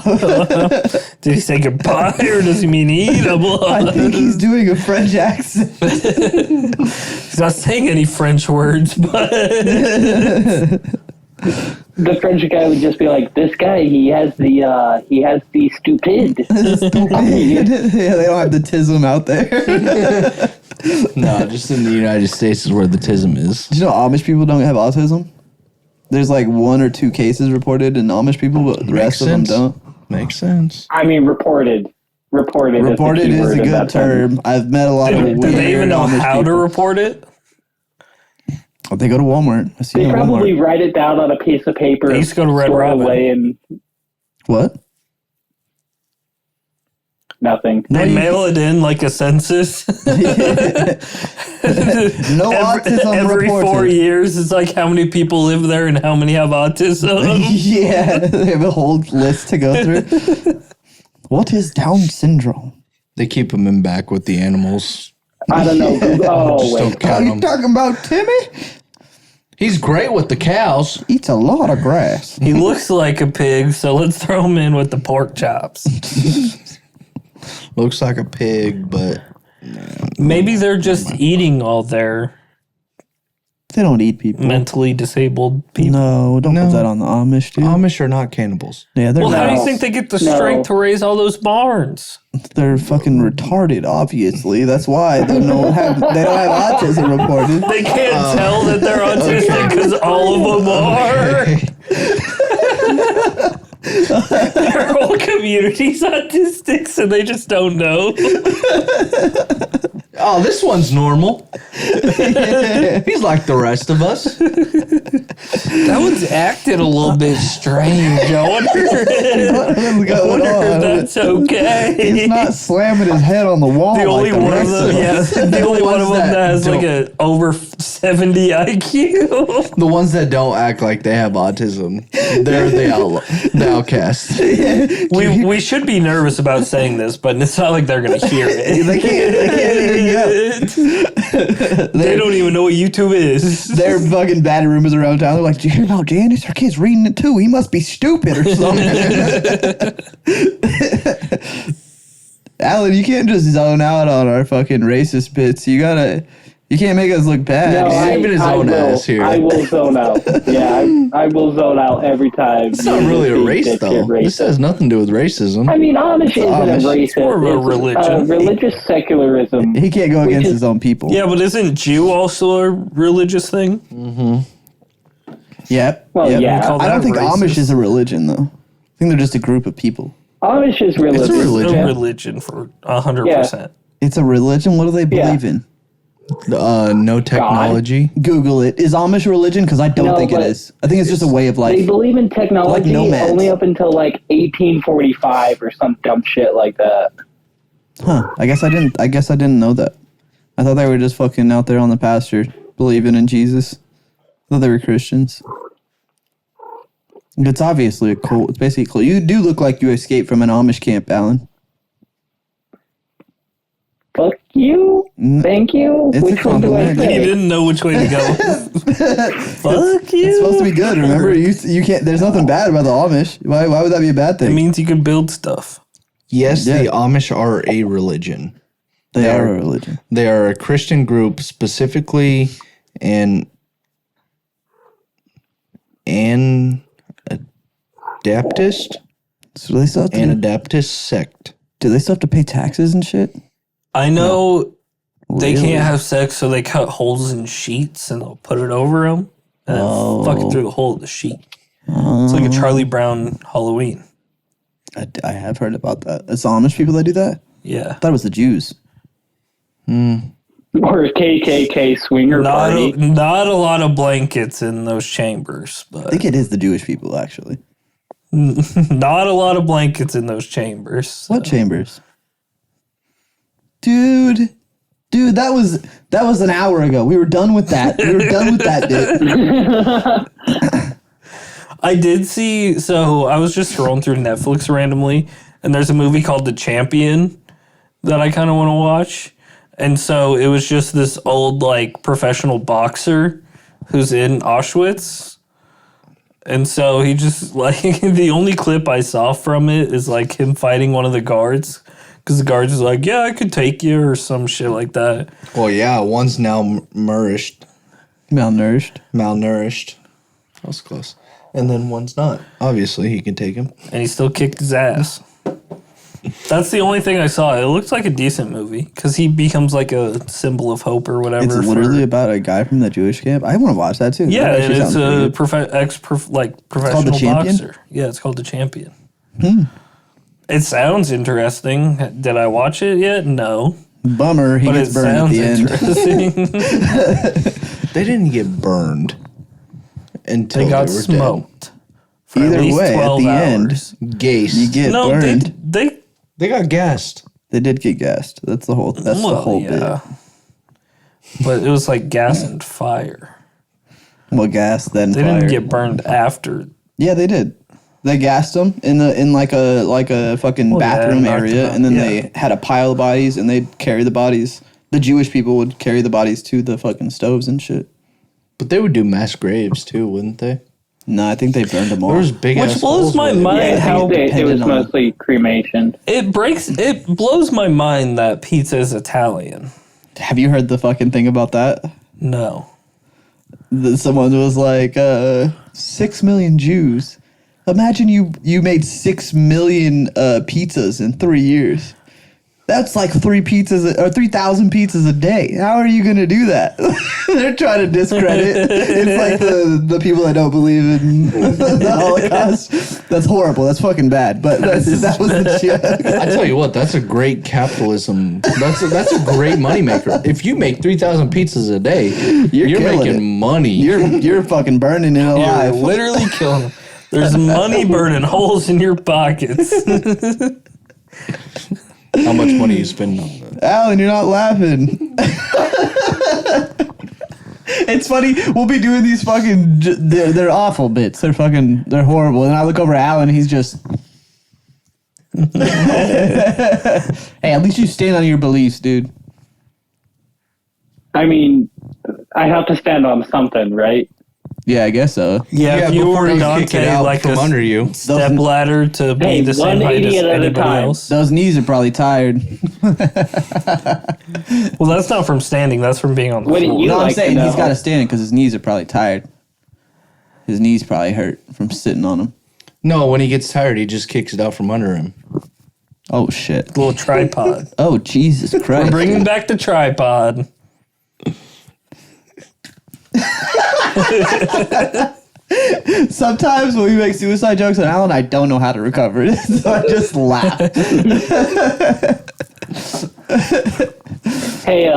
Did he say goodbye or does he mean eat? I think he's doing a French accent. He's not saying any French words, but The French guy would just be like, "This guy, he has the stupid." Yeah, they don't have the tism out there. No, just in the United States is where the tism is. Do you know Amish people don't have autism? There's like 1 or 2 cases reported in Amish people, but the rest of them don't. Makes sense. I mean, reported. Reported. Reported is, the key is word a in good that sentence. term. I've met a lot of do weird they even know Amish how to people. report it? They go to Walmart. I see They them at probably Walmart. write it down on a piece of paper. They used to go to Red store it Robin. away and What? nothing. They mail it in like a census. No autism every reported. 4 years, it's like how many people live there and how many have autism. Yeah, they have a whole list to go through. What is Down syndrome? They keep them in back with the animals. I don't know. Oh Just wait. don't Are count you them. talking about Timmy? He's great with the cows. Eats a lot of grass. He looks like a pig, so let's throw him in with the pork chops. Looks like a pig, but Maybe they're just eating all their They don't eat people. mentally disabled people. No, don't No. put that on the Amish, dude. Amish are not cannibals. Yeah, they're Well, how do you No. think they get the No. strength to raise all those barns? they're fucking retarded. Obviously, that's why they don't have autism reported. They can't tell that they're autistic because all of them are. Their whole community's autistic, so they just don't know. Oh, this one's normal. He's like the rest of us. That one's acting a little bit strange. I wonder, if that's okay. He's not slamming his head on the wall. The only like the one of rest them, of us. the only one of them that has like don't- a over 70 IQ. The ones that don't act like they have autism, they're the outcasts. We should be nervous about saying this, but it's not like they're gonna hear it. They can't hear They don't even know what YouTube is. They're fucking bad rumors around town. They're like, "Did you hear about Janice? Her kid's reading it too. He must be stupid or something." Alan, you can't just zone out on our fucking racist bits. You can't make us look bad. No, He's saving his own ass here. I will zone out. Yeah, I will zone out every time. It's not really a race, though. This has nothing to do with racism. I mean, Amish isn't Amish. a racist. more of a It's religion. religious secularism. He can't go against his own people. Yeah, but isn't Jew also a religious thing? Yep. Well, yep. yeah. Call I don't that think racist. Amish is a religion, though. I think they're just a group of people. Amish is religious. It's a religion. A religion for 100%. It's a religion? What do they believe in? No technology. Google it. Is Amish a religion? Because I don't No, think it but is. I think it's just a way of They life. believe in technology nomads. only up until like 1845 or some dumb shit like that. Huh. I guess I didn't know that. I thought they were just fucking out there on the pasture believing in Jesus. I thought they were Christians. It's obviously a cult. It's basically a cult. You do look like you escaped from an Amish camp, Alan. Fuck you. Thank you. It's a Which one do I compliment. He say? didn't know which way to go. Fuck you. It's supposed to be good. Remember, you can't. There's nothing bad about the Amish. Why would that be a bad It thing? means you can build stuff. Yes, Yeah. the Amish are a religion. They are a religion. They are a Christian group, specifically an Anabaptist, So they still have to. Anabaptist sect. Do they still have to pay taxes and shit? I know they Really? can't have sex, so they cut holes in sheets and they'll put it over them and then fuck it through the hole of the sheet. It's like a Charlie Brown Halloween. I have heard about that. It's the Amish people that do that. Yeah. I thought it was the Jews. Or a KKK swinger Not party. not a lot of blankets in those chambers, I but think it is the Jewish people actually. not a lot of blankets in those chambers. What chambers? Dude, that was an hour ago. We were done with that. We were done with that bit. I did see, so I was just scrolling through Netflix randomly, and there's a movie called The Champion that I kind of want to watch. And so it was just this old, like, professional boxer who's in Auschwitz. And so he just, like, the only clip I saw from it is, like, him fighting one of the guards. Because the guards is like, yeah, I could take you, or some shit like that. Well, yeah, one's now malnourished. Malnourished. That was close. And then one's not. Obviously, he can take him. And he still kicked his ass. That's the only thing I saw. It looks like a decent movie because he becomes like a symbol of hope or whatever. It's literally about a guy from the Jewish camp. I want to watch that too. Yeah, That and actually it's sounds pretty a good. professional Champion? boxer. Yeah, it's called The Champion. It sounds interesting. Did I watch it yet? No. Bummer. He But it gets burned at sounds the end. interesting. They didn't get burned until They got were smoked. For Either at least way, at 12 the end, hours. dead. Gassed. You get No, burned. They got gassed. They did get gassed. That's the whole. That's the well, whole yeah. But it was like gas and fire. bit. Well, gas then They fire. didn't get burned after. Yeah, they did. They gassed them in like a fucking Well, yeah, bathroom knocked area, them out, and then yeah. they had a pile of bodies, and they'd carry the bodies. The Jewish people would carry the bodies to the fucking stoves and shit. But they would do mass graves too, wouldn't they? No, I think they burned them all. There was big Which ass blows holes my where they- mind. Yeah, How I think it was dependent on- mostly cremation. it blows my mind that pizza is Italian. Have you heard the fucking thing about that? No. Someone was like, 6 million Jews. Imagine you made 6 million pizzas in 3 years. That's like 3,000 pizzas a day. How are you gonna do that? They're trying to discredit. It's like the people that don't believe in the Holocaust. That's horrible. That's fucking bad. But that was the joke. I tell you what, that's a great capitalism. That's a great moneymaker. If you make 3,000 pizzas a day, you're making it. money. You're fucking burning it You're alive. literally killing them. There's money burning holes in your pockets. How much money you spend on that? Alan, you're not laughing. It's funny. We'll be doing these fucking. They're awful bits. They're horrible. And I look over at Alan. He's just. Hey, at least you stand on your beliefs, dude. I mean, I have to stand on something, right? Yeah, I guess so. Yeah, if you before were they kick Dante, it out like from a under you. step ladder to be Hey, the same one height as idiot at a anybody time. else. Those knees are probably tired. Well, that's not from standing. That's from being on the What do floor. you No, I'm like to saying he's know? got to stand because his knees are probably tired. His knees probably hurt from sitting on them. No, when he gets tired, he just kicks it out from under him. Oh, shit. Little tripod. Oh, Jesus Christ. We're bringing back the tripod. Sometimes when we make suicide jokes on Alan, I don't know how to recover it, so I just laugh. Hey,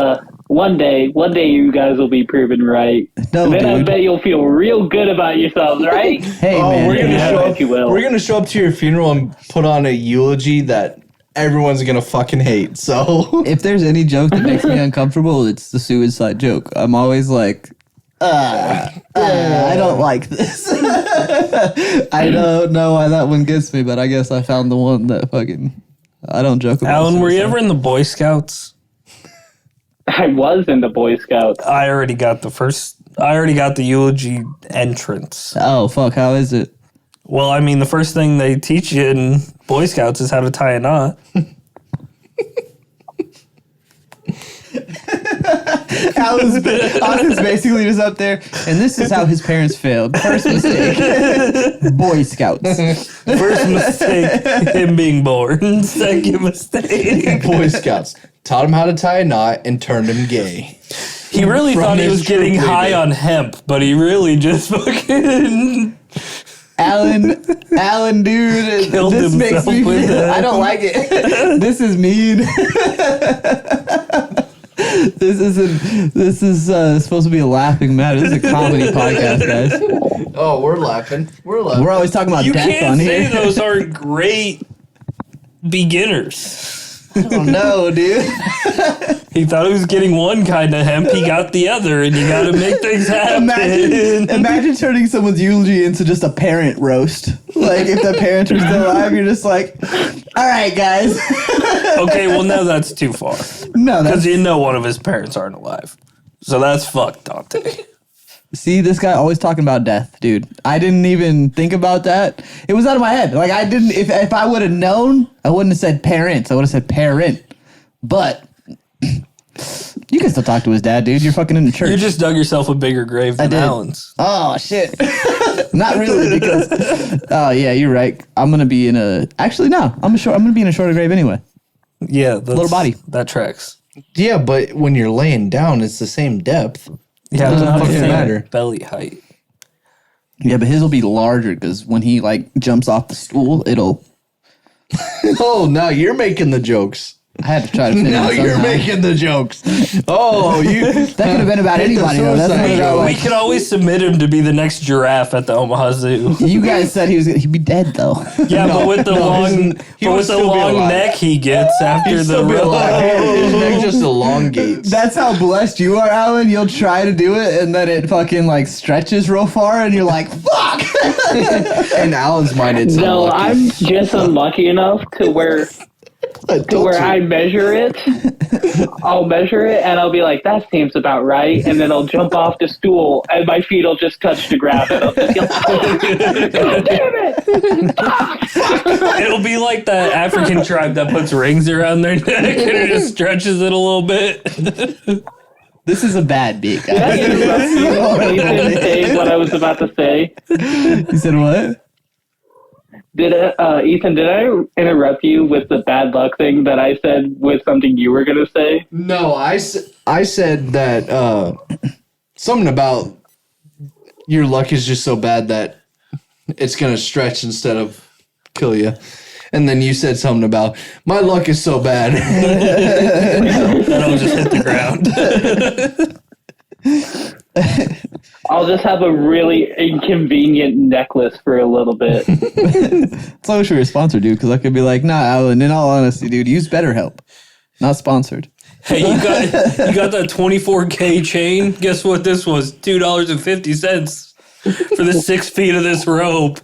one day you guys will be proven right. No, And then I dude. bet you'll feel real good about yourselves, right? Hey, Oh, man. we're gonna Yeah, I show bet up. you will. We're gonna show up to your funeral and put on a eulogy that everyone's gonna fucking hate. So If there's any joke that makes me uncomfortable, it's the suicide joke. I'm always like, I don't like this. I don't know why that one gets me, but I guess I found the one that fucking. I don't joke about. Alan, were you suicide. ever in the Boy Scouts? I was in the Boy Scouts. I already got the eulogy entrance. Oh fuck! How is it? Well, I mean, the first thing they teach you in Boy Scouts is how to tie a knot. Alan's basically just up there, and this is how his parents failed. First mistake, Boy Scouts. First mistake, him being born. Second mistake. Boy Scouts taught him how to tie a knot and turned him gay. He really From thought he his was getting troop high leader. on hemp, but he really just fucking... Alan, dude, Killed this makes himself me. with it. I don't like it. This is mean. This isn't. This is supposed to be a laughing matter. This is a comedy podcast, guys. Oh, we're laughing. We're laughing. We're always talking about You death can't on say here. those aren't great beginners. Oh no, dude. He thought he was getting one kind of hemp, he got the other, and you gotta make things happen. Imagine turning someone's eulogy into just a parent roast. Like if the parents are still alive, you're just like, all right, guys. Okay, well, now that's too far. No, Because that's you know one of his parents aren't alive. So that's fucked, Dante. see this guy always talking about death, dude. I didn't even think about that. It was out of my head. Like I didn't. If I would have known, I wouldn't have said parents. I would have said parent. But you can still talk to his dad, dude. You're fucking in the church. You just dug yourself a bigger grave than did. Alan's. Oh shit! Not really, because oh yeah, you're right. I'm gonna be in a. Actually, no. I'm gonna be in a shorter grave anyway. Yeah, that's, Little body. That tracks. Yeah, but when you're laying down, it's the same depth. Yeah, Doesn't not fucking the same matter. belly height. Yeah, but his will be larger because when he like jumps off the stool, it'll. Oh, now you're making the jokes. I had to try to. Fit Now in you're somehow. making the jokes. Oh, you. That could have been about Hit the anybody. Though. That's suicide not about, joke. We like, could always submit him to be the next giraffe at the Omaha Zoo. you guys said he'd be dead though. Yeah, but with the long, he but would with the still be long alive. neck he gets after He'd the still be road. alive. His neck just elongates. That's how blessed you are, Alan. You'll try to do it, and then it fucking like stretches real far, and you're like, "Fuck!" In Alan's mind, it's No, unlucky. I'm just unlucky enough to where I measure it. I'll measure it and I'll be like, that seems about right. And then I'll jump off the stool and my feet will just touch the ground. And I'll just yell, God damn it! It'll be like the African tribe that puts rings around their neck and it just stretches it a little bit. This is a bad beat, Did I guys. interrupt you? Nathan, saying what I was about to say? You said what? Ethan, did I interrupt you with the bad luck thing that I said with something you were going to say? No, I said that something about your luck is just so bad that it's going to stretch instead of kill you. And then you said something about, my luck is so bad. That'll just hit the ground. I'll just have a really inconvenient necklace for a little bit. It's always your sponsor, dude, because I could be like, nah, Alan, in all honesty, dude, use BetterHelp. Not sponsored. Hey, you got that 24K chain? Guess what this was? $2.50 for the 6 feet of this rope.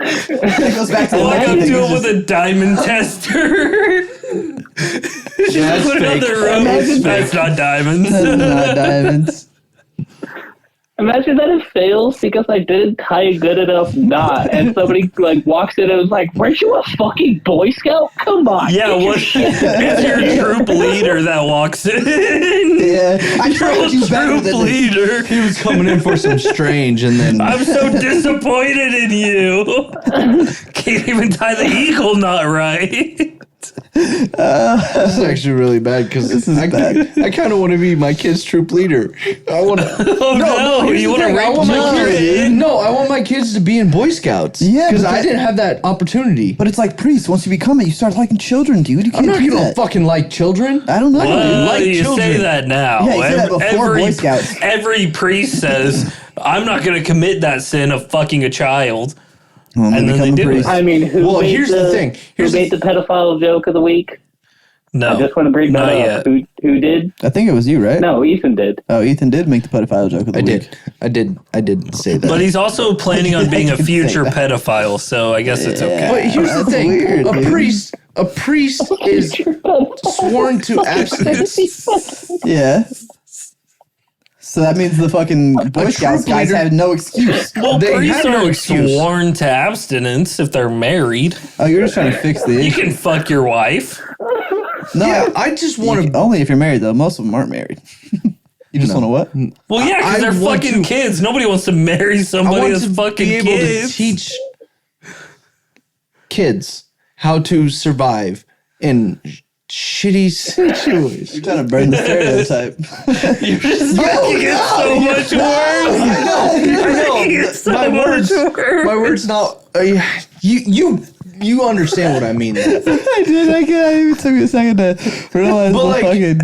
It goes back to the Like lucky I'm thing, doing it's with a diamond tester. That's Put fake. another rope. That's not diamonds. just not diamonds. Imagine that it fails because I didn't tie a good enough knot, and somebody like walks in and was like, "Weren't you a fucking Boy Scout? Come on!" Yeah, it's your troop leader that walks in. Yeah, I tried to do better Troop than this. leader. He was coming in for some strange, and then I'm so disappointed in you. Can't even tie the eagle knot right. this is actually really bad because I kind of want to be my kid's troop leader. I want to. Oh no! here's You the want to thing, I rape want my my kids. kid? No, I want my kids to be in Boy Scouts. Yeah, because but I didn't have that opportunity. But it's like priest. Once you become it, you start liking children, dude. You I'm can't not do gonna that. fucking like children. I don't know. Well, like you children. say that now. Yeah, you say that before Boy Scouts. Every priest says, "I'm not going to commit that sin of fucking a child." Well, And then they do it. I mean, who Well, made here's the thing. Who made the pedophile joke of the week? No, I just want to bring that not up. yet. Who did? I think it was you, right? No, Ethan did. Oh, Ethan did make the pedophile joke of the I week. I did say that. But he's also planning on being a can say future that. pedophile, so I guess it's okay. But here's the That's thing: weird, a dude. priest is sworn to abstinence. Yeah. So that means the fucking Boy Scouts troop guys leader- have no excuse. Well, They priests have no aren't excuse. sworn to abstinence if they're married. Oh, you're just trying to fix the You issue. can fuck your wife. No, Yeah, I just want to. only if you're married though. Most of them aren't married. You just want to what? Well, yeah, because I they're want fucking to- kids. Nobody wants to marry I somebody want that's to fucking be able kids. to teach kids how to survive in shitty situations. You're trying to burn the stereotype. You're just making it so much worse. I know. It's so My much words. worse. My words not. You understand what I mean? Though. I did. I can't. It took me a second to realize But, like, fucking.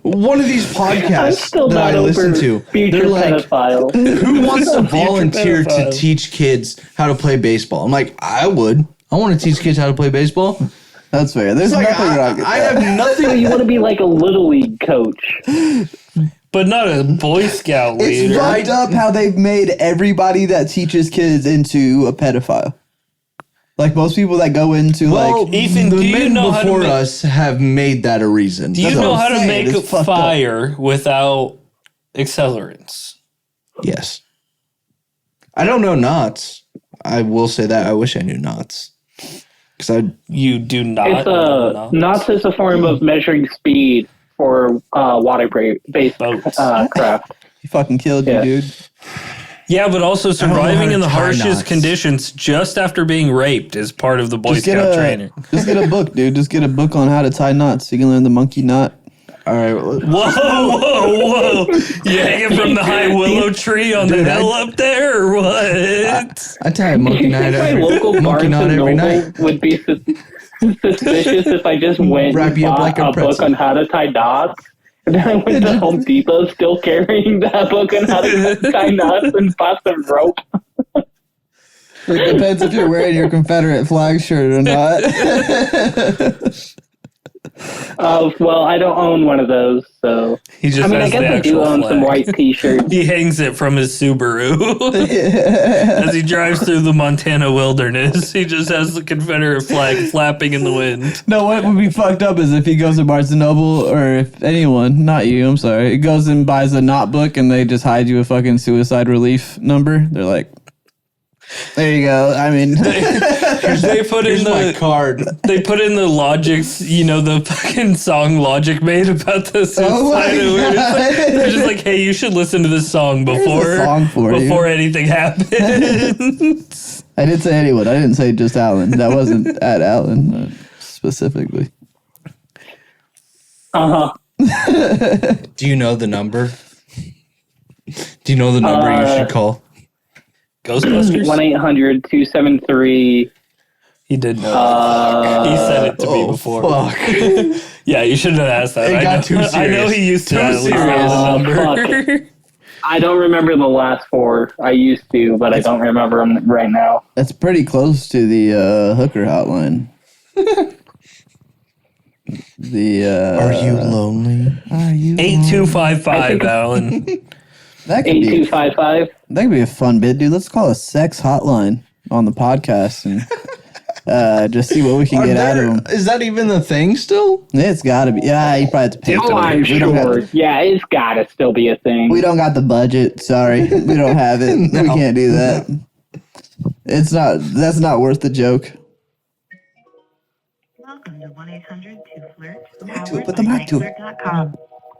One of these I'm podcasts still that not I listen over to, future they're like, pedophile. "Who wants to volunteer to pedophile. teach kids how to play baseball?" I'm like, I would. I want to teach kids how to play baseball. That's fair. There's It's like, nothing wrong with I that. have So nothing. you want to be like a little league coach? But not a Boy Scout It's leader. fucked up how they've made everybody that teaches kids into a pedophile. Like most people that go into Well, like. Ethan, the do you men know how to before make- us have made that a reason. Do you That's know what how I'm to saying. make It's a fucked up. fire without accelerants? Yes. I don't know knots. I will say that. I wish I knew knots. Because You do not. It's know knots is a form of measuring speed for water-based Boats. craft. He fucking killed Yeah. you, dude. Yeah, but also know how surviving to in the tie harshest knots. conditions just after being raped is part of the Boy Scout training. Just get a book, dude. Just get a book on how to tie knots. You can learn the monkey knot. all right. Whoa, whoa! You hanging from the high willow tree on the Dude, hill up there, or what? I tie a monkey You knot think my local monkey Barnes knot and every Noble night. would be suspicious if I just went Wrap and you up bought like a a book pretzel. on how to tie knots? And then I went to Home Depot still carrying that book on how to tie knots and bought some rope. It depends if you're wearing your Confederate flag shirt or not. Well, I don't own one of those, so He just I mean, I has guess the I do actual own some flag. white T-shirts. He hangs it from his Subaru as he drives through the Montana wilderness. He just has the Confederate flag flapping in the wind. No, what would be fucked up is if he goes to Barnes and Noble, or if anyone, not you, I'm sorry, goes and buys a knot book and they just hide you a fucking suicide relief number. They're like, There you go. I mean, They put in Here's my the card. they put in the Logic's, the fucking song Logic made about the suicide. Oh my God. They're just like, hey, you should listen to this song Here's a before song for you. before anything happens. I didn't say anyone. I didn't say just Alan. That wasn't at Alan specifically. Uh-huh. Do you know the number? Do you know the number you should call? Ghostbusters? 1-800-273. He did know. He said it to me before. Fuck. Yeah, you shouldn't have asked that. It I got know, too I know serious. he used to Too at least serious. know the number. I don't remember the last four. I used to, but I don't remember them right now. That's pretty close to the hooker hotline. Are you lonely? Are you 8255, Alan. That could be 8255. that could be a fun bit, dude. Let's call a sex hotline on the podcast and just see what we can get out of them. Is that even the thing still? It's got to be. Yeah, you probably have to pay Oh, for it. I'm We don't sure. got- Yeah, it's got to still be a thing. We don't got the budget. Sorry, we don't have it. We can't do that. It's not. That's not worth the joke. Welcome to 1-800-2FLIRT. Put the mic to it. flirt.com.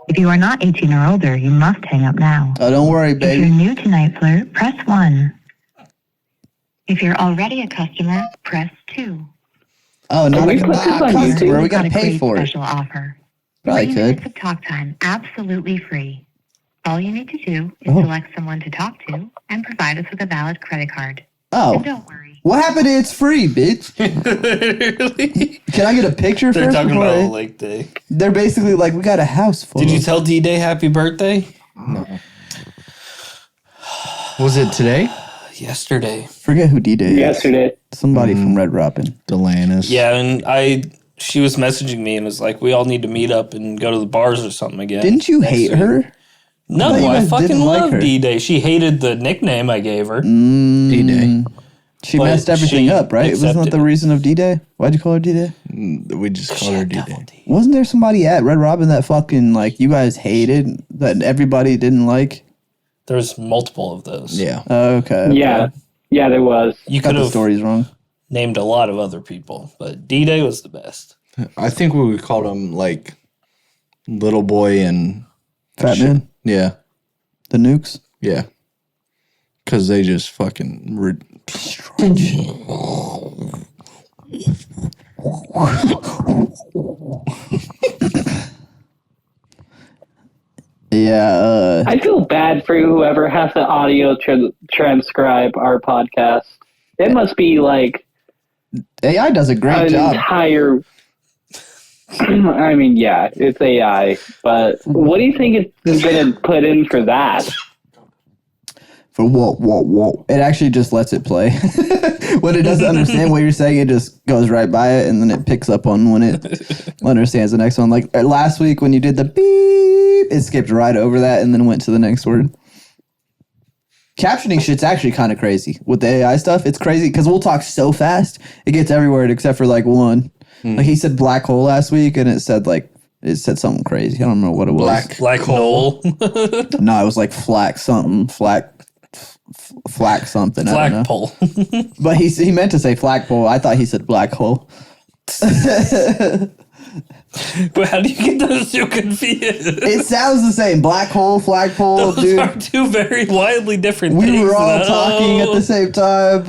If you are not 18 or older, you must hang up now. Oh, don't worry, If you're baby. new to Night Flirt, press 1. If you're already a customer, press 2. Oh, not we a put this on customer. YouTube? We got to Got a pay great for it. special offer. Probably 3 could. minutes of talk time, absolutely free. All you need to do is Oh. select someone to talk to and provide us with a valid credit card. Oh, And don't worry. what happened to it's free, bitch? Literally. Can I get a picture They're first? talking before about I- Lake Day. They're basically like, we got a house full. Did you of- tell D-Day happy birthday? Was it today? Yesterday. Forget who D-Day is. Yesterday. Somebody from Red Robin. Delanus. Yeah, and she was messaging me and was like, we all need to meet up and go to the bars or something again. Didn't you hate her? No, I thought you I guys fucking didn't like love her. D-Day. She hated the nickname I gave her. D-Day. She But messed everything she up, right? Wasn't that accepted the it. reason of D-Day? Why'd you call her D-Day? We just called her D-Day. Wasn't there somebody at Red Robin that fucking, like, you guys hated, that everybody didn't like? There's multiple of those. Yeah. Oh, okay. Yeah. Yeah, there was. You Got could the have stories wrong. named a lot of other people, but D-Day was the best. I think we would call him like Little Boy and Fat Man? yeah. The Nukes? Yeah. Because they just fucking Yeah, I feel bad for whoever has to audio transcribe our podcast. It must be like AI does a great an job. entire. I mean, yeah, it's AI, but what do you think it's going to put in for that? For whoa. It actually just lets it play. When it doesn't understand what you're saying, it just goes right by it, and then it picks up on when it understands the next one. Like last week when you did the beep, it skipped right over that and then went to the next word. Captioning shit's actually kind of crazy with the AI stuff. It's crazy because we'll talk so fast, it gets every word except for like one. Like he said black hole last week, and it said something crazy. I don't remember what it was. Black hole. No, it was like flak something, flak something. I don't know. Flagpole. But he meant to say flagpole. I thought he said black hole. But how do you get those two confused? It sounds the same. Black hole, flagpole, Those dude. are two very widely different things. We were all though. talking at the same time.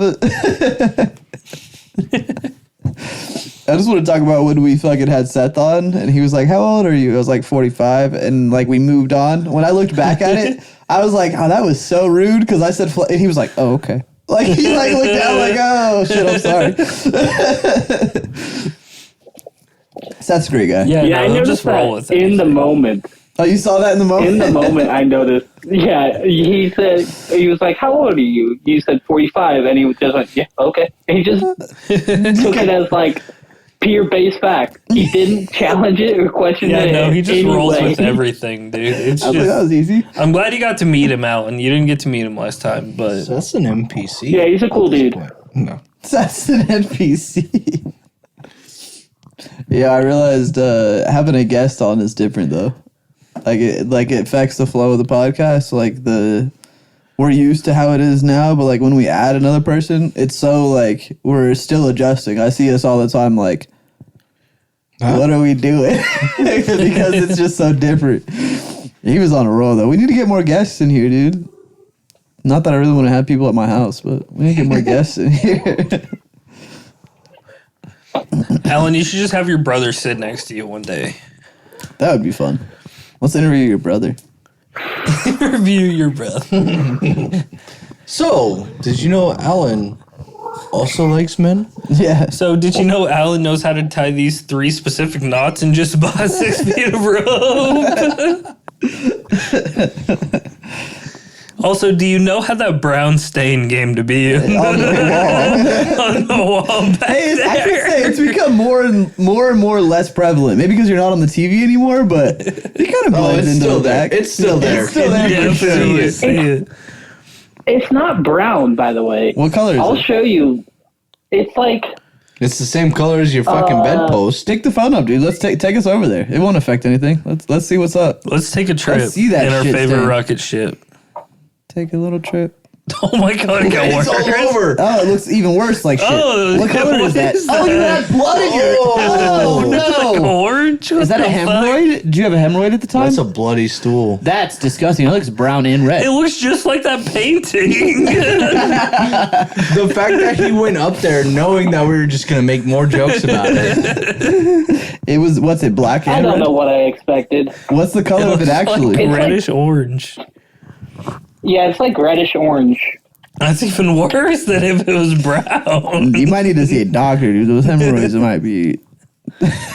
I just want to talk about when we fucking had Seth on, and he was like, "How old are you?" I was like, 45, and like we moved on. When I looked back at it, I was like, "Oh, that was so rude," because I said, and he was like, "Oh, okay." Like he like looked down like, "Oh shit, I'm sorry." Seth's a great guy. Yeah, Yeah, I no, noticed just roll with that it. in the moment. Oh, you saw that in the moment? In the moment, I noticed. Yeah, he was like, "How old are you?" You said 45, and he was just like, "Yeah, okay." And he just took it as like pure base fact. He didn't challenge it or question Yeah, it. no, he just rolls anyway. with everything, dude. It's I was like, that just. was easy. I'm glad you got to meet him out, and you didn't get to meet him last time. But That's an NPC. Yeah, he's a cool dude. No. That's an NPC. Yeah, I realized having a guest on is different though. Like it affects the flow of the podcast. Like we're used to how it is now, but like when we add another person, it's so like we're still adjusting. I see us all the time like, what are we doing? Because it's just so different. He was on a roll though. We need to get more guests in here, dude. Not that I really want to have people at my house, but we need to get more guests in here. Alan, you should just have your brother sit next to you one day. That would be fun. Let's interview your brother. Interview your brother. So, did you know Alan also likes men? Yeah. So, did you know Alan knows how to tie these 3 specific knots in just about 6 feet of rope? Also, do you know how that brown stain came to be On the wall. on the wall back Hey, I there? can say it's become more and more less prevalent. Maybe because you're not on the TV anymore, but it kind of blends it's into still the there. back. It's still there. It's still there Yeah, for sure. see it. It's not brown, by the way. What color is I'll it? show you. It's like It's the same color as your fucking bedpost. Stick the phone up, dude. Let's take us over there. It won't affect anything. Let's see what's up. Let's take a trip see that in our shit favorite stain. rocket ship. Take a little trip. Oh my god, it got It's worse. all over. Oh, it looks even worse like shit. Oh, what color what is that? is Oh, you that? had blood in your. Oh, Like no. orange? Is that a What the fuck? hemorrhoid? Did you have a hemorrhoid at the time? That's a bloody stool. That's disgusting. It looks brown and red. It looks just like that painting. The fact that he went up there knowing that we were just gonna make more jokes about it. It was, what's it, black I and don't red? know what I expected. What's the color of it looks actually? like It's like- reddish orange. Yeah, it's like reddish orange. That's even worse than if it was brown. You might need to see a doctor, dude. Those hemorrhoids might be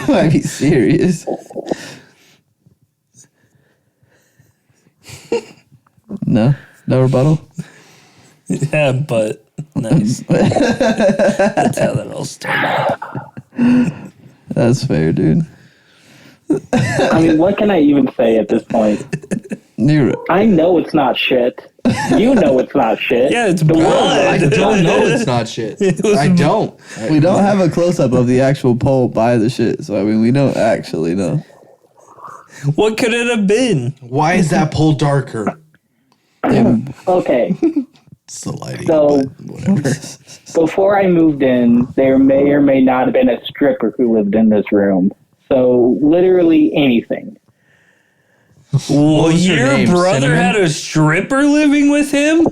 might be serious. No rebuttal. Yeah, but nice. That's how that all started. That's fair, dude. I mean, what can I even say at this point? I know it's not shit. You know it's not shit. Yeah, it's The world blood. I don't know it's not shit. I don't. We don't have a close up of the actual pole by the shit, so I mean we don't actually know. What could it have been? Why is that pole darker? Okay, It's the lighting. So- but whatever. before I moved in, there may or may not have been a stripper who lived in this room. So literally anything. Well, was her your name? brother Cinnamon? had a stripper living with him?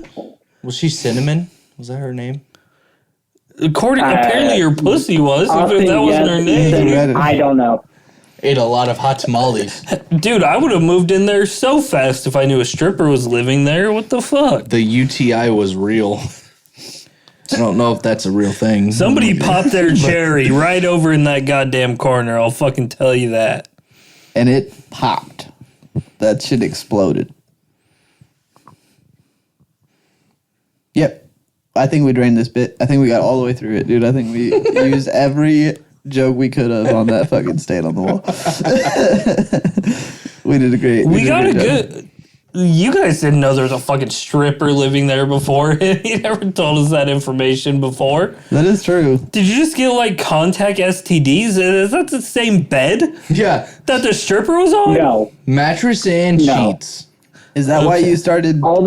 Was she Cinnamon? Was that her name? Apparently your pussy was, Austin, if that wasn't her yes, name. I don't know. Ate a lot of hot tamales. Dude, I would have moved in there so fast if I knew a stripper was living there. What the fuck? The UTI was real. I don't know if that's a real thing. Somebody popped their cherry right over in that goddamn corner. I'll fucking tell you that. And it popped. That shit exploded. Yep. I think we drained this bit. I think we got all the way through it, dude. I think we used every joke we could have on that fucking stain on the wall. We did a great. We did got a great job. good. You guys didn't know there was a fucking stripper living there before. He never told us that information before. That is true. Did you just get like contact STDs? Is that the same bed Yeah, that the stripper was on? No. mattress and No. sheets. Is that why you started? All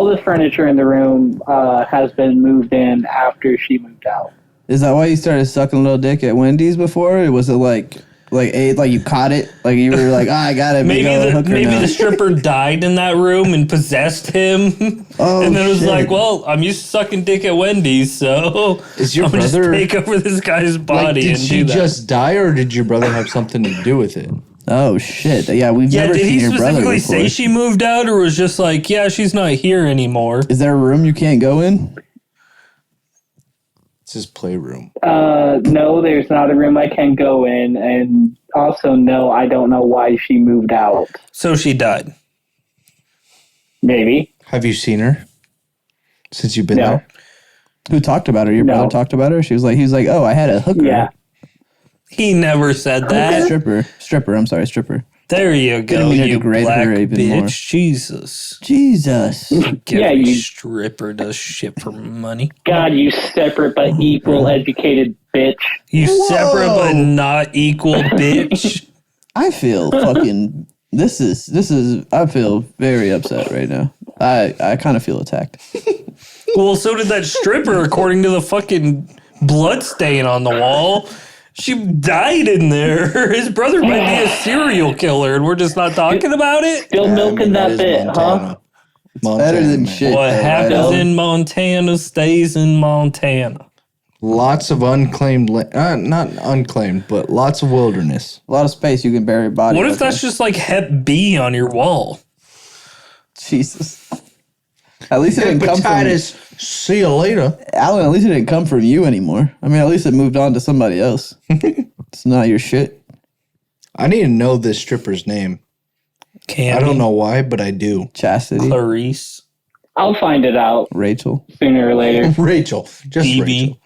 the furniture in the room has been moved in after she moved out. Is that why you started sucking a little dick at Wendy's before? Or was it like you caught it? Like you were like, I got it. Maybe the stripper died in that room and possessed him. Oh, and then it was shit. like, well, I'm used to sucking dick at Wendy's, so Is your I'm gonna just brother- take over this guy's Like, body did and she do that. just die, or did your brother have something to do with it? Oh shit! Yeah, we've Yeah, never did seen he your brother specifically before. say she moved out, or was just like, yeah, she's not here anymore? Is there a room you can't go in? It's his playroom. No, there's not a room I can go in, and also no, I don't know why she moved out. So she died. Maybe. Have you seen her since you've been No. there? Who talked about her? Your No. brother talked about her. He was like, oh, I had a hooker. Yeah. He never said that. stripper. I'm sorry, stripper. There you go, Didn't mean to you degrade black her even bitch. more. Jesus. Jesus. Give Yeah, me you- stripper does shit for money. God, you separate but equal educated bitch. You Whoa. separate but not equal, bitch. I feel fucking. This is. I feel very upset right now. I kind of feel attacked. Well, so did that stripper, according to the fucking blood stain on the wall. She died in there. His brother might be a serial killer, and we're just not talking about it. Still milking that bit, huh? Better than shit. What though, happens right? in Montana stays in Montana. Lots of unclaimed, not unclaimed, but lots of wilderness. A lot of space you can bury a body. What if out that's just like Hep B on your wall? there. Jesus? At least it didn't come from Hepatitis. See you later. Alan. At least it didn't come from you anymore. I mean, at least it moved on to somebody else. It's not your shit. I need to know this stripper's name. Candy, I don't know why, but I do. Chastity, Clarice. I'll find it out Rachel. sooner or later. Rachel. Just Phoebe. Rachel.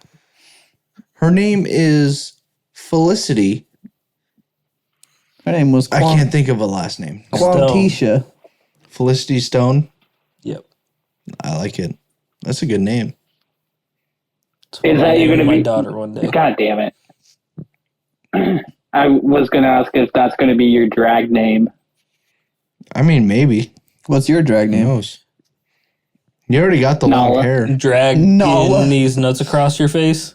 Her name is Felicity. Her name was I can't think of a last name. Quantisha. Felicity Stone. Yep. I like it. That's a good name. That's what Is I'm that you naming gonna my be- daughter one day? God damn it. I was going to ask if that's going to be your drag name. I mean, maybe. What's your drag Who name? knows? You already got the long Nala. hair. Drag Nala. these nuts across your face.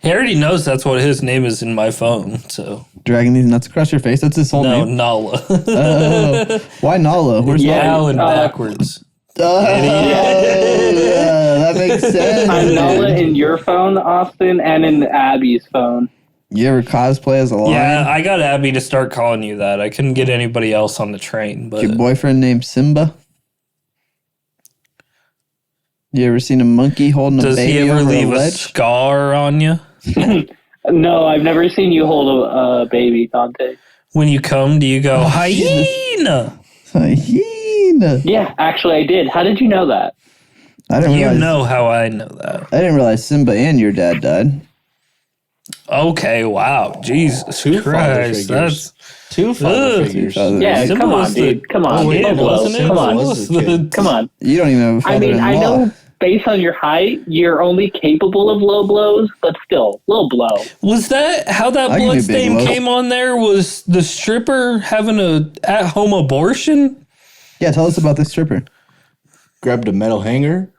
He already knows that's what his name is in my phone. So Dragging these nuts across your face. That's his whole no, name. Nala. Oh, why Nala? Where's Yeah. Alan uh, backwards. Nala? Yeah, that makes sense. I'm Nala in your phone, Austin, and in Abby's phone. You ever cosplay as a lion? Yeah, I got Abby to start calling you that. I couldn't get anybody else on the train, but Your boyfriend named Simba? You ever seen a monkey holding a does baby he ever over leave a a ledge? scar on you? No, I've never seen you hold a baby, Dante. When you come, do you go, hyena? Hyena. Yeah, actually, I did. How did you know that? I didn't You realize. know how I know that. I didn't realize Simba and your dad died. Okay, wow. Jesus Two father Christ. figures. That's... Two father Ugh. figures. Yeah, Simba come on, was the- dude. Come on. Oh, wait, Low it blow. wasn't it? Come on. It Simba was the kid. Come on. You don't even have a I mean, I father-in-law. know based on your height, you're only capable of low blows, but still, low blow. Was that how that I can do blood big stain blows. came on there? Was the stripper having a at-home abortion? Yeah, tell us about this stripper. Grabbed a metal hanger.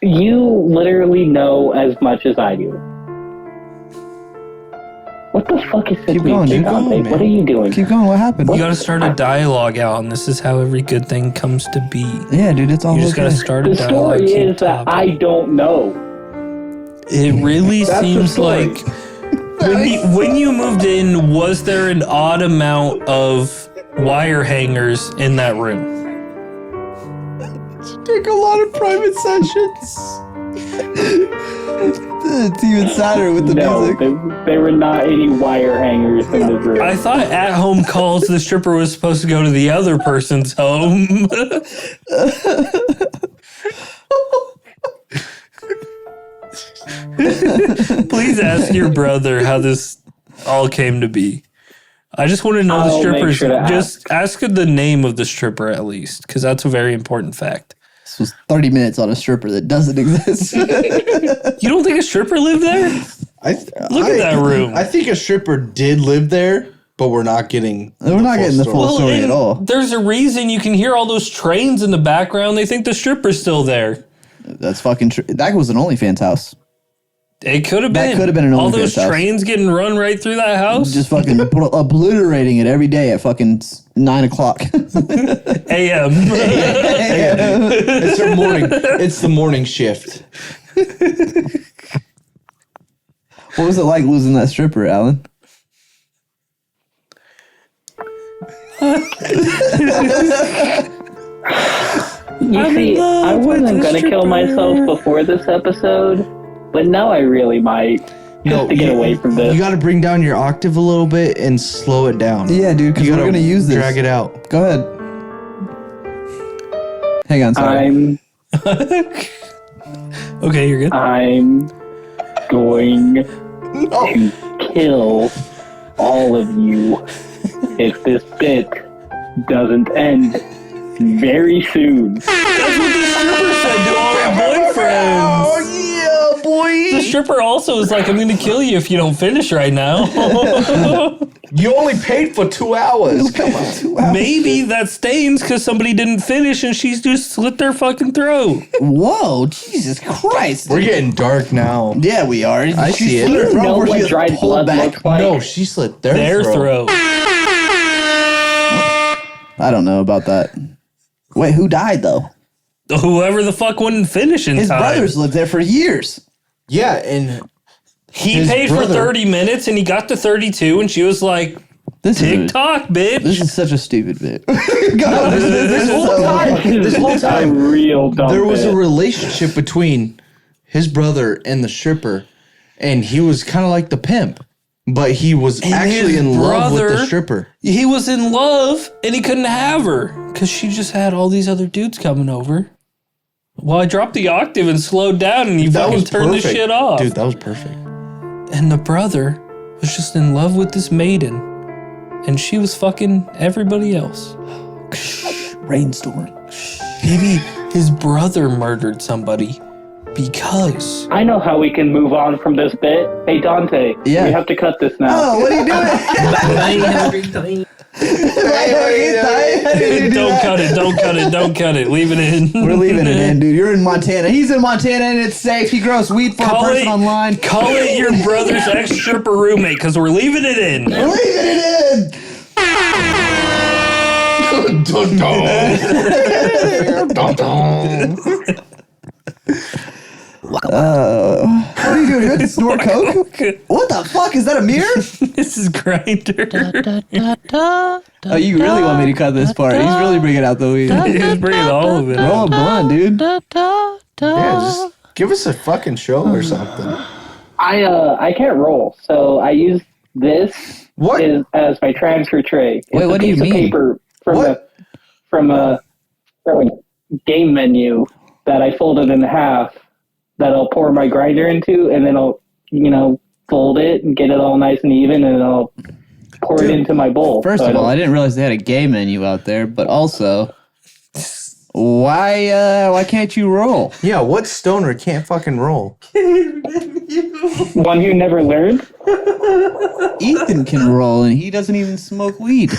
You literally know as much as I do. What the fuck is this? Keep going, dude. Dante? Keep going, What are you doing? Keep going. What happened? You gotta start a dialogue out, and this is how every good thing comes to be. Yeah, dude, it's all You just okay. gotta start a The dialogue. story keep is that talking. I don't know. It really That's the seems story. like when you moved in, was there an odd amount of wire hangers in that room? Took a lot of private sessions. It's even sadder with the No, music. there were not any wire hangers in this room. I thought at-home calls the stripper was supposed to go to the other person's home. Please ask your brother how this all came to be. I just want to know the I'll make stripper's. sure to Just ask the name of the stripper at least, because that's a very important fact. This was 30 minutes on a stripper that doesn't exist. You don't think a stripper lived there? Look at that room. I think a stripper did live there, but we're not getting. We're not getting the full story and at all. There's a reason you can hear all those trains in the background. They think the stripper's still there. That's fucking true. That was an OnlyFans house. It could have That been. could have been an all OnlyFans those house. trains getting run right through that house. Just fucking obliterating it every day at fucking 9 o'clock. AM. It's their morning. It's the morning shift. What was it like losing that stripper, Alan? You see, I wasn't gonna kill myself before this episode, but now I really might. Just to get away from this. You got to bring down your octave a little bit and slow it down. Yeah, dude, because You we're gotta going to use this. Drag it out. Go ahead. Hang on, sorry. Okay, you're good. I'm going to kill all of you if this bit doesn't end very soon. That's what the stripper said to all her boyfriends. Oh yeah, The stripper also is like, I'm going to kill you if you don't finish right now. You only paid for 2 hours. Come on. 2 hours. Maybe that stains because somebody didn't finish and she's just slit their fucking throat. Whoa, Jesus Christ. We're getting dark now. Yeah, we are. I see it. Do you know Where what she dried pulled blood looks like? No, she slit their Their throat. throat. I don't know about that. Wait, who died though? Whoever the fuck wouldn't finish in His time. brothers lived there for years. Yeah, and He his paid for brother- 30 minutes and he got to 32 and she was like, This TikTok, bitch. This is such a stupid bit. this whole time, A real dumb there was bit. a relationship between his brother and the stripper, and he was kind of like the pimp, but he was actually his in love with the brother- stripper. He was in love and he couldn't have her because she just had all these other dudes coming over. Well, I dropped the octave and slowed down and he fucking turned the shit off. Dude, that was perfect. And the brother was just in love with this maiden and she was fucking everybody else. Rainstorm. Maybe his brother murdered somebody because... I know how we can move on from this bit. Hey, Dante, Yeah. we have to cut this now. Oh, what are you doing? Don't cut it, don't cut it, don't cut it. Leave it in. We're leaving it in, dude. You're in Montana. He's in Montana and it's safe. He grows weed for a person online. Call it your brother's ex-stripper roommate because we're leaving it in. We're leaving it in. What are you doing? You have to snort coke? What the fuck? Is that a mirror? This is Grinder. Oh, you really want me to cut this part? He's really bringing out the weed. He's bringing all of it. Roll a blunt, dude. Yeah, just give us a fucking show or something. I can't roll, so I use this What? as my transfer tray. It's Wait, what a do you piece of mean? paper What? from a game menu that I folded in half that I'll pour my grinder into, and then I'll fold it and get it all nice and even, and I'll pour it into my bowl. First So of all, I don't- didn't realize they had a gay menu out there, but also, why can't you roll? Yeah, what stoner can't fucking roll? one who never learned. Ethan can roll, and he doesn't even smoke weed.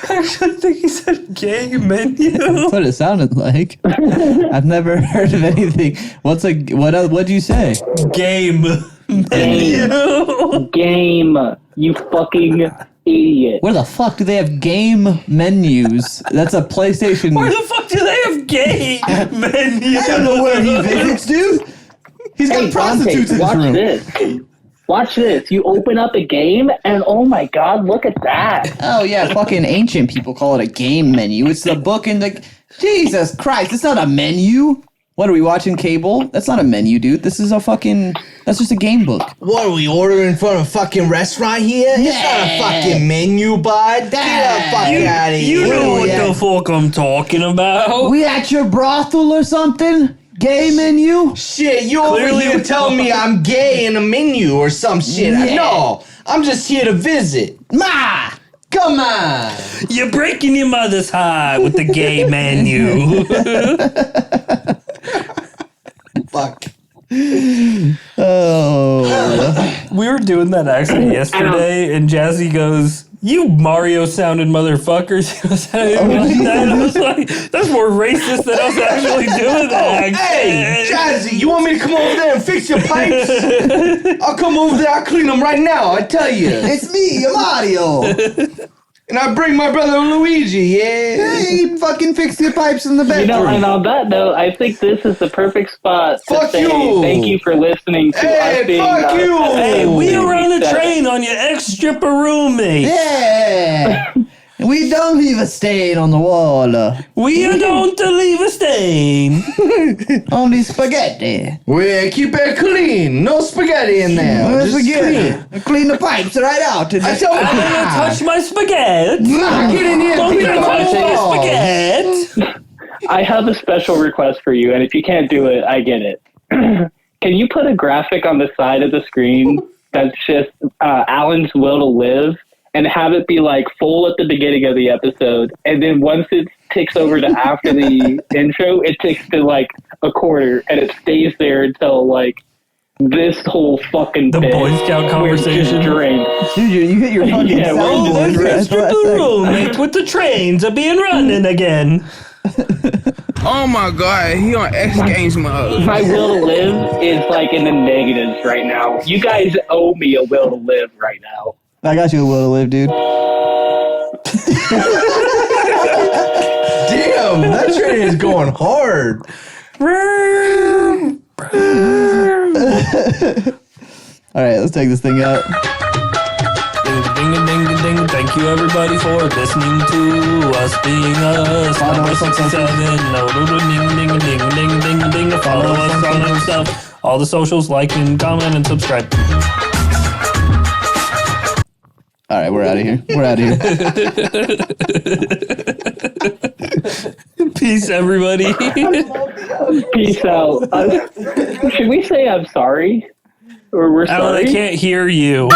I actually think he said gay menu. That's what it sounded like. I've never heard of anything. What'd you say? Game menu. Game, you fucking idiot. Where the fuck do they have game menus? That's a PlayStation. Where the fuck do they have gay menu? I don't know where he visits, dude. He's got Hey, prostitutes in his watch room. this. Watch this. You open up a game, and oh my god, look at that. Oh yeah, fucking ancient people call it a game menu. It's the book and the Jesus Christ, it's not a menu. What are we watching cable? That's not a menu, dude. This is that's just a game book. What are we ordering from a fucking restaurant here? It's not a fucking menu, bud. Get the fuck out of here. You know what the fuck I'm talking about. We at your brothel or something? Gay menu? Shit, you over Clearly here we- telling me I'm gay in a menu or some shit. Yeah. No, I'm just here to visit. Ma! Come on. You're breaking your mother's heart with the gay menu. Fuck. Oh. We were doing that actually yesterday, and Jazzy goes, "You Mario sounding motherfuckers." He was saying like that. I was like, that's more racist than us actually doing that. Hey, Jazzy, you want me to come over there and fix your pipes? I'll come over there, I'll clean them right now, I tell you. It's me, Mario. And I bring my brother Luigi, yeah? Hey, fucking fix your pipes in the You bedroom. know, and on that note, I think this is the perfect spot to Fuck say you. thank you for listening to Hey, us being fuck you. Hey, we are on the Seven. train on your ex-stripper roommate. Yeah. We don't leave a stain on the wall. We don't leave a stain. Only spaghetti. We keep it clean, no spaghetti in there. Just clean. Clean the pipes right out. I tell I'm gonna touch my spaghetti. get in here, Don't clean you the touch my walls. spaghetti. I have a special request for you, and if you can't do it, I get it. Can you put a graphic on the side of the screen that's just Alan's will to live, and have it be like full at the beginning of the episode, and then once it ticks over to after the intro, it ticks to like a quarter, and it stays there until like this whole fucking The bit Boy Scout where it's just conversation. drained. Dude, you hit your fucking Yeah, Oh, soundboard. there's right at Mr. the last second. Roommate with the trains are being running again. Oh my god, he on X Games mode. My will to live is like in the negatives right now. You guys owe me a will to live right now. I got you a will to live, dude. Damn, that train is going hard. All right, let's take this thing out. Ding, ding, ding, ding, ding. Thank you, everybody, for listening to us being us. Number 67. No, ding, ding, ding, ding, ding, ding. Follow us on and stuff. All the socials, like and comment and subscribe. All right, we're out of here. We're out of here. Peace, everybody. Peace out. Should we say I'm sorry? Or we're Alan, I sorry? can't hear you.